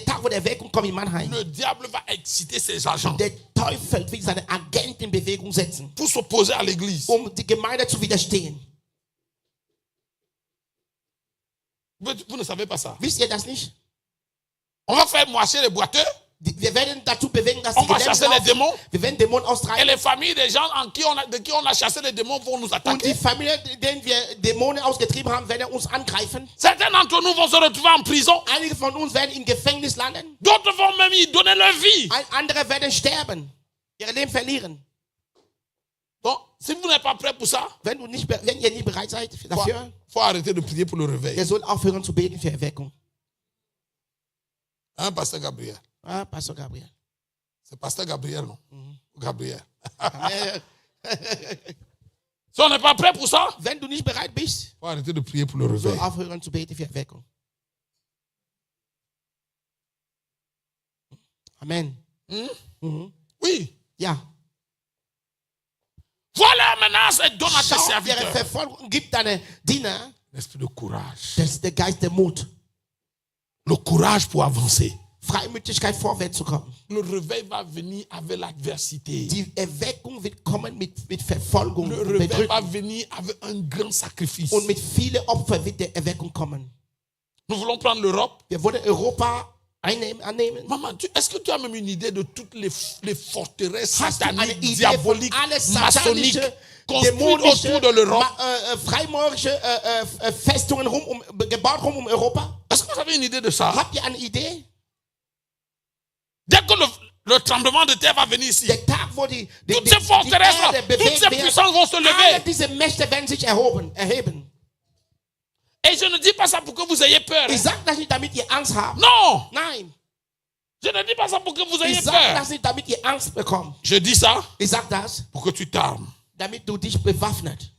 Speaker 1: Tag, wo der Erweckung kommt in Mannheim,
Speaker 5: le diable va exciter ses agents
Speaker 1: der Teufel will seine Agenten in Bewegung setzen,
Speaker 5: pour s'opposer à l'église.
Speaker 1: die Gemeinde zu widerstehen.
Speaker 5: Vous ne savez pas ça.
Speaker 1: Wisst ihr das nicht?
Speaker 5: On va faire marcher les boiteux.
Speaker 1: Wir werden dazu bewegen, dass
Speaker 5: On
Speaker 1: die
Speaker 5: va
Speaker 1: Gelähmten
Speaker 5: chasser les
Speaker 1: laufen.
Speaker 5: démons.
Speaker 1: Wir werden Dämonen
Speaker 5: Et
Speaker 1: austreiben.
Speaker 5: les familles des gens de qui on a chassé les démons vont nous
Speaker 1: Und
Speaker 5: attaquer.
Speaker 1: die Familie, denen wir Dämonen ausgetrieben haben, werden uns angreifen.
Speaker 5: Certains d'entre nous vont se retrouver en prison.
Speaker 1: Einige von uns werden im Gefängnis landen.
Speaker 5: D'autres vont même y donner leur vie.
Speaker 1: Andere werden sterben, ihr Leben verlieren.
Speaker 5: Donc, si vous n'êtes pas prêt pour ça,
Speaker 1: Wenn ihr nicht bereit seid dafür,
Speaker 5: faut arrêter de prier pour le réveil.
Speaker 1: ihr sollt aufhören zu beten für Erweckung.
Speaker 5: Hein, Pasteur Gabriel?
Speaker 1: Ah, Pastor Gabriel.
Speaker 5: C'est Pasteur Gabriel, non? Gabriel.
Speaker 1: Amen.
Speaker 5: Si on n'est pas prêt pour ça,
Speaker 1: Wenn du nicht bereit bist,
Speaker 5: faut arrêter de prier pour le
Speaker 1: soll
Speaker 5: réveil.
Speaker 1: aufhören zu beten für Erweckung. Amen. Mhm.
Speaker 5: Oui.
Speaker 1: Ja.
Speaker 5: Voilà maintenant, c'est donne à tes
Speaker 1: Schau, ihre
Speaker 5: serviteurs
Speaker 1: Verfolgung gibt deine Diener
Speaker 5: l'esprit de courage.
Speaker 1: der Geist der Mut.
Speaker 5: Le courage pour avancer.
Speaker 1: Freimütigkeit vorwärts zu kommen.
Speaker 5: Le réveil va venir avec l'adversité.
Speaker 1: Die Erweckung wird kommen mit Verfolgung
Speaker 5: Le
Speaker 1: und
Speaker 5: réveil va
Speaker 1: Bedrückung.
Speaker 5: venir avec un grand sacrifice.
Speaker 1: Und mit vielen Opfern wird der Erweckung kommen.
Speaker 5: Nous voulons prendre l'Europe.
Speaker 1: Wir wollen Europa annehmen.
Speaker 5: Maman, est-ce que tu as même une idée de toutes les forteresses
Speaker 1: Hast du eine
Speaker 5: sataniques,
Speaker 1: Idee
Speaker 5: diaboliques,
Speaker 1: von alles
Speaker 5: maçonniques
Speaker 1: satanische,
Speaker 5: construites
Speaker 1: dämonische,
Speaker 5: autour de l'Europe?
Speaker 1: freimaurische Festungen gebaut um Europa?
Speaker 5: Est-ce que vous avez une idée de ça?
Speaker 1: Habt ihr eine Idee?
Speaker 5: Dès que le tremblement de terre va venir ici,
Speaker 1: Der Tag, wo die
Speaker 5: toutes ces forteresses,
Speaker 1: Erde
Speaker 5: toutes
Speaker 1: bewegt
Speaker 5: ces
Speaker 1: wird,
Speaker 5: puissances vont se
Speaker 1: alle
Speaker 5: lever.
Speaker 1: diese Mächte werden sich erheben.
Speaker 5: Et je ne dis pas ça pour que vous ayez peur.
Speaker 1: Ich sage das nicht, damit ihr Angst habt.
Speaker 5: Non,
Speaker 1: Nein,
Speaker 5: je ne dis pas ça pour que vous ayez
Speaker 1: ich sage
Speaker 5: peur.
Speaker 1: das nicht, damit ihr Angst bekommt.
Speaker 5: Je dis ça
Speaker 1: Ich sage das,
Speaker 5: pour que tu t'armes.
Speaker 1: damit du dich bewaffnet.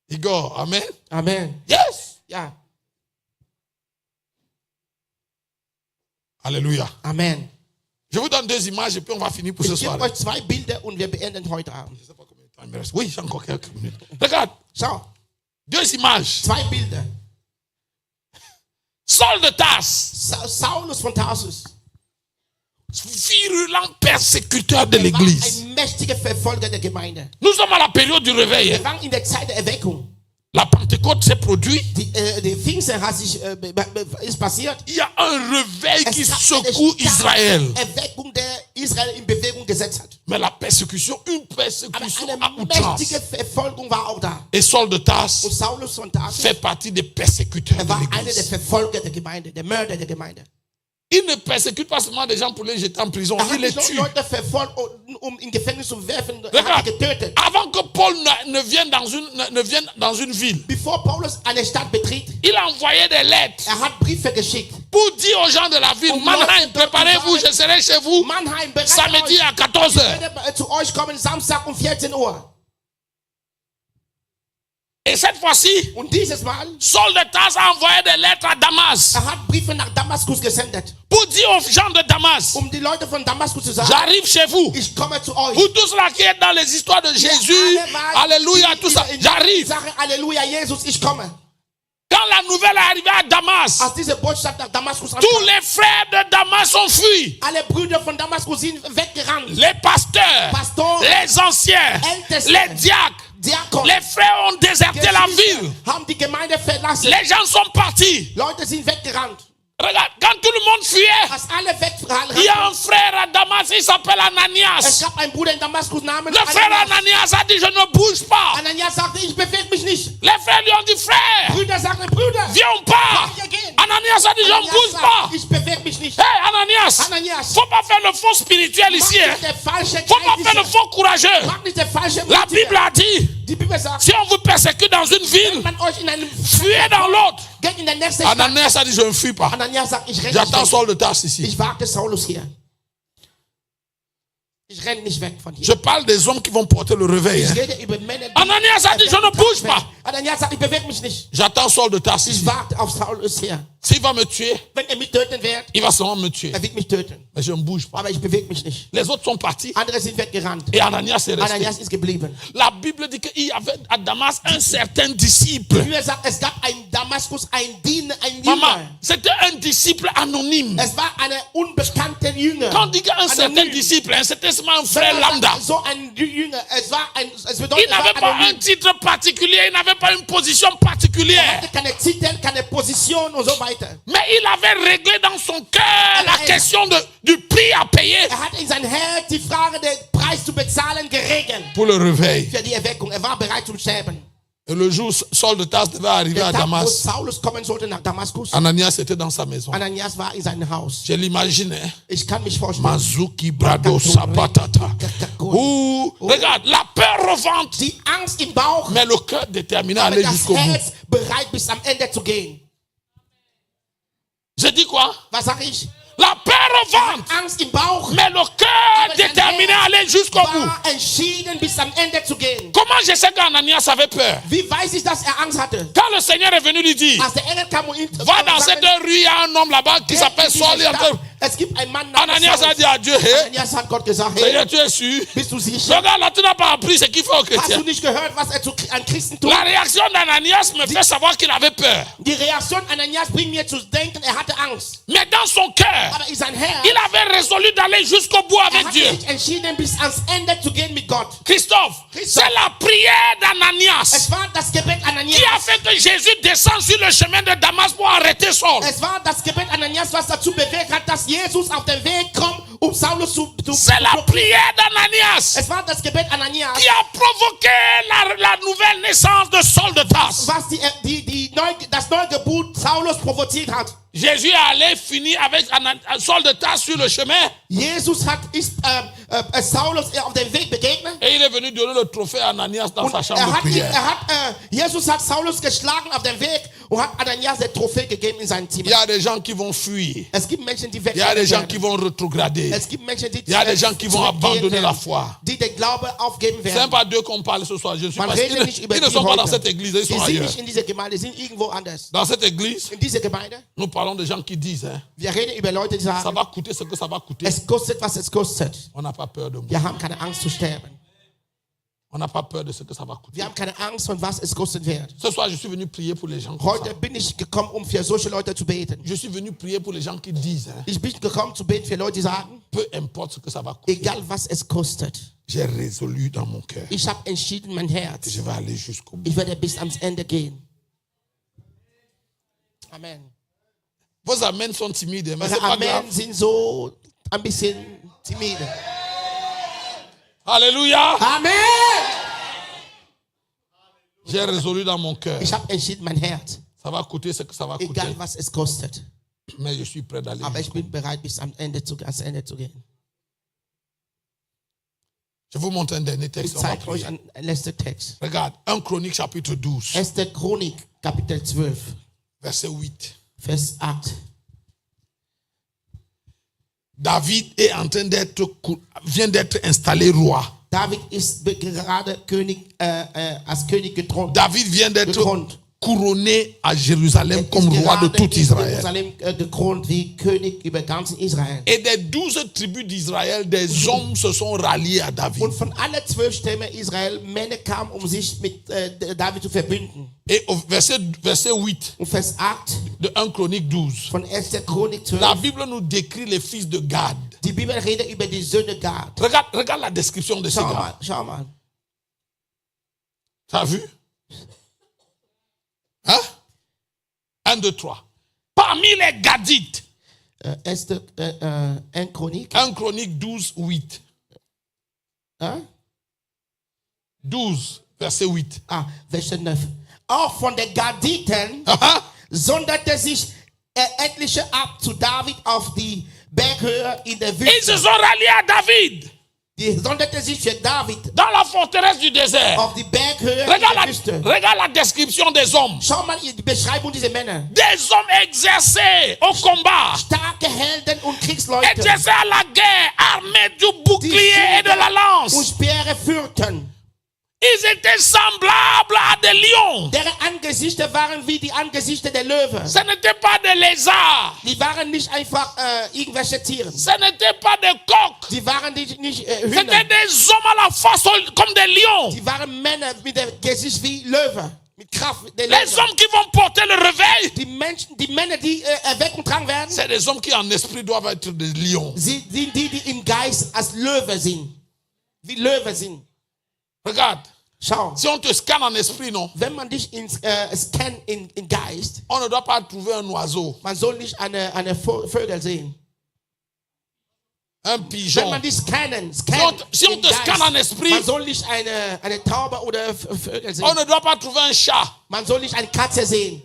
Speaker 5: Igor, amen.
Speaker 1: Amen.
Speaker 5: Yes.
Speaker 1: Ja,
Speaker 5: Alléluia.
Speaker 1: Amen.
Speaker 5: Je vous donne 2 images et puis on va finir pour ce
Speaker 1: Ich gebe
Speaker 5: soir.
Speaker 1: euch 2 Bilder und wir beenden heute Abend.
Speaker 5: Je ne sais pas combien de temps il me reste. Oui, j'ai encore quelques minutes. Regarde,
Speaker 1: Schau,
Speaker 5: 2 images.
Speaker 1: 2 Bilder.
Speaker 5: Saul de Tarse,
Speaker 1: Saulus von Tarsus
Speaker 5: virulent persécuteur de
Speaker 1: war
Speaker 5: l'église.
Speaker 1: ein mächtiger Verfolger der Gemeinde.
Speaker 5: Nous sommes à la période du réveil.
Speaker 1: Wir waren in der Zeit der Erweckung.
Speaker 5: La Pentecôte s'est produite.
Speaker 1: Die Pfingsten hat sich, ist passiert.
Speaker 5: Il y a un réveil qui
Speaker 1: Es gab
Speaker 5: secoue
Speaker 1: eine
Speaker 5: Israël.
Speaker 1: starke Erweckung, der Israel in Bewegung gesetzt hat.
Speaker 5: Mais la persécution, une
Speaker 1: Aber
Speaker 5: persécution
Speaker 1: eine
Speaker 5: à outrance.
Speaker 1: mächtige Verfolgung war auch da.
Speaker 5: Et Saul de
Speaker 1: Und
Speaker 5: Tarse
Speaker 1: Saulus von Tarsus,
Speaker 5: fait partie des persécuteurs de
Speaker 1: war einer der
Speaker 5: l'église.
Speaker 1: Verfolger der Gemeinde, der Mörder der Gemeinde.
Speaker 5: Il ne persécute pas seulement des gens pour les jeter en prison,
Speaker 1: Er hat
Speaker 5: il les
Speaker 1: nicht nur
Speaker 5: tue.
Speaker 1: Leute verfolgt, um in Gefängnis zu werfen, er hat
Speaker 5: Regarde,
Speaker 1: sie getötet.
Speaker 5: avant que Paul ne vienne dans une ville,
Speaker 1: Bevor Paulus eine Stadt betritt,
Speaker 5: il a envoyé des lettres
Speaker 1: er hat Briefe geschickt.
Speaker 5: pour dire aux gens de la ville, Mannheim, préparez-vous, je serai chez vous
Speaker 1: Mannheim, bereit
Speaker 5: samedi
Speaker 1: euch.
Speaker 5: à 14h.
Speaker 1: Ich werde zu euch kommen, Samstag um 14 Uhr.
Speaker 5: Et cette fois-ci,
Speaker 1: Und dieses Mal,
Speaker 5: Saul de Tarse a envoyé des lettres à Damas
Speaker 1: er hat Briefe nach Damaskus gesendet,
Speaker 5: pour dire aux gens de Damas,
Speaker 1: um die Leute von Damaskus zu sagen,
Speaker 5: j'arrive chez vous.
Speaker 1: ich komme zu euch.
Speaker 5: Vous tous là qui êtes dans les histoires de Jésus, Alléluia, tout ça, j'arrive.
Speaker 1: Sage Alléluia, Jesus, ich komme.
Speaker 5: Quand la nouvelle est arrivée à Damas,
Speaker 1: Als diese Botschaft nach Damaskus
Speaker 5: tous
Speaker 1: ankam,
Speaker 5: les frères de Damas ont fui.
Speaker 1: alle Brüder von Damaskus sind weggerannt.
Speaker 5: Les pasteurs,
Speaker 1: Pastoren,
Speaker 5: les anciens,
Speaker 1: Ältesten,
Speaker 5: les diacres,
Speaker 1: Diakon,
Speaker 5: les frères ont déserté la ville.
Speaker 1: haben die Gemeinde verlassen.
Speaker 5: Les gens sont partis.
Speaker 1: Leute sind weggerannt.
Speaker 5: Regarde, quand tout le monde fuyait,
Speaker 1: Als alle weggerannt,
Speaker 5: il y a un frère à Damas, il s'appelle
Speaker 1: es
Speaker 5: Ananias.
Speaker 1: gab einen Bruder in Damaskus namens
Speaker 5: Le frère Ananias a dit, je ne bouge pas.
Speaker 1: Ananias sagte, ich bewege mich nicht.
Speaker 5: Les frères lui ont dit, frère,
Speaker 1: Brüder sagten, Brüder,
Speaker 5: viens, on part.
Speaker 1: wir gehen.
Speaker 5: Ananias a dit, je ne
Speaker 1: Ananias
Speaker 5: bouge
Speaker 1: sagt,
Speaker 5: pas.
Speaker 1: ich bewege mich nicht.
Speaker 5: Hey, Ananias,
Speaker 1: Ananias,
Speaker 5: faut pas faire le faux spirituel
Speaker 1: mach
Speaker 5: ici. Hein.
Speaker 1: nicht der falsche
Speaker 5: Faut pas faire le
Speaker 1: Geistliche.
Speaker 5: faux courageux.
Speaker 1: Mach nicht der falsche
Speaker 5: La
Speaker 1: Mutige.
Speaker 5: Bible a dit,
Speaker 1: Die Bibel sagt,
Speaker 5: si on vous persécute dans une
Speaker 1: wenn
Speaker 5: ville,
Speaker 1: man euch in einem
Speaker 5: fuyez dans l'autre.
Speaker 1: geht in der nächsten Stadt.
Speaker 5: Ananias a dit, je ne fuis pas.
Speaker 1: Ananias sagt, ich renne
Speaker 5: J'attends
Speaker 1: nicht weg.
Speaker 5: Saul de Tarse ici.
Speaker 1: Ich warte Saulus hier. Ich renne nicht weg von hier.
Speaker 5: Je parle des hommes qui vont porter le réveil.
Speaker 1: Ich
Speaker 5: Hein.
Speaker 1: rede über Männer, die
Speaker 5: Ananias a dit, je ne bouge pas.
Speaker 1: Ananias sagt, ich bewege mich nicht.
Speaker 5: J'attends Saul de Tarse
Speaker 1: Ich
Speaker 5: ici.
Speaker 1: warte auf Saulus hier.
Speaker 5: S'il va me tuer,
Speaker 1: Wenn er mich töten wird,
Speaker 5: il va seulement me tuer.
Speaker 1: er wird mich töten.
Speaker 5: Mais je ne bouge pas.
Speaker 1: Aber ich bewege mich nicht.
Speaker 5: Les autres sont partis
Speaker 1: Andere sind weggerannt.
Speaker 5: et Ananias est resté.
Speaker 1: Ananias ist geblieben.
Speaker 5: La Bible dit qu'il y avait à Damas un certain disciple.
Speaker 1: Die Bibel sagt, es gab in Damaskus ein Diener, ein
Speaker 5: Maman,
Speaker 1: Jünger.
Speaker 5: c'était un disciple anonyme.
Speaker 1: Es war eine unbekannte Jünger.
Speaker 5: Quand on dit qu'un certain
Speaker 1: Anonym.
Speaker 5: disciple, hein, c'était seulement un frère lambda.
Speaker 1: So ein Jünger. Es bedeutet,
Speaker 5: Il n'avait pas un titre particulier, il n'avait pas une position particulière.
Speaker 1: hatte keine Titel, keine Position und so weiter.
Speaker 5: Mais il avait réglé dans son cœur la question du prix à payer
Speaker 1: Er hat in sein Herz die Frage, den Preis zu bezahlen, geregelt.
Speaker 5: pour le réveil.
Speaker 1: Für die Erweckung. Er war bereit zum Sterben.
Speaker 5: Et le jour où Saul de Tarse devait arriver
Speaker 1: Der
Speaker 5: à
Speaker 1: Tag, wo
Speaker 5: Damas,
Speaker 1: Saulus kommen sollte nach Damaskus,
Speaker 5: Ananias était dans sa maison.
Speaker 1: Ananias war in seinem Haus.
Speaker 5: Je l'imagine. Hein?
Speaker 1: Ich kann mich vorstellen.
Speaker 5: Mazuki Brado Sapatata. Ouh, regarde, la peur revente,
Speaker 1: Die Angst im Bauch,
Speaker 5: mais le cœur déterminé à
Speaker 1: aber
Speaker 5: aller
Speaker 1: das
Speaker 5: jusqu'au bout.
Speaker 1: Herz bereit bis am Ende zu gehen.
Speaker 5: Je dis quoi?
Speaker 1: Was sage ich?
Speaker 5: La peur revente,
Speaker 1: Angst im Bauch,
Speaker 5: mais le cœur déterminé à aller jusqu'au bout.
Speaker 1: war entschieden bis am Ende zu gehen.
Speaker 5: Comment je sais qu'Ananias avait peur?
Speaker 1: Wie weiß ich, dass er Angst hatte?
Speaker 5: Quand le Seigneur est venu lui dire,
Speaker 1: Als der Engel kam und ihn
Speaker 5: va dans cette rue, il y a un homme là-bas qui s'appelle Saul.
Speaker 1: Es gibt einen Mann namens
Speaker 5: Ananias a
Speaker 1: Saulus.
Speaker 5: dit à Dieu, hey,
Speaker 1: Ananias hat Gott gesagt,
Speaker 5: Seigneur,
Speaker 1: hey,
Speaker 5: tu es sûr?
Speaker 1: bist du sicher?
Speaker 5: Regarde là, tu n'as pas appris ce qu'il faut aux
Speaker 1: Hast du
Speaker 5: chrétiens.
Speaker 1: nicht gehört, was er an Christen tut?
Speaker 5: La réaction d'Ananias me fait savoir qu'il avait peur.
Speaker 1: Die Reaktion Ananias bringt mir zu denken, er hatte Angst.
Speaker 5: Mais dans son cœur,
Speaker 1: Aber in sein Herz,
Speaker 5: il avait résolu d'aller jusqu'au bout
Speaker 1: er
Speaker 5: avec
Speaker 1: hat
Speaker 5: Dieu.
Speaker 1: sich entschieden, bis ans Ende zu gehen mit Gott.
Speaker 5: Christophe, c'est la prière d'Ananias
Speaker 1: Es war das Gebet Ananias.
Speaker 5: qui a fait que Jésus descend sur le chemin de Damas pour arrêter Saul.
Speaker 1: Es war das Gebet Ananias, was dazu bewegt hat, dass Jesus auf den Weg kommt, um Saulus zu
Speaker 5: C'est la prière d'Ananias
Speaker 1: Es war das Gebet Ananias,
Speaker 5: qui a provoqué la nouvelle naissance de Saul de Tarse.
Speaker 1: was das Neugeburt Saulus provoziert hat.
Speaker 5: Jésus est allé finir avec Saul de Tarse sur le chemin
Speaker 1: Jesus ist Saulus auf dem Weg begegnet.
Speaker 5: et il est venu donner le trophée à Ananias dans sa chambre de prière.
Speaker 1: Jesus hat Saulus geschlagen auf dem Weg und hat Ananias den Trophäe gegeben in seinem
Speaker 5: Il
Speaker 1: Zimmer.
Speaker 5: y a des gens qui vont fuir.
Speaker 1: Es gibt Menschen, die
Speaker 5: Il y a des gens
Speaker 1: wegrennen
Speaker 5: qui
Speaker 1: werden.
Speaker 5: vont rétrograder.
Speaker 1: Es gibt Menschen, die
Speaker 5: Il y a des gens qui vont abandonner la foi.
Speaker 1: die den Glauben aufgeben
Speaker 5: C'est
Speaker 1: werden.
Speaker 5: pas d'eux qu'on parle ce soir. Je suis
Speaker 1: Man
Speaker 5: pas.
Speaker 1: redet nicht über
Speaker 5: Ils ne
Speaker 1: die
Speaker 5: sont pas dans
Speaker 1: heute.
Speaker 5: cette église, ils
Speaker 1: Die
Speaker 5: sont
Speaker 1: sind
Speaker 5: ailleurs.
Speaker 1: nicht in dieser Gemeinde, sind irgendwo anders.
Speaker 5: Dans cette église,
Speaker 1: In dieser Gemeinde,
Speaker 5: nous parlons de gens qui disent, hein,
Speaker 1: wir reden über Leute, die
Speaker 5: ça
Speaker 1: sagen,
Speaker 5: va coûter ce que ça va coûter.
Speaker 1: es kostet, was es kostet.
Speaker 5: On n'a pas peur de moi.
Speaker 1: Wir haben keine Angst zu sterben.
Speaker 5: On n'a pas peur de ce que ça va coûter.
Speaker 1: Wir haben keine Angst von was es kosten wird.
Speaker 5: Ce soir, je suis venu prier pour les gens comme ça.
Speaker 1: Heute bin ich gekommen, um für solche Leute zu beten.
Speaker 5: Je suis venu prier pour les gens qui disent, hein,
Speaker 1: Ich bin gekommen zu beten für Leute, die sagen,
Speaker 5: peu importe ce que ça va coûter.
Speaker 1: egal was es kostet.
Speaker 5: J'ai résolu dans mon cœur
Speaker 1: Ich habe entschieden, mein
Speaker 5: que
Speaker 1: Herz,
Speaker 5: je vais aller jusqu'au bout.
Speaker 1: ich werde bis ans Ende gehen. Amen.
Speaker 5: Vos amens sont timides, mais
Speaker 1: Eure
Speaker 5: c'est pas grave.
Speaker 1: Amen sind so ein bisschen timide.
Speaker 5: Alléluia.
Speaker 1: Amen!
Speaker 5: J'ai résolu dans mon cœur.
Speaker 1: Ich habe entschieden, mein Herz,
Speaker 5: Ça va coûter ce que ça va coûter.
Speaker 1: egal was es kostet.
Speaker 5: Mais je suis prêt d'aller.
Speaker 1: Aber ich
Speaker 5: jusqu'au
Speaker 1: bin bereit, bis ans Ende zu gehen.
Speaker 5: Je vous montre un dernier
Speaker 1: Ich
Speaker 5: texte. On va
Speaker 1: zeige euch
Speaker 5: prier.
Speaker 1: einen letzten Text.
Speaker 5: Regarde, 1 Chronique chapitre 12,
Speaker 1: 1. Chronik, Kapitel 12,
Speaker 5: verset 8.
Speaker 1: Vers 8.
Speaker 5: David est en train vient d'être installé roi.
Speaker 1: David ist gerade als König gethront.
Speaker 5: David vient d'être
Speaker 1: Gekrönt.
Speaker 5: couronné à Jérusalem comme roi de tout Israël.
Speaker 1: Jerusalem gekrönt wie König über ganzen Israel.
Speaker 5: Et des 12 tribus d'Israël, des hommes se sont ralliés à David.
Speaker 1: Und von allen 12 Stämmen Israel, Männer kamen, um sich mit David zu verbünden.
Speaker 5: Et au verset 8
Speaker 1: Und Vers 8
Speaker 5: de 1 Chronique 12,
Speaker 1: von 1. Chronik 12.
Speaker 5: la Bible nous décrit les fils de Gad.
Speaker 1: Die Bibel redet über die Söhne Gad.
Speaker 5: Regarde la description de ces gars.
Speaker 1: Schau mal.
Speaker 5: T'as vu? Hein? 1, 2, 3. Parmi les Gadites,
Speaker 1: 1. Chronik.
Speaker 5: 1 Chronique 12, 8.
Speaker 1: Hein?
Speaker 5: 12, verset 8.
Speaker 1: Vers 9. Auch von den Gaditen
Speaker 5: Aha.
Speaker 1: sonderte sich etliche ab zu David auf die Berghöhe in der
Speaker 5: Ils se
Speaker 1: Wüste.
Speaker 5: sont ralliés à David
Speaker 1: Die sonderte sich für David
Speaker 5: dans la forteresse du désert.
Speaker 1: auf die Berghöhe in der Wüste.
Speaker 5: Regarde la description des hommes.
Speaker 1: Schau mal die Beschreibung dieser Männer.
Speaker 5: Des hommes exercés au combat,
Speaker 1: Starke Helden und Kriegsleute,
Speaker 5: exercés à la guerre, armés du bouclier et de la
Speaker 1: und
Speaker 5: lance.
Speaker 1: Speere führten.
Speaker 5: Ils étaient semblables à des lions.
Speaker 1: Deren Angesichter waren wie die Angesichter der Löwen.
Speaker 5: Ce n'étaient pas des lézards.
Speaker 1: Die waren nicht einfach irgendwelche Tiere.
Speaker 5: Ce n'étaient pas des coqs.
Speaker 1: Die waren nicht
Speaker 5: C'était
Speaker 1: Hühner.
Speaker 5: des hommes à la face comme des lions.
Speaker 1: Die waren Männer mit dem Gesicht wie Löwen. Mit Kraft der
Speaker 5: Les
Speaker 1: Löwen.
Speaker 5: hommes qui vont porter le réveil,
Speaker 1: Die Männer, die Erweckung tragen werden,
Speaker 5: c'est des hommes qui en esprit doivent être des lions.
Speaker 1: sind die im Geist als Löwe sind. Wie Löwe sind.
Speaker 5: Regarde,
Speaker 1: Schau,
Speaker 5: si on te scanne en esprit, non,
Speaker 1: wenn man dich scannt in Geist,
Speaker 5: on ne doit pas trouver un oiseau,
Speaker 1: man soll nicht eine Vögel sehen.
Speaker 5: un
Speaker 1: Wenn
Speaker 5: pigeon.
Speaker 1: man dich scannt
Speaker 5: Si on
Speaker 1: in
Speaker 5: te scanne en
Speaker 1: Geist,
Speaker 5: esprit,
Speaker 1: man soll nicht eine Taube oder Vögel
Speaker 5: on
Speaker 1: sehen.
Speaker 5: ne doit pas trouver un chat.
Speaker 1: Man soll nicht eine Katze sehen.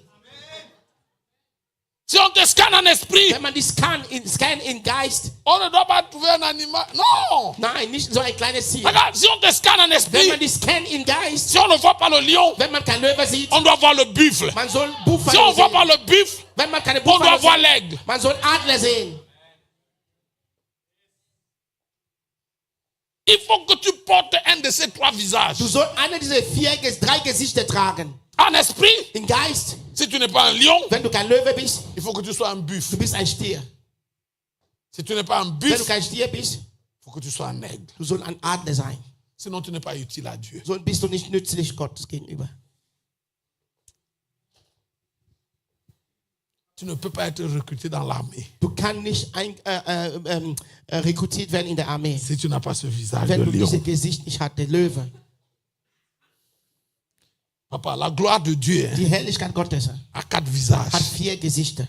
Speaker 5: Si on te scanne en esprit,
Speaker 1: Wenn man dich scannt in Geist,
Speaker 5: on ne doit pas trouver un animal. Non.
Speaker 1: nein, nicht so ein kleines Tier.
Speaker 5: Regarde, si on te scanne en
Speaker 1: Wenn
Speaker 5: esprit,
Speaker 1: man dich scannt in Geist,
Speaker 5: si on ne voit pas le lion,
Speaker 1: wenn man kein Löwe sieht,
Speaker 5: on doit voir le buffle.
Speaker 1: man soll
Speaker 5: Si on
Speaker 1: Buffalo
Speaker 5: ne voit pas
Speaker 1: sehen.
Speaker 5: le buffle,
Speaker 1: Wenn man keine
Speaker 5: on doit
Speaker 1: Buffalo
Speaker 5: voir
Speaker 1: sieht,
Speaker 5: l'aigle.
Speaker 1: man soll Adler sehen.
Speaker 5: Il faut que tu portes un de ces trois visages.
Speaker 1: Du sollst eine dieser drei Gesichter tragen.
Speaker 5: En esprit,
Speaker 1: In Geist,
Speaker 5: si tu n'es pas un lion,
Speaker 1: wenn du kein Löwe bist,
Speaker 5: il faut que tu sois un buffle.
Speaker 1: du bist ein Stier.
Speaker 5: Si tu n'es pas un
Speaker 1: Wenn du
Speaker 5: buffle,
Speaker 1: kein Stier bist,
Speaker 5: il faut que tu sois un aigle.
Speaker 1: du sollst ein Adler sein.
Speaker 5: Sinon, tu n'es pas utile à Dieu.
Speaker 1: So bist du nicht nützlich Gott gegenüber.
Speaker 5: Tu ne peux pas être recruté dans l'armée
Speaker 1: Du kannst nicht rekrutiert werden in der Armee,
Speaker 5: si tu n'as pas ce visage
Speaker 1: wenn
Speaker 5: de
Speaker 1: du dieses
Speaker 5: lion.
Speaker 1: Gesicht nicht hast, der Löwe.
Speaker 5: Papa, la gloire de Dieu
Speaker 1: Die Herrlichkeit Gottes
Speaker 5: a 4
Speaker 1: hat
Speaker 5: visages.
Speaker 1: 4 Gesichter.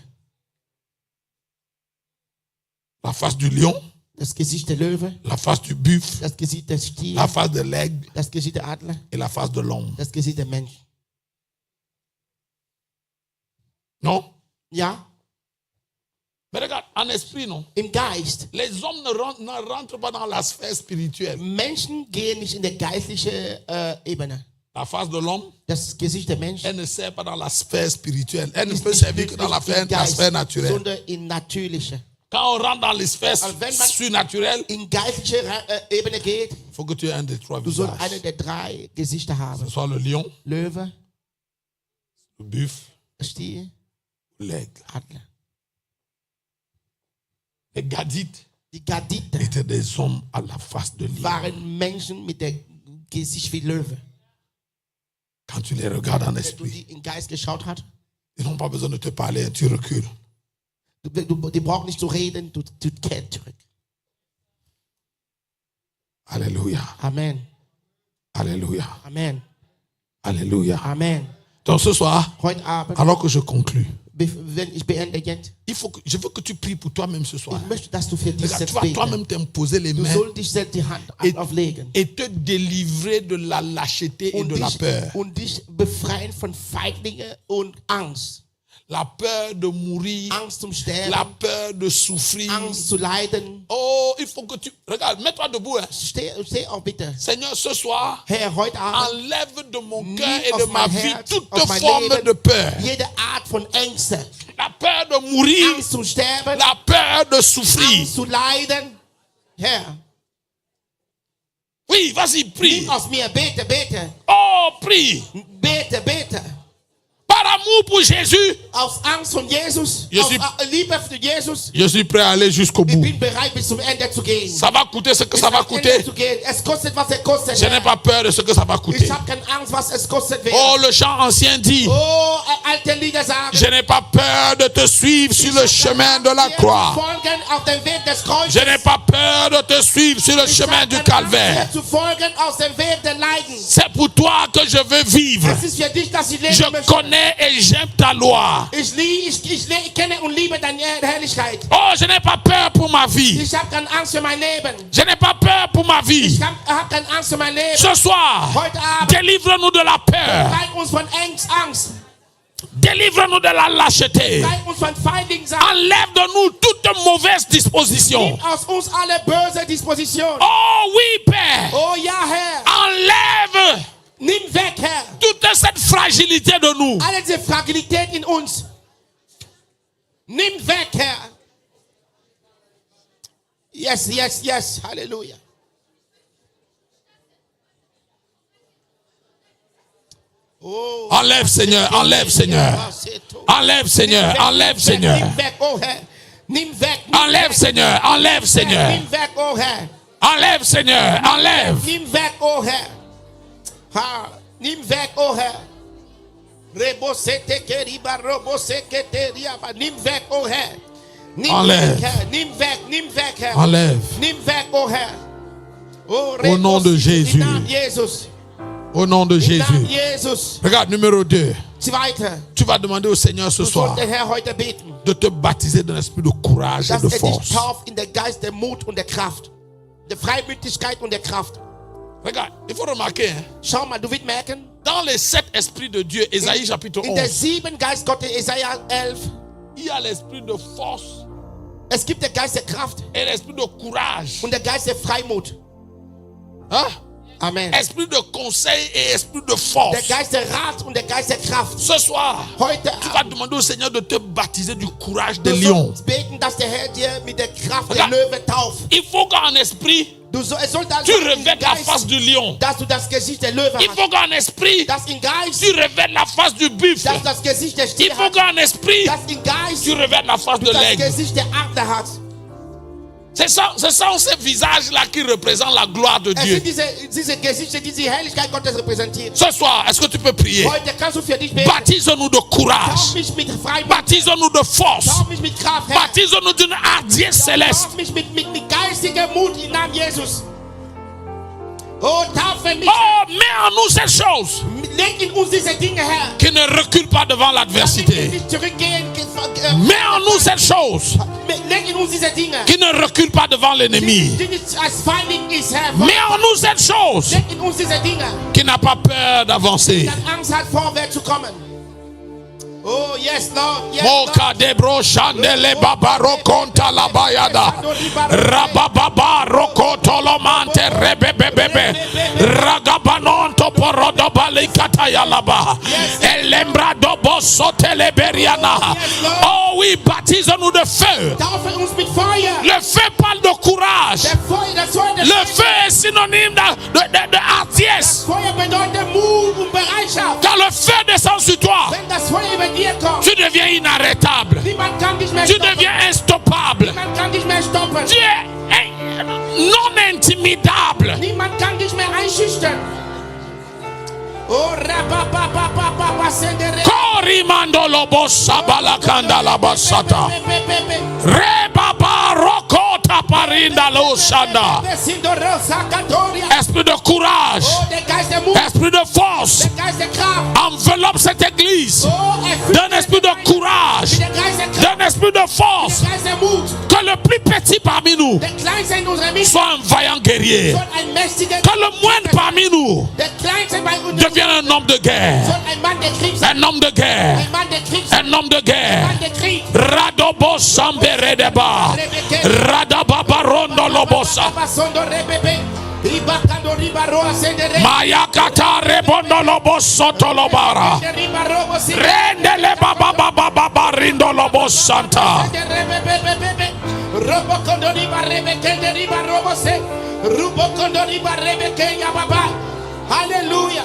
Speaker 5: La face du lion,
Speaker 1: Das Gesicht der Löwe,
Speaker 5: la face du buffle,
Speaker 1: das Gesicht des Stiers,
Speaker 5: la face de l'aigle
Speaker 1: das Gesicht der Adler,
Speaker 5: et la face de l'homme.
Speaker 1: das Gesicht der Mensch.
Speaker 5: Non?
Speaker 1: Ja,
Speaker 5: Mais regarde, en esprit, non?
Speaker 1: im Geist.
Speaker 5: Les hommes ne rentrent pas dans la sphère spirituelle.
Speaker 1: Menschen gehen nicht in der geistlichen Ebene.
Speaker 5: La face de l'homme,
Speaker 1: Das Gesicht der Mensch
Speaker 5: elle ne sert pas dans la sphère spirituelle. Elle ne
Speaker 1: ist
Speaker 5: peut
Speaker 1: nicht
Speaker 5: servir que
Speaker 1: wirklich
Speaker 5: dans la
Speaker 1: im
Speaker 5: sphère
Speaker 1: Geist,
Speaker 5: naturelle.
Speaker 1: sondern in natürliche.
Speaker 5: Quand on rentre dans les sphères
Speaker 1: Also wenn man
Speaker 5: surnaturelles,
Speaker 1: in geistliche Ebene geht,
Speaker 5: il faut que tu aies un des 3
Speaker 1: du sollst eine
Speaker 5: visages.
Speaker 1: der 3 Gesichter haben.
Speaker 5: Que ce soit le lion,
Speaker 1: Löwe,
Speaker 5: le buffle,
Speaker 1: Stier,
Speaker 5: l'aigle.
Speaker 1: Adler.
Speaker 5: Les Gadites
Speaker 1: Die Gaditen
Speaker 5: étaient des hommes à la face de lion.
Speaker 1: waren Menschen mit der Gesicht wie Löwe.
Speaker 5: Quand tu les regardes en
Speaker 1: Wenn du
Speaker 5: esprit,
Speaker 1: die in Geist geschaut hast,
Speaker 5: ils n'ont pas besoin de te parler, tu recules.
Speaker 1: die brauchen nicht zu reden, du kehrst zurück.
Speaker 5: Alléluia,
Speaker 1: Amen,
Speaker 5: alléluia,
Speaker 1: Amen,
Speaker 5: alléluia.
Speaker 1: Amen.
Speaker 5: Donc ce soir,
Speaker 1: Heute Abend,
Speaker 5: alors que je conclue,
Speaker 1: wenn ich beende jetzt,
Speaker 5: je veux que tu pries pour toi-même ce soir.
Speaker 1: ich möchte, dass du für dich
Speaker 5: Regarde,
Speaker 1: selbst
Speaker 5: tu vas
Speaker 1: beten.
Speaker 5: toi-même t'imposer les
Speaker 1: Du
Speaker 5: mains
Speaker 1: sollst dich selbst die Hand auflegen
Speaker 5: et te délivrer de la lâcheté et de la peur.
Speaker 1: und dich befreien von Feiglingen und Angst.
Speaker 5: La peur de mourir,
Speaker 1: Angst zum Sterben,
Speaker 5: la peur de souffrir.
Speaker 1: Angst zu leiden.
Speaker 5: Oh, il faut que tu... Regarde, mets-toi debout. Hein.
Speaker 1: Steh auch bitte.
Speaker 5: Seigneur, ce soir,
Speaker 1: Herr, heute Abend,
Speaker 5: enlève de mon
Speaker 1: nimm
Speaker 5: cœur et
Speaker 1: aus
Speaker 5: de ma
Speaker 1: mein
Speaker 5: vie
Speaker 1: Herz,
Speaker 5: toute
Speaker 1: aus mein
Speaker 5: forme
Speaker 1: Leben,
Speaker 5: de peur.
Speaker 1: jede Art von Ängste.
Speaker 5: La peur de mourir,
Speaker 1: Angst zum Sterben,
Speaker 5: la peur de souffrir.
Speaker 1: Angst zu leiden. Herr,
Speaker 5: Oui, vas-y, prie.
Speaker 1: nimm aus mir, bete, bete,
Speaker 5: Oh, prie.
Speaker 1: bete, bete.
Speaker 5: Par amour pour Jésus,
Speaker 1: Aus Angst von Jesus,
Speaker 5: Je
Speaker 1: aus
Speaker 5: suis-
Speaker 1: Liebe für Jesus,
Speaker 5: je suis prêt à aller jusqu'au
Speaker 1: ich
Speaker 5: bout.
Speaker 1: bin bereit, bis zum Ende zu gehen.
Speaker 5: Ça va coûter ce que ça
Speaker 1: Bis
Speaker 5: va
Speaker 1: zum Ende
Speaker 5: coûter.
Speaker 1: zu gehen. Es kostet, was es kostet.
Speaker 5: Je n'ai
Speaker 1: Herr.
Speaker 5: pas peur de ce que ça va coûter.
Speaker 1: Ich habe keine Angst, was es kostet wird.
Speaker 5: Oh, le chant ancien dit,
Speaker 1: Oh, alte Lieder sagen,
Speaker 5: je n'ai pas peur de te suivre sur le chemin de la croix.
Speaker 1: folgen auf dem Weg des Kreuzes.
Speaker 5: Je n'ai pas peur de te suivre sur le
Speaker 1: Ich
Speaker 5: chemin
Speaker 1: habe
Speaker 5: du
Speaker 1: keine Angst,
Speaker 5: calvaire.
Speaker 1: dir zu folgen aus dem Weg der Leiden.
Speaker 5: C'est pour toi que je veux vivre.
Speaker 1: Es ist für dich, dass ich leben
Speaker 5: Je
Speaker 1: möchte.
Speaker 5: connais et j'aime ta loi.
Speaker 1: Ich kenne und liebe deine Herrlichkeit.
Speaker 5: Oh, je n'ai pas peur pour ma vie.
Speaker 1: Ich habe keine Angst für mein Leben.
Speaker 5: Je n'ai pas peur pour ma vie.
Speaker 1: Ich habe keine Angst für mein Leben.
Speaker 5: Ce soir,
Speaker 1: Heute Abend,
Speaker 5: délivre-nous de la peur.
Speaker 1: befreit uns von Angst.
Speaker 5: Délivre-nous de la lâcheté.
Speaker 1: Befreit uns von Feinden.
Speaker 5: Enlève de nous toute mauvaise disposition.
Speaker 1: Nimm aus uns alle böse Disposition.
Speaker 5: Oh oui, Père.
Speaker 1: Oh ja, Herr.
Speaker 5: Enlève
Speaker 1: Nimm weg, Herr.
Speaker 5: toute cette fragilité de nous.
Speaker 1: Alle diese Fragilität in uns. Nimm weg, Herr. Yes, yes, yes. Halleluja. Oh.
Speaker 5: Enlève, Seigneur. Enlève, Seigneur. Enlève, Seigneur. Enlève, Seigneur.
Speaker 1: Nimm weg, oh Herr. Nimm weg.
Speaker 5: Enlève, Seigneur. Enlève, Seigneur.
Speaker 1: Nimm weg, oh Herr.
Speaker 5: Enlève, Seigneur. Enlève.
Speaker 1: Nimm weg, oh Herr. Ha. Nimm weg, oh Herr. Rebosete keriba, robosete teriaba. Nimm weg, oh Herr. Nimm
Speaker 5: Enlève.
Speaker 1: weg, Herr. Nimm weg, nimm weg, Herr.
Speaker 5: Enlève.
Speaker 1: Nimm weg, oh Herr. Oh,
Speaker 5: Au nom de Jésus.
Speaker 1: Im Namen Jesus.
Speaker 5: Au nom de
Speaker 1: Im Namen
Speaker 5: Jésus.
Speaker 1: Jesus.
Speaker 5: Regarde, numéro 2.
Speaker 1: Zweiter.
Speaker 5: Tu vas demander au Seigneur ce
Speaker 1: Du
Speaker 5: soir
Speaker 1: sollst den Herr heute beten,
Speaker 5: de te baptiser d'un esprit de courage et
Speaker 1: dass
Speaker 5: de
Speaker 1: dich
Speaker 5: force.
Speaker 1: tauft in der Geist der Mut und der Kraft. Der Freimütigkeit und der Kraft.
Speaker 5: Regarde, il faut remarquer, hein,
Speaker 1: Schau mal, du wirst merken,
Speaker 5: dans les 7 esprits de Dieu, Ésaïe chapitre
Speaker 1: in der
Speaker 5: 11,
Speaker 1: 7 Geist Gottes, Jesaja 11,
Speaker 5: il y a l'esprit de force
Speaker 1: es gibt der Geist der Kraft
Speaker 5: et l'esprit de courage.
Speaker 1: und der Geist der Freimut.
Speaker 5: Hein?
Speaker 1: Amen.
Speaker 5: Esprit de conseil et esprit de
Speaker 1: Der
Speaker 5: force.
Speaker 1: Geist der Rat und der Geist der Kraft.
Speaker 5: Ce soir,
Speaker 1: Heute
Speaker 5: tu vas demander au Seigneur de te baptiser du courage des
Speaker 1: du
Speaker 5: lions.
Speaker 1: sollst beten, dass der Herr dir mit der Kraft der
Speaker 5: Regarde.
Speaker 1: Löwe tauft.
Speaker 5: Il faut qu'en esprit,
Speaker 1: Es sollte also
Speaker 5: tu
Speaker 1: im
Speaker 5: revêtes la face
Speaker 1: Geist,
Speaker 5: du lion.
Speaker 1: dass du das Gesicht der Löwe
Speaker 5: Il
Speaker 1: hast.
Speaker 5: faut qu'en esprit,
Speaker 1: Dass im Geist,
Speaker 5: tu revêtes la face du buffle.
Speaker 1: dass das Gesicht der
Speaker 5: Il
Speaker 1: Stier
Speaker 5: faut
Speaker 1: hat.
Speaker 5: qu'en esprit,
Speaker 1: Dass im Geist
Speaker 5: tu revêtes la face
Speaker 1: du
Speaker 5: de
Speaker 1: das
Speaker 5: l'aigle.
Speaker 1: Gesicht der Adler hast.
Speaker 5: C'est ça, ces visages-là qui représentent la gloire de
Speaker 1: Es
Speaker 5: Dieu.
Speaker 1: sind diese Gesichter, die die Herrlichkeit Gottes repräsentieren.
Speaker 5: Ce soir, est-ce que tu peux prier?
Speaker 1: Heute kannst du für dich beten.
Speaker 5: Baptise-nous de
Speaker 1: Tauch
Speaker 5: courage.
Speaker 1: mich mit Freimut.
Speaker 5: Baptise-nous de force.
Speaker 1: Tauch mich mit Kraft, Herr.
Speaker 5: Baptise-nous d'une hardiesse céleste.
Speaker 1: Tauch mich mit geistiger Mut im Namen Jesus. Oh, taufe mich.
Speaker 5: Oh, mets en nous ces choses
Speaker 1: Leg in uns diese Dinge, Herr.
Speaker 5: qui ne reculent pas devant
Speaker 1: Damit wir
Speaker 5: l'adversité.
Speaker 1: nicht zurückgehen.
Speaker 5: Mets en nous ces choses
Speaker 1: Leg in uns diese Dinge.
Speaker 5: qui ne reculent pas devant l'ennemi.
Speaker 1: Die nicht als Feindin ist, Herr.
Speaker 5: Mets en nous cette chose
Speaker 1: Leg in uns diese Dinge.
Speaker 5: qui n'a pas peur d'avancer.
Speaker 1: Die Angst hat, vorwärts zu kommen. Oh, yes, Lord. Yes,
Speaker 5: Moka
Speaker 1: Lord.
Speaker 5: debro chandele babaro konta la bayada. Rabababa roko tolomante rebebebebe. Ragabanon toporodo balikata yalaba. Elembra dobo sotele beriana. Oh oui, baptise-nous de feu.
Speaker 1: Taufe uns mit Feuer.
Speaker 5: Le feu parle de courage.
Speaker 1: Der Feuer, das Feuer, der
Speaker 5: Le feu est synonyme de hardiesse.
Speaker 1: Feuer bedeutet Mut und Bereitschaft.
Speaker 5: Quand le feu descend sur toi,
Speaker 1: Wenn das Feuer über dir kommt,
Speaker 5: tu deviens inarrêtable.
Speaker 1: niemand kann dich mehr
Speaker 5: Tu
Speaker 1: stoppen.
Speaker 5: deviens instoppable.
Speaker 1: Niemand kann dich mehr stoppen.
Speaker 5: Tu es non intimidable.
Speaker 1: Niemand kann dich mehr einschüchtern. Oh, rapapapapapapa, sendere.
Speaker 5: Korimando lobo sabalakanda la basata. Rebaba rokota parinda lo shanda. Esprit de courage,
Speaker 1: Oh, der Geist der Mut,
Speaker 5: esprit de force,
Speaker 1: der Geist der Kraft.
Speaker 5: enveloppe cette église
Speaker 1: Oh, erfüllt
Speaker 5: d'un esprit de courage,
Speaker 1: der Geist der Kraft,
Speaker 5: d'un esprit de force.
Speaker 1: der Geist der Mut.
Speaker 5: Que le plus petit parmi nous
Speaker 1: Der Kleinste in unserer Mitte
Speaker 5: soit un vaillant guerrier.
Speaker 1: soll ein mächtiger
Speaker 5: Que le moindre parmi nous
Speaker 1: Der Kleinste bei uns
Speaker 5: devienne un homme de guerre.
Speaker 1: soll ein Mann der Krieg sein.
Speaker 5: Un homme de guerre.
Speaker 1: Ein Mann der Krieg sein.
Speaker 5: Un homme de guerre.
Speaker 1: Mann der Krieg.
Speaker 5: Radobo samberedeba. Radababa rondo lobosa.
Speaker 1: Abasondo rebebe. Ibakando ribaroa sendere.
Speaker 5: Mayakata rebondo loboso tolobara.
Speaker 1: Ribarobo si.
Speaker 5: Rendele baba baba baba rindo lobosanta.
Speaker 1: Rebebebebebe. Robo kondo ribarebe kende ribarobo se. Rubo kondo ribarebe kenya baba. Alléluia.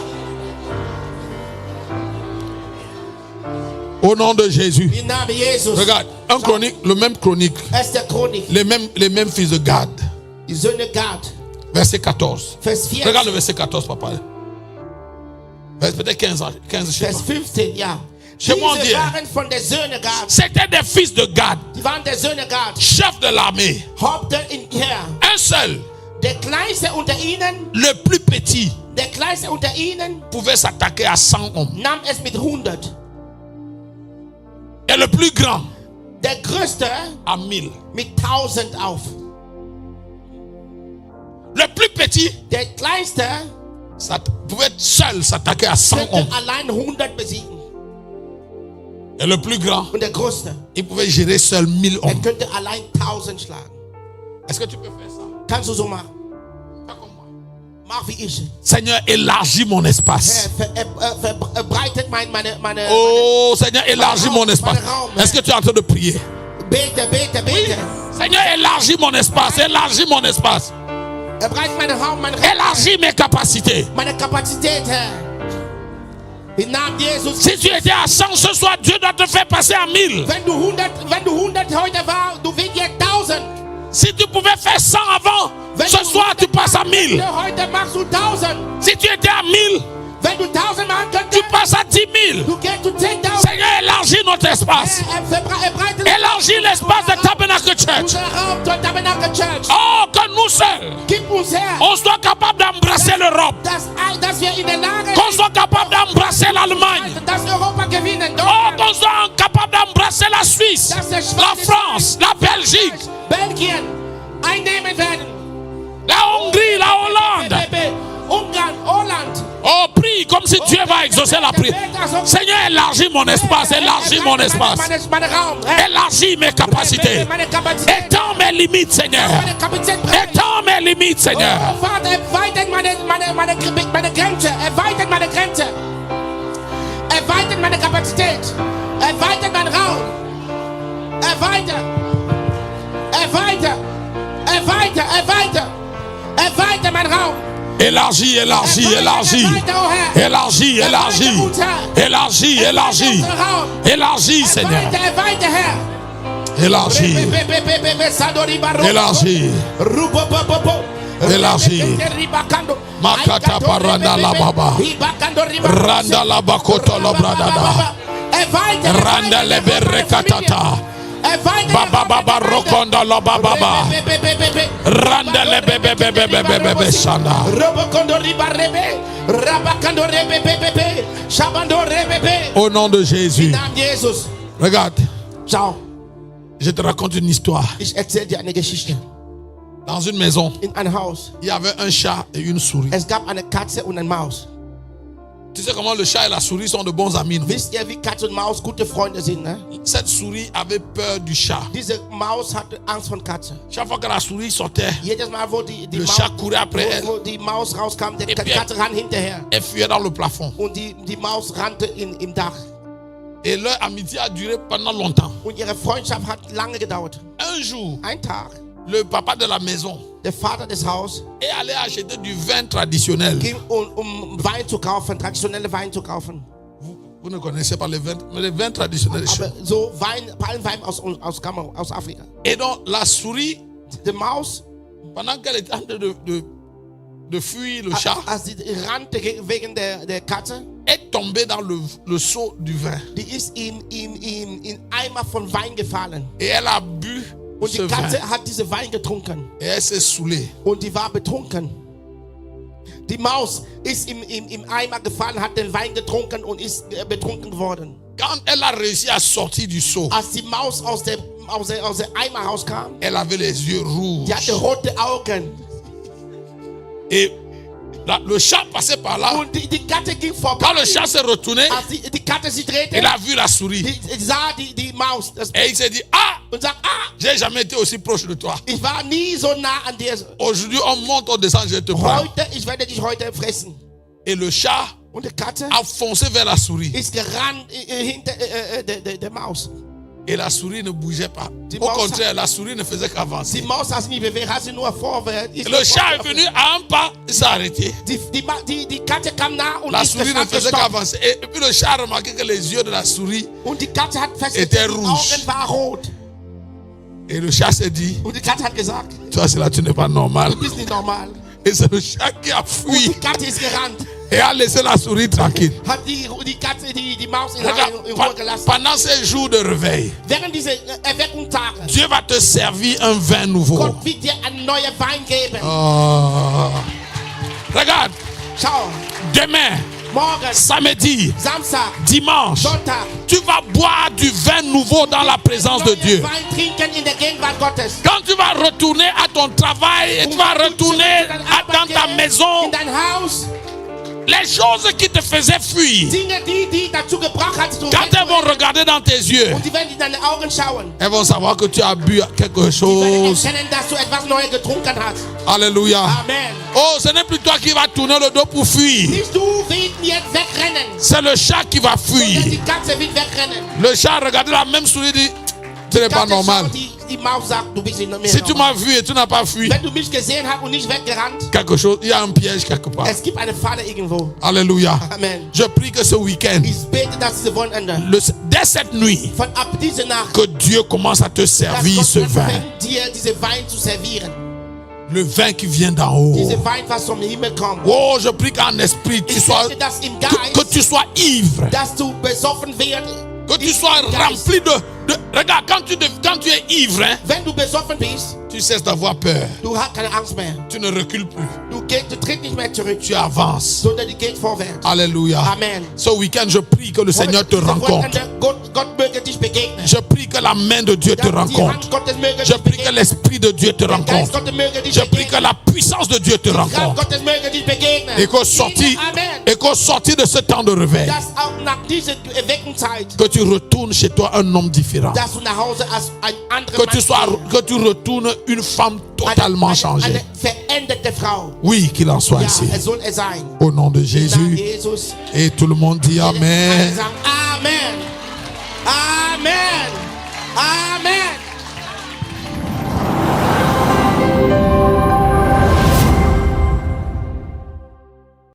Speaker 5: Au nom de Jésus.
Speaker 1: Im Namen Jesus.
Speaker 5: Regarde, un chronique, le même chronique,
Speaker 1: 1. Chronik.
Speaker 5: les mêmes fils de Gad.
Speaker 1: Die Söhne Gad.
Speaker 5: Verset 14.
Speaker 1: Vers 4.
Speaker 5: Regarde le verset 14, papa. Peut-être 15 ans, 15, je sais
Speaker 1: Vers
Speaker 5: pas.
Speaker 1: 15, ja.
Speaker 5: Comment
Speaker 1: Diese
Speaker 5: dire?
Speaker 1: waren von der Söhne Gad.
Speaker 5: C'était des fils de Gad,
Speaker 1: Die waren der Söhne Gad.
Speaker 5: chef de l'armée.
Speaker 1: Haupte in Heer.
Speaker 5: Un seul,
Speaker 1: Der Kleinste unter ihnen,
Speaker 5: le plus petit,
Speaker 1: der Kleinste unter ihnen,
Speaker 5: pouvait s'attaquer à 100 hommes.
Speaker 1: nahm es mit 100.
Speaker 5: Et le plus grand,
Speaker 1: Der Größte
Speaker 5: à 1000.
Speaker 1: mit 1000 auf.
Speaker 5: Le plus petit
Speaker 1: Der Kleinste
Speaker 5: pouvait seul s'attaquer à 100
Speaker 1: könnte
Speaker 5: hommes.
Speaker 1: allein 100 besiegen.
Speaker 5: Et le plus grand,
Speaker 1: Und der Größte,
Speaker 5: il pouvait gérer seul 1000 hommes.
Speaker 1: könnte allein 1000 schlagen.
Speaker 5: Est-ce que tu peux faire ça?
Speaker 1: Kannst du so machen?
Speaker 5: Fais comme moi.
Speaker 1: Mach wie ich.
Speaker 5: Seigneur, élargis mon espace.
Speaker 1: Breitet meine
Speaker 5: Oh Seigneur, élargis mon espace. Est-ce que tu es en train de prier?
Speaker 1: Bete.
Speaker 5: Seigneur, élargis mon espace. Élargis mon espace.
Speaker 1: Breitet meinen Raum,
Speaker 5: Élargis mes capacités.
Speaker 1: meine Kapazität, Herr. Im Namen Jesus.
Speaker 5: Si tu étais à 100 ce soir, Dieu doit te faire passer à 1000.
Speaker 1: Wenn du 100 heute war, du willst jetzt 1000.
Speaker 5: Si tu pouvais faire 100 avant, ce soir tu passes à 1000.
Speaker 1: Heute machst du 1000.
Speaker 5: Si tu étais à 1000,
Speaker 1: Wenn du 1000 machen
Speaker 5: tu
Speaker 1: könntest,
Speaker 5: passes à 10 000.
Speaker 1: du gehst zu 10.000.
Speaker 5: Seigneur, élargis notre espace.
Speaker 1: Breitet
Speaker 5: Élargis l'espace de Tabernacle Church.
Speaker 1: unser Raum zur Tabernacle Church.
Speaker 5: Oh, que nous seuls,
Speaker 1: Gib uns her,
Speaker 5: on soit capable d'embrasser l'Europe.
Speaker 1: dass wir in der Lage
Speaker 5: Qu'on soit capable d'embrasser l'Allemagne.
Speaker 1: dass Europa gewinnen.
Speaker 5: Oh, qu'on soit capable d'embrasser la Suisse,
Speaker 1: Dass der
Speaker 5: la France, la Belgique,
Speaker 1: Belgien einnehmen werden.
Speaker 5: la Hongrie, la Hollande.
Speaker 1: Ungarn, Holland.
Speaker 5: Oh, prie comme si Dieu va exaucer la prière. Seigneur, élargis mon espace, élargis mon espace.
Speaker 1: Meine Raum, Herr.
Speaker 5: Élargis mes capacités.
Speaker 1: Meine Kapazität.
Speaker 5: Étends mes limites, Seigneur.
Speaker 1: Meine Kapazität breit.
Speaker 5: Étends mes limites, Seigneur.
Speaker 1: Oh, Vater, erweitert meine Grenze. Erweitert meine Grenze. Erweitert meine Kapazität. Erweitert meinen Raum. Erweitert meinen Raum.
Speaker 5: Élargis, élargis, élargis. Élargis, élargis. Élargis, élargis. Élargis, Seigneur.
Speaker 1: Erweitert, Herr.
Speaker 5: Élargis. Élargis. Élargis. Makata paranda la baba. Randa la bakoto la bradada. Randa le berrekatata. Baba baba rokonda la baba. Randa le bebe sana. Au nom de Jésus. Regarde. Je te raconte une histoire. Dans une maison, il y avait un chat et une souris.
Speaker 1: Es gab eine Katze und ein Maus.
Speaker 5: Tu sais comment le chat et la souris sont de bons amis, non?
Speaker 1: Wisst ihr, wie Katze und Maus gute Freunde sind, ne?
Speaker 5: Cette souris avait peur du chat.
Speaker 1: Diese Maus hatte Angst von Katze.
Speaker 5: Chaque fois que la souris sortait,
Speaker 1: Jedes Mal, wo die
Speaker 5: le
Speaker 1: Maus,
Speaker 5: chat courait après elle.
Speaker 1: wo die Maus rauskam, die
Speaker 5: Et puis
Speaker 1: Katze ran hinterher.
Speaker 5: Elle fuyait dans le plafond.
Speaker 1: Und die Maus rannte im Dach.
Speaker 5: Et leur amitié a duré pendant longtemps.
Speaker 1: Und ihre Freundschaft hat lange gedauert.
Speaker 5: Un jour,
Speaker 1: Ein Tag,
Speaker 5: le papa de la maison
Speaker 1: der Vater des Hauses
Speaker 5: est allé acheter du vin traditionnel.
Speaker 1: ging, Wein zu kaufen, traditionelle Wein zu kaufen.
Speaker 5: Vous ne connaissez pas le vin, mais le vin traditionnel est chaud.
Speaker 1: Aber so Palmwein aus Afrika.
Speaker 5: Et donc la souris,
Speaker 1: Die Maus,
Speaker 5: pendant qu'elle était en train de fuir le chat,
Speaker 1: als sie rannte wegen der Katze,
Speaker 5: est tombée dans le seau du vin.
Speaker 1: die ist in Eimer von Wein gefallen.
Speaker 5: Et elle a bu
Speaker 1: Und
Speaker 5: ce
Speaker 1: die Katze
Speaker 5: vin.
Speaker 1: hat diese Wein getrunken.
Speaker 5: Et elle s'est saoulée.
Speaker 1: Und die war betrunken. Die Maus ist im Eimer gefallen, hat den Wein getrunken und ist betrunken geworden.
Speaker 5: Quand elle a réussi à sortir du seau,
Speaker 1: Als die Maus aus der Eimer rauskam,
Speaker 5: elle avait les yeux rouges.
Speaker 1: die hatte rote Augen.
Speaker 5: Et le chat passait par là.
Speaker 1: Und die Katze ging vorbei.
Speaker 5: Quand le chat s'est retourné,
Speaker 1: Als die Katze sich drehte,
Speaker 5: il a vu la souris.
Speaker 1: die sah die Maus
Speaker 5: Et il s'est dit, ah,
Speaker 1: und sagt,
Speaker 5: j'ai jamais été aussi proche de toi.
Speaker 1: ich war nie so nah an dir.
Speaker 5: Aujourd'hui, on monte, on descend, je te prends.
Speaker 1: Ich werde dich heute fressen.
Speaker 5: Et le chat
Speaker 1: Und die Katze
Speaker 5: a foncé vers la souris.
Speaker 1: ist gerannt hinter der Maus.
Speaker 5: Et la souris ne bougeait pas.
Speaker 1: Die
Speaker 5: Au
Speaker 1: Maus
Speaker 5: contraire, la souris ne faisait
Speaker 1: Die
Speaker 5: qu'avancer.
Speaker 1: Maus hat sich nicht bewegt, hat sich nur vorwärts.
Speaker 5: Et le chat est venu à un pas, il s'est arrêté.
Speaker 1: Die Katze kam nah und
Speaker 5: La
Speaker 1: ist
Speaker 5: souris ne faisait
Speaker 1: gestoppt.
Speaker 5: qu'avancer. Et puis le chat a remarqué que les yeux de la souris.
Speaker 1: Und die Katze hat festgestellt,
Speaker 5: Était
Speaker 1: die
Speaker 5: rouge.
Speaker 1: Augen waren rot.
Speaker 5: Et le chat s'est dit,
Speaker 1: Und die Katze hat gesagt,
Speaker 5: toi, c'est là, tu n'es pas normal.
Speaker 1: du bist nicht normal.
Speaker 5: Et c'est le chat qui a
Speaker 1: Und
Speaker 5: fui
Speaker 1: die Katze ist gerannt.
Speaker 5: et a laissé la souris tranquille.
Speaker 1: Hat die Katze die Maus in
Speaker 5: Regarde,
Speaker 1: Ruhe gelassen.
Speaker 5: pendant ces jours de réveil,
Speaker 1: Während dieser Erweckungstage,
Speaker 5: Dieu va te servir un vin nouveau.
Speaker 1: Gott wird dir einen neuen Wein geben.
Speaker 5: Oh. Regarde,
Speaker 1: Schau,
Speaker 5: demain,
Speaker 1: morgen,
Speaker 5: samedi,
Speaker 1: Samstag,
Speaker 5: dimanche,
Speaker 1: Sonntag,
Speaker 5: tu vas boire du vin nouveau dans la présence de
Speaker 1: neuen
Speaker 5: Dieu.
Speaker 1: Wein trinken in der Gegenwart Gottes.
Speaker 5: Quand tu vas retourner à ton travail et tu vas retourner dans ta maison,
Speaker 1: in dein Haus,
Speaker 5: les choses qui te faisaient fuir,
Speaker 1: Dinge, die dazu gebracht hat, zu
Speaker 5: quand elles vont regarder dans tes yeux,
Speaker 1: und die werden in deine Augen schauen.
Speaker 5: elles vont savoir que tu as bu quelque
Speaker 1: Die werden
Speaker 5: chose.
Speaker 1: erkennen, dass du etwas Neues getrunken hast.
Speaker 5: Alléluia.
Speaker 1: Amen.
Speaker 5: Oh, ce n'est plus toi qui vas tourner le dos pour fuir.
Speaker 1: Nicht du willst jetzt wegrennen,
Speaker 5: C'est le chat qui va
Speaker 1: sondern
Speaker 5: fuir.
Speaker 1: die Katze will wegrennen.
Speaker 5: Le chat regarde la même souris et dit, ce n'est pas
Speaker 1: Katze
Speaker 5: normal.
Speaker 1: schaut, die Maus sagt, du bist nicht mehr
Speaker 5: Si tu
Speaker 1: normal.
Speaker 5: m'as vu et tu n'as pas fui,
Speaker 1: Wenn du mich gesehen hast und nicht weggerannt,
Speaker 5: quelque chose, il y a un piège quelque part.
Speaker 1: es gibt eine Falle irgendwo.
Speaker 5: Alléluia.
Speaker 1: Amen.
Speaker 5: Je prie que ce week-end,
Speaker 1: Ich bete, dass diese Wochenende,
Speaker 5: dès cette nuit,
Speaker 1: von ab dieser Nacht,
Speaker 5: que Dieu commence à te
Speaker 1: dass
Speaker 5: servir ce
Speaker 1: Gott
Speaker 5: vin.
Speaker 1: anfängt, dir diese Wein zu servieren.
Speaker 5: Le vin qui vient d'en haut.
Speaker 1: Diese Wein, was vom Himmel kommt.
Speaker 5: Oh, je prie qu'en esprit, tu
Speaker 1: Ich
Speaker 5: sois,
Speaker 1: bete, dass im
Speaker 5: que
Speaker 1: Geist,
Speaker 5: tu sois ivre.
Speaker 1: dass du besoffen wirst.
Speaker 5: Que tu sois rempli de regarde, quand tu es ivre, hein,
Speaker 1: Wenn du besoffen bist,
Speaker 5: tu cesses d'avoir peur.
Speaker 1: du hast keine Angst mehr.
Speaker 5: Tu ne recules plus.
Speaker 1: Du trittst nicht mehr zurück,
Speaker 5: Tu avances.
Speaker 1: sondern du gehst vorwärts.
Speaker 5: Alléluia.
Speaker 1: Amen.
Speaker 5: Ce week-end, je prie que le Seigneur te
Speaker 1: Diese
Speaker 5: rencontre.
Speaker 1: Wochenende, Gott möge dich begegnen.
Speaker 5: Je prie que la main de Dieu te
Speaker 1: Dass die
Speaker 5: rencontre.
Speaker 1: Hand Gottes möge
Speaker 5: Je
Speaker 1: dich
Speaker 5: prie que
Speaker 1: begegnen.
Speaker 5: l'Esprit de Dieu te
Speaker 1: Der Geist
Speaker 5: rencontre.
Speaker 1: Gottes möge dich
Speaker 5: Je prie que
Speaker 1: begegnen.
Speaker 5: la puissance de Dieu te
Speaker 1: Die Kraft
Speaker 5: rencontre.
Speaker 1: Gottes möge dich begegnen.
Speaker 5: Et qu'au sortir de ce temps de réveil,
Speaker 1: Dass auch nach dieser Erweckungszeit,
Speaker 5: que tu retournes chez toi un homme différent.
Speaker 1: dass du nach Hause als ein anderer
Speaker 5: Que tu retournes une femme totalement changée.
Speaker 1: eine veränderte Frau.
Speaker 5: Oui, qu'il en soit
Speaker 1: Ja,
Speaker 5: ainsi.
Speaker 1: es soll es sein.
Speaker 5: Au nom de
Speaker 1: Im Namen
Speaker 5: Jésus.
Speaker 1: Jesus.
Speaker 5: Et tout le monde dit
Speaker 1: Alle
Speaker 5: Amen.
Speaker 1: sagen Amen.